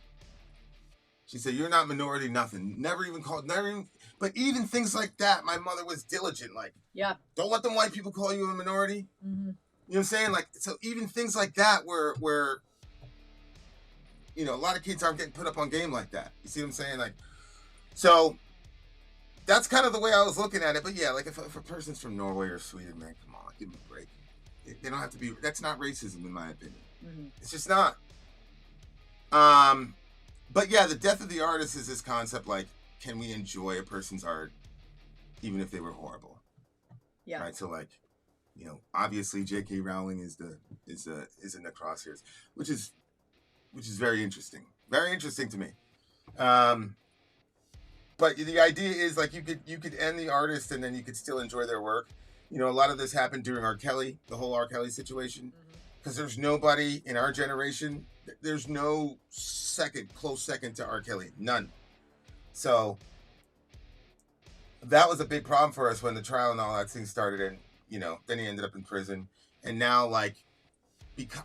She said, you're not minority, nothing. But even things like that, my mother was diligent. Like, yeah, don't let them white people call you a minority. Mm-hmm. You know what I'm saying? Like, so even things like that where, you know, a lot of kids aren't getting put up on game like that. You see what I'm saying? Like, so that's kind of the way I was looking at it. But yeah, like if a person's from Norway or Sweden, man, come on, give them a break. They don't have to be, that's not racism in my opinion. Mm-hmm. It's just not. But yeah, the death of the artist is this concept, like, can we enjoy a person's art even if they were horrible? Yeah. Right. So, like, you know, obviously J.K. Rowling is in the crosshairs, which is very interesting. Very interesting to me. But the idea is, like, you could end the artist and then you could still enjoy their work. You know, a lot of this happened during R. Kelly, the whole R. Kelly situation, because there's nobody in our generation. There's no close second to R. Kelly. None. So that was a big problem for us when the trial and all that thing started. And, you know, then he ended up in prison. And now, like,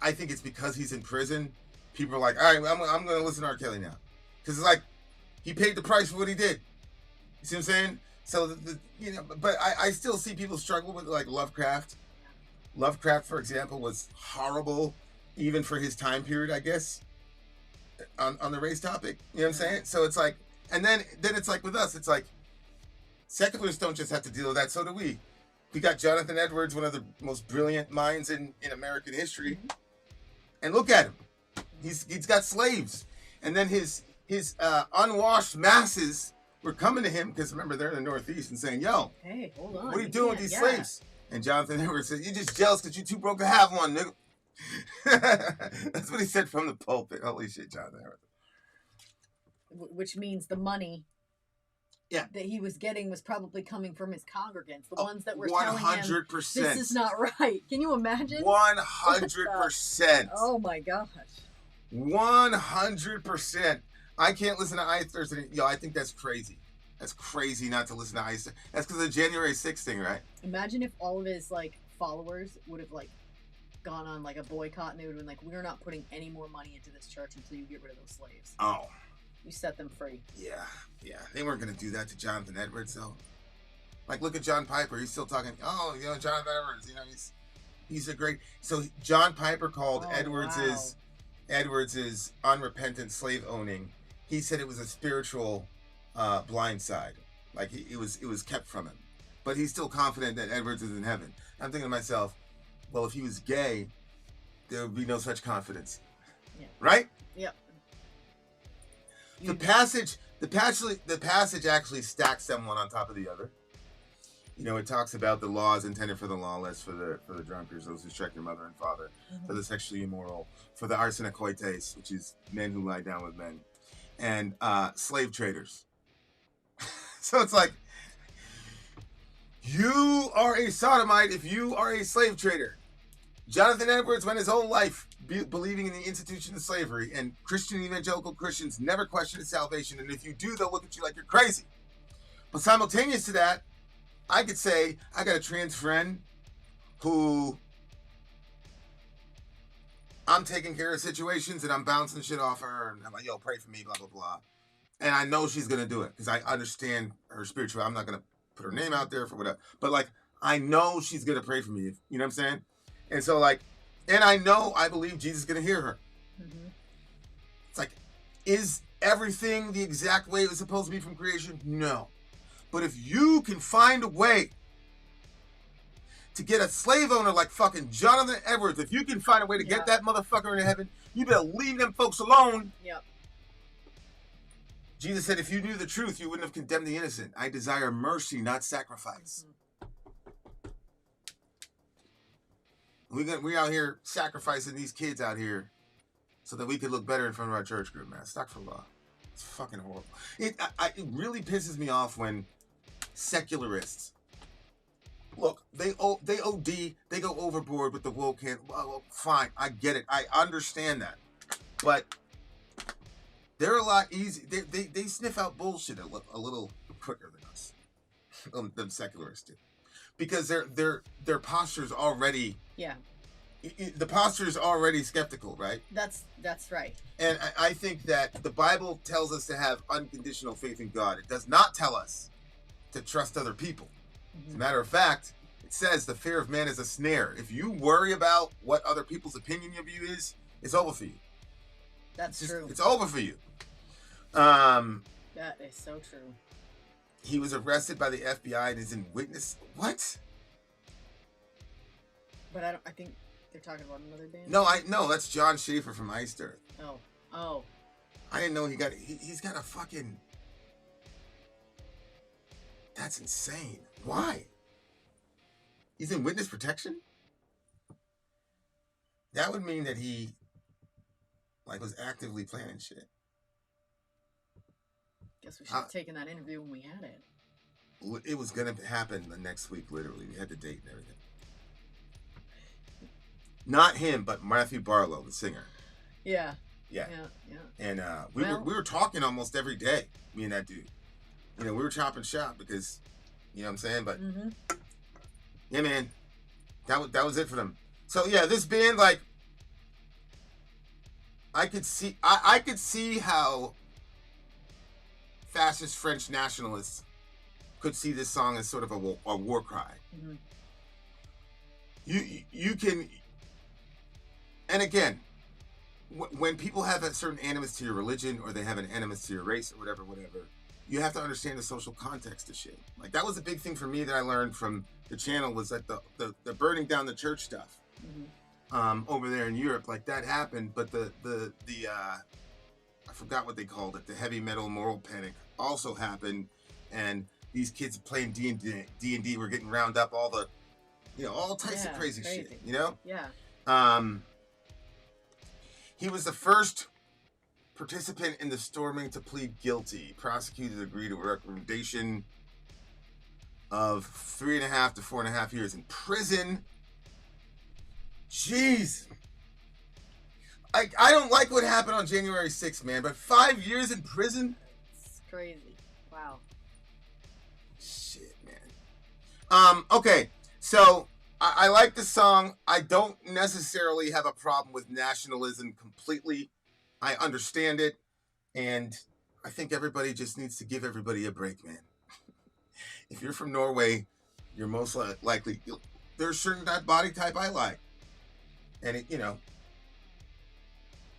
I think it's because he's in prison, people are like, all right, I'm going to listen to R. Kelly now. Because it's like, he paid the price for what he did. You see what I'm saying? So, you know, but I still see people struggle with, like, Lovecraft. Lovecraft, for example, was horrible, even for his time period, I guess, on the race topic. You know what I'm saying? So it's like, and then it's like with us, it's like, secularists don't just have to deal with that, so do we. We got Jonathan Edwards, one of the most brilliant minds in American history. And look at him. He's got slaves. And then his unwashed masses were coming to him, because remember, they're in the Northeast, and saying, yo, hey, hold on, what are you doing with these slaves? And Jonathan Edwards said, you're just jealous because you too broke to have one, nigga. That's what he said from the pulpit. Holy shit, Jonathan Edwards. Which means the money that he was getting was probably coming from his congregants, the ones that were 100%. Telling him, this is not right. Can you imagine? 100%. Oh my gosh. 100%. I can't listen to Ice Thursday. Yo, I think that's crazy. That's crazy not to listen to Ice. That's because of the January 6th thing, right? Imagine if all of his, like, followers would have, like, gone on, like, a boycott, and they would have been like, we're not putting any more money into this church until you get rid of those slaves. Oh. You set them free. Yeah. They weren't going to do that to Jonathan Edwards, though. Like, look at John Piper. He's still talking, oh, you know, Jonathan Edwards, you know, he's a great... So John Piper called Edwards's unrepentant slave owning. He said it was a spiritual blind side. Like, it was kept from him. But he's still confident that Edwards is in heaven. I'm thinking to myself, well, if he was gay, there would be no such confidence. Yeah. Right? Yep. The passage actually stacks them one on top of the other. You know, it talks about the laws intended for the lawless, for the drunkards, those who strike your mother and father, for the sexually immoral, for the arsenokoites, which is men who lie down with men, and slave traders. So it's like, You are a sodomite if you are a slave trader. Jonathan Edwards went his whole life believing in the institution of slavery, and Christian evangelical Christians never question his salvation, and if you do, they'll look at you like you're crazy. But simultaneous to that, I could say I got a trans friend who I'm taking care of situations and I'm bouncing shit off her, and I'm like, yo, pray for me, blah, blah, blah. And I know she's going to do it because I understand her spiritual. I'm not going to put her name out there for whatever. But, like, I know she's going to pray for me. You know what I'm saying? And so, like, and I believe Jesus is going to hear her. Mm-hmm. It's like, is everything the exact way it was supposed to be from creation? No. But if you can find a way to get a slave owner like fucking Jonathan Edwards, if you can find a way to get that motherfucker into heaven, you better leave them folks alone. Yep. Jesus said, if you knew the truth, you wouldn't have condemned the innocent. I desire mercy, not sacrifice. Mm-hmm. We out here sacrificing these kids out here so that we could look better in front of our church group, man. Astaghfirullah. It's fucking horrible. It really pisses me off when secularists, look, they OD, they go overboard with the woke. Well, fine, I get it. I understand that. But they're a lot easy. They sniff out bullshit a little quicker than us. Them secularists do, because their posture's already the posture is already skeptical, right? That's right. And I think that the Bible tells us to have unconditional faith in God. It does not tell us to trust other people. Mm-hmm. As a matter of fact, it says the fear of man is a snare. If you worry about what other people's opinion of you is, it's over for you. That's true. It's over for you. That is so true. He was arrested by the FBI and is in witness. What? But I think they're talking about another band. No, that's John Schaefer from Iced Earth. Oh. I didn't know he's got a fucking. That's insane. Why? He's in witness protection? That would mean that he was actively planning shit. Guess we should have taken that interview when we had it. It was gonna happen the next week, literally. We had the date and everything. Not him, but Matthew Barlow, the singer. Yeah. And we were talking almost every day, me and that dude. You know, we were chopping shop because, you know what I'm saying? But yeah, man, that was it for them. So yeah, this band, like, I could see how fascist French nationalists could see this song as sort of a war cry. Mm-hmm. You can, and again, when people have a certain animus to your religion or they have an animus to your race or whatever, you have to understand the social context of shit. Like, that was a big thing for me that I learned from the channel, was that the burning down the church stuff over there in Europe, like, that happened, but the I forgot what they called it, the heavy metal moral panic also happened, and these kids playing D&D were getting round up all the, you know, all types of crazy shit, you know? Yeah. He was the first participant in the storming to plead guilty. Prosecutors agreed to a recommendation of 3.5 to 4.5 years in prison. Jeez. I don't like what happened on January 6th, man, but 5 years in prison? It's crazy. Wow. Shit, man. Okay, so I like the song. I don't necessarily have a problem with nationalism completely. I understand it, and I think everybody just needs to give everybody a break, man. If you're from Norway, you're most likely, there's a certain body type I like. And it, you know,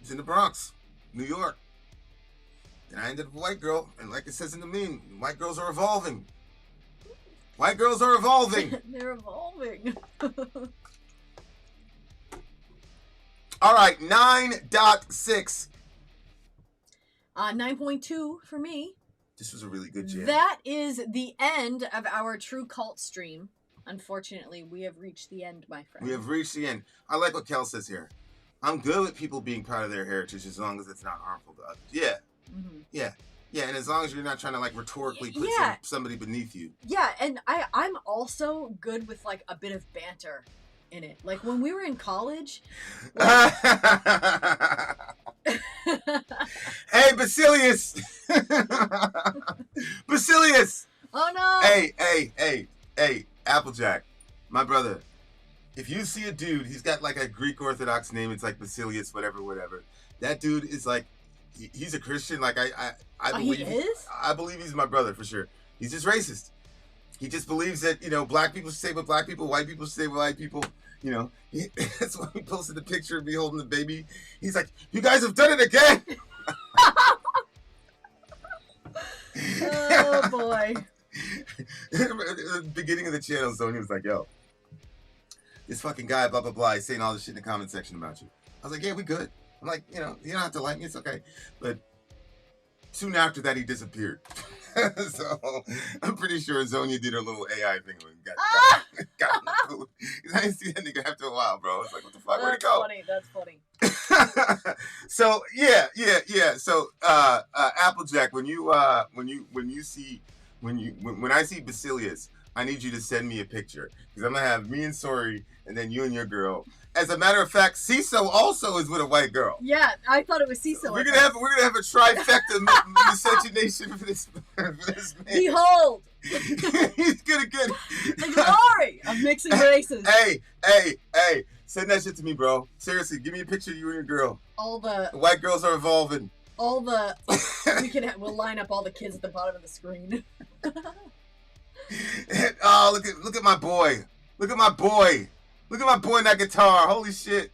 it's in the Bronx, New York. And I ended up with a white girl, and like it says in the meme, white girls are evolving. White girls are evolving. They're evolving. All right, 9.6. 9.2 for me. This was a really good jam. That is the end of our True Cult stream. Unfortunately, we have reached the end, my friend. We have reached the end. I like what Kel says here. I'm good with people being proud of their heritage as long as it's not harmful to others. Yeah. Mm-hmm. Yeah, and as long as you're not trying to like rhetorically put somebody beneath you. Yeah, and I'm also good with like a bit of banter in it. Like when we were in college. Like... Hey, Basilius! Basilius! Oh no! Hey, Applejack, my brother. If you see a dude, he's got like a Greek Orthodox name. It's like Basilius, whatever. That dude is like, he's a Christian. Like I believe he is. I believe he's my brother for sure. He's just racist. He just believes that black people should stay with black people, white people should stay with white people. That's why he posted the picture of me holding the baby. He's like, "You guys have done it again." Oh boy. At the beginning of the channel, Sony was like, "Yo, this fucking guy, blah blah blah, he's saying all this shit in the comment section about you." I was like, "Yeah, we good." I'm like, you don't have to like me, it's okay. But soon after that, he disappeared. So I'm pretty sure Zonia did her little AI thing and got in the food. I didn't see that nigga after a while, bro. It's like, what the fuck? Where'd he go? That's funny. So yeah. So Applejack, when I see Basilius, I need you to send me a picture because I'm gonna have me and Sori, and then you and your girl. As a matter of fact, Ciso also is with a white girl. Yeah, I thought it was Ciso. So we're gonna have a trifecta miscegenation for this man. Behold, he's gonna get the glory of mixing races. Hey, send that shit to me, bro. Seriously, give me a picture of you and your girl. The white girls are evolving. We'll line up all the kids at the bottom of the screen. Oh, look at my boy. Look at my boy in that guitar. Holy shit.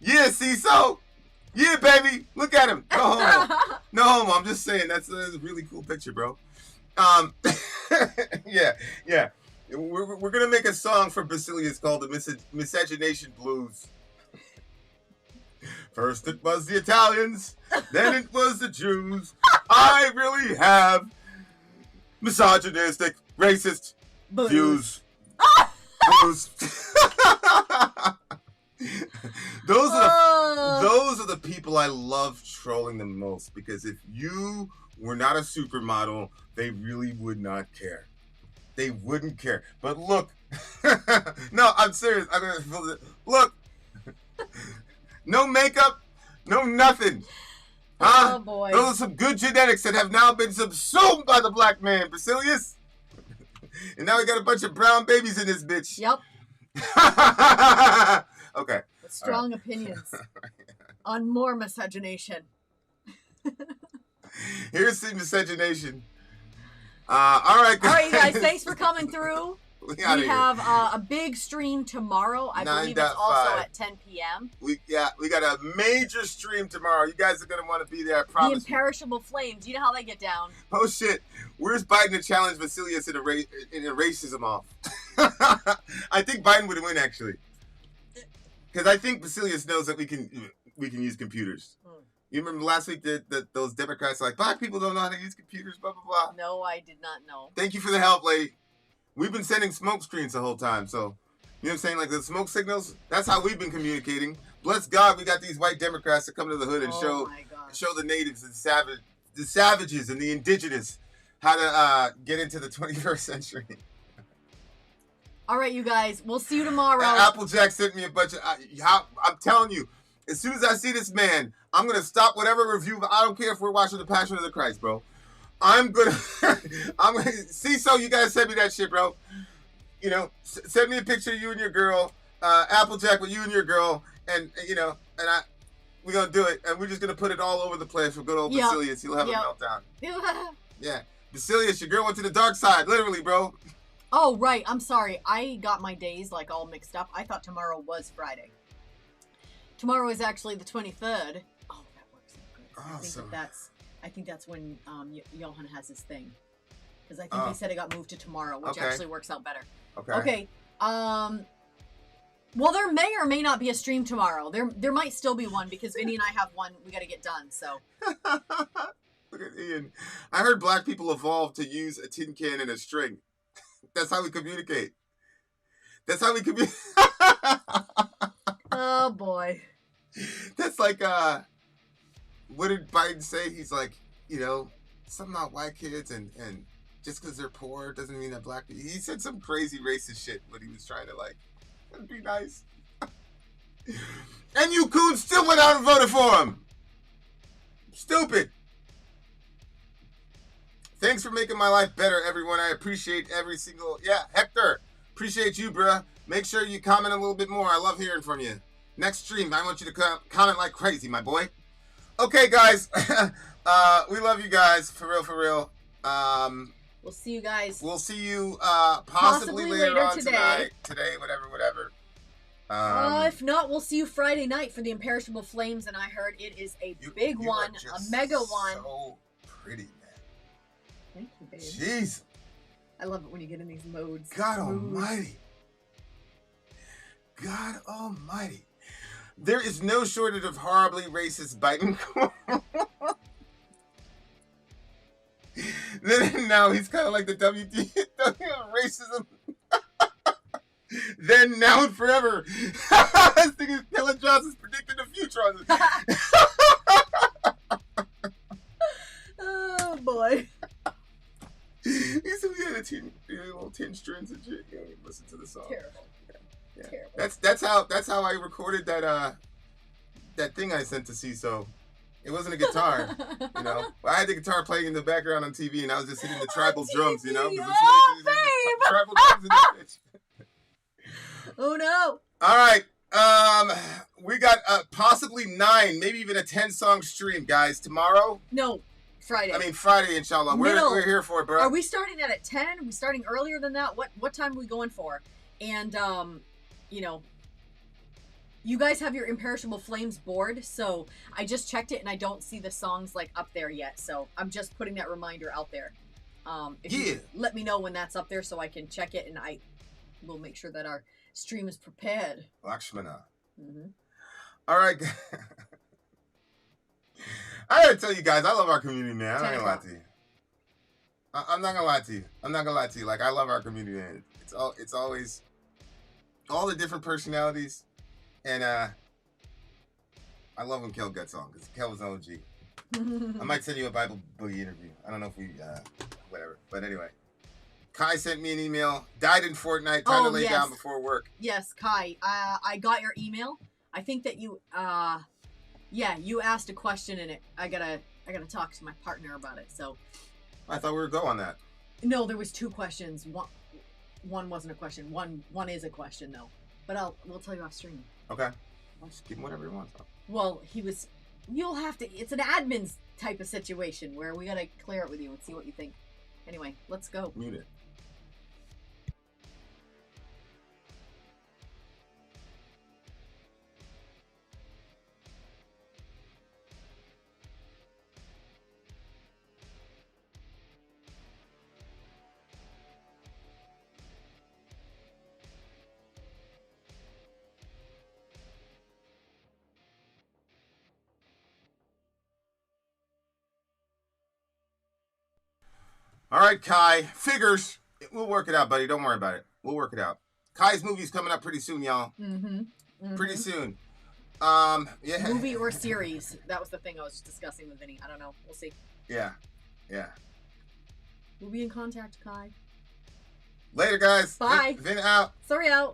Yeah, Ciso. Yeah, baby. Look at him. No homo. No homo. I'm just saying that's a really cool picture, bro. Yeah. We're gonna make a song for Basilius called the Miscegenation Blues. First it was the Italians, then it was the Jews. I really have misogynistic, racist views. Blues. Those are the people I love trolling the most, because if you were not a supermodel, they really would not care. They wouldn't care. But look, no, I'm serious. Look, no makeup, no nothing. Huh? Oh boy. Those are some good genetics that have now been subsumed by the black man, Basilius. And now we got a bunch of brown babies in this bitch. Yep. Okay. With strong opinions on more miscegenation. Here's the miscegenation. All right, guys. All right, you guys. Thanks for coming through. We have a big stream tomorrow. I believe it's also at 10 p.m. We got a major stream tomorrow. You guys are gonna want to be there. I promise. The Imperishable Flames. You know how they get down. Oh shit! Where's Biden to challenge Basilius in a racism off? I think Biden would win actually, because I think Basilius knows that we can use computers. You remember last week that those Democrats are like, black people don't know how to use computers, blah blah blah. No, I did not know. Thank you for the help, lady. We've been sending smoke screens the whole time, so you know what I'm saying? Like the smoke signals, that's how we've been communicating. Bless God, we got these white Democrats to come to the hood and show the natives and the savages and the indigenous how to get into the 21st century. All right, you guys, we'll see you tomorrow. Applejack sent me a bunch of. I'm telling you, as soon as I see this man, I'm gonna stop whatever review. I don't care if we're watching The Passion of the Christ, bro. I'm gonna see. So you gotta send me that shit, bro. Send me a picture of you and your girl, Applejack with you and your girl, and we're gonna do it, and we're just gonna put it all over the place for good old Basilius. He'll have a meltdown. Yeah, Basilius, your girl went to the dark side, literally, bro. Oh right, I'm sorry. I got my days like all mixed up. I thought tomorrow was Friday. Tomorrow is actually the 23rd. Oh, that works out good. I think that's when Johan has his thing, because I think he said it got moved to tomorrow, which actually works out better. Okay. Well, there may or may not be a stream tomorrow. There might still be one, because Vinny and I have one we got to get done. So. Look at Ian. I heard black people evolved to use a tin can and a string. That's how we communicate. Oh boy. That's like what did Biden say? He's like, you know, something about white kids and just because they're poor doesn't mean that black people. He said some crazy racist shit, but he was trying to like be nice. And you coons still went out and voted for him. Stupid. Thanks for making my life better, everyone. I appreciate every single... Yeah, Hector. Appreciate you, bruh. Make sure you comment a little bit more. I love hearing from you. Next stream, I want you to comment like crazy, my boy. Okay, guys. We love you guys. For real, for real. We'll see you guys. We'll see you possibly later on tonight. Today, whatever. If not, we'll see you Friday night for the Imperishable Flames, and I heard it is a big one, a mega one. So pretty, man. Thank you, babe. Jeez. I love it when you get in these modes. God almighty. God almighty. There is no shortage of horribly racist Biden. Then now he's kind of like the WD racism. Then, now, and forever. This thing is Kellen Johnson's predicting the future on this. Oh boy. He said we had a little 10 strings and shit. Yeah, listen to the song. Terrible. Yeah. Terrible. That's how I recorded that thing I sent to CISO. It wasn't a guitar, you know. I had the guitar playing in the background on TV, and I was just hitting the tribal drums, you know. Oh, babe. Tribal drums in that bitch. Oh no. All right. We got possibly 9, maybe even a 10-song stream, guys. Tomorrow? No, Friday. I mean Friday, inshallah. We're here for it, bro. Are we starting that at 10? Are we starting earlier than that? What time are we going for? And you know, you guys have your Imperishable Flames board, so I just checked it and I don't see the songs like up there yet. So I'm just putting that reminder out there. If you let me know when that's up there so I can check it, and I will make sure that our stream is prepared. Lakshmana. Mm-hmm. All right. I gotta tell you guys, I love our community, man. I'm not gonna lie to you. I'm not gonna lie to you. I'm not gonna lie to you. Like, I love our community, man. It's always all the different personalities, and I love when Kel gets on because Kel was an OG. I might send you a Bible Boogie interview. I don't know if we whatever, but anyway. Kai sent me an email. Died in Fortnite. Time to lay down before work. Yes, Kai. I got your email. I think that you, you asked a question in it. I gotta talk to my partner about it. So. I thought we were go on that. No, there was 2 questions. One wasn't a question. One is a question though. But we'll tell you off stream. Okay. I'll just give him whatever he wants. Well, you'll have to. It's an admin type of situation where we gotta clear it with you and see what you think. Anyway, let's go. Mute it. All right, Kai. Figures. We'll work it out, buddy. Don't worry about it. We'll work it out. Kai's movie's coming up pretty soon, y'all. Mm-hmm. Pretty soon. Yeah. Movie or series. That was the thing I was just discussing with Vinny. I don't know. We'll see. Yeah. We'll be in contact, Kai. Later, guys. Bye. Vin out. Sorry out.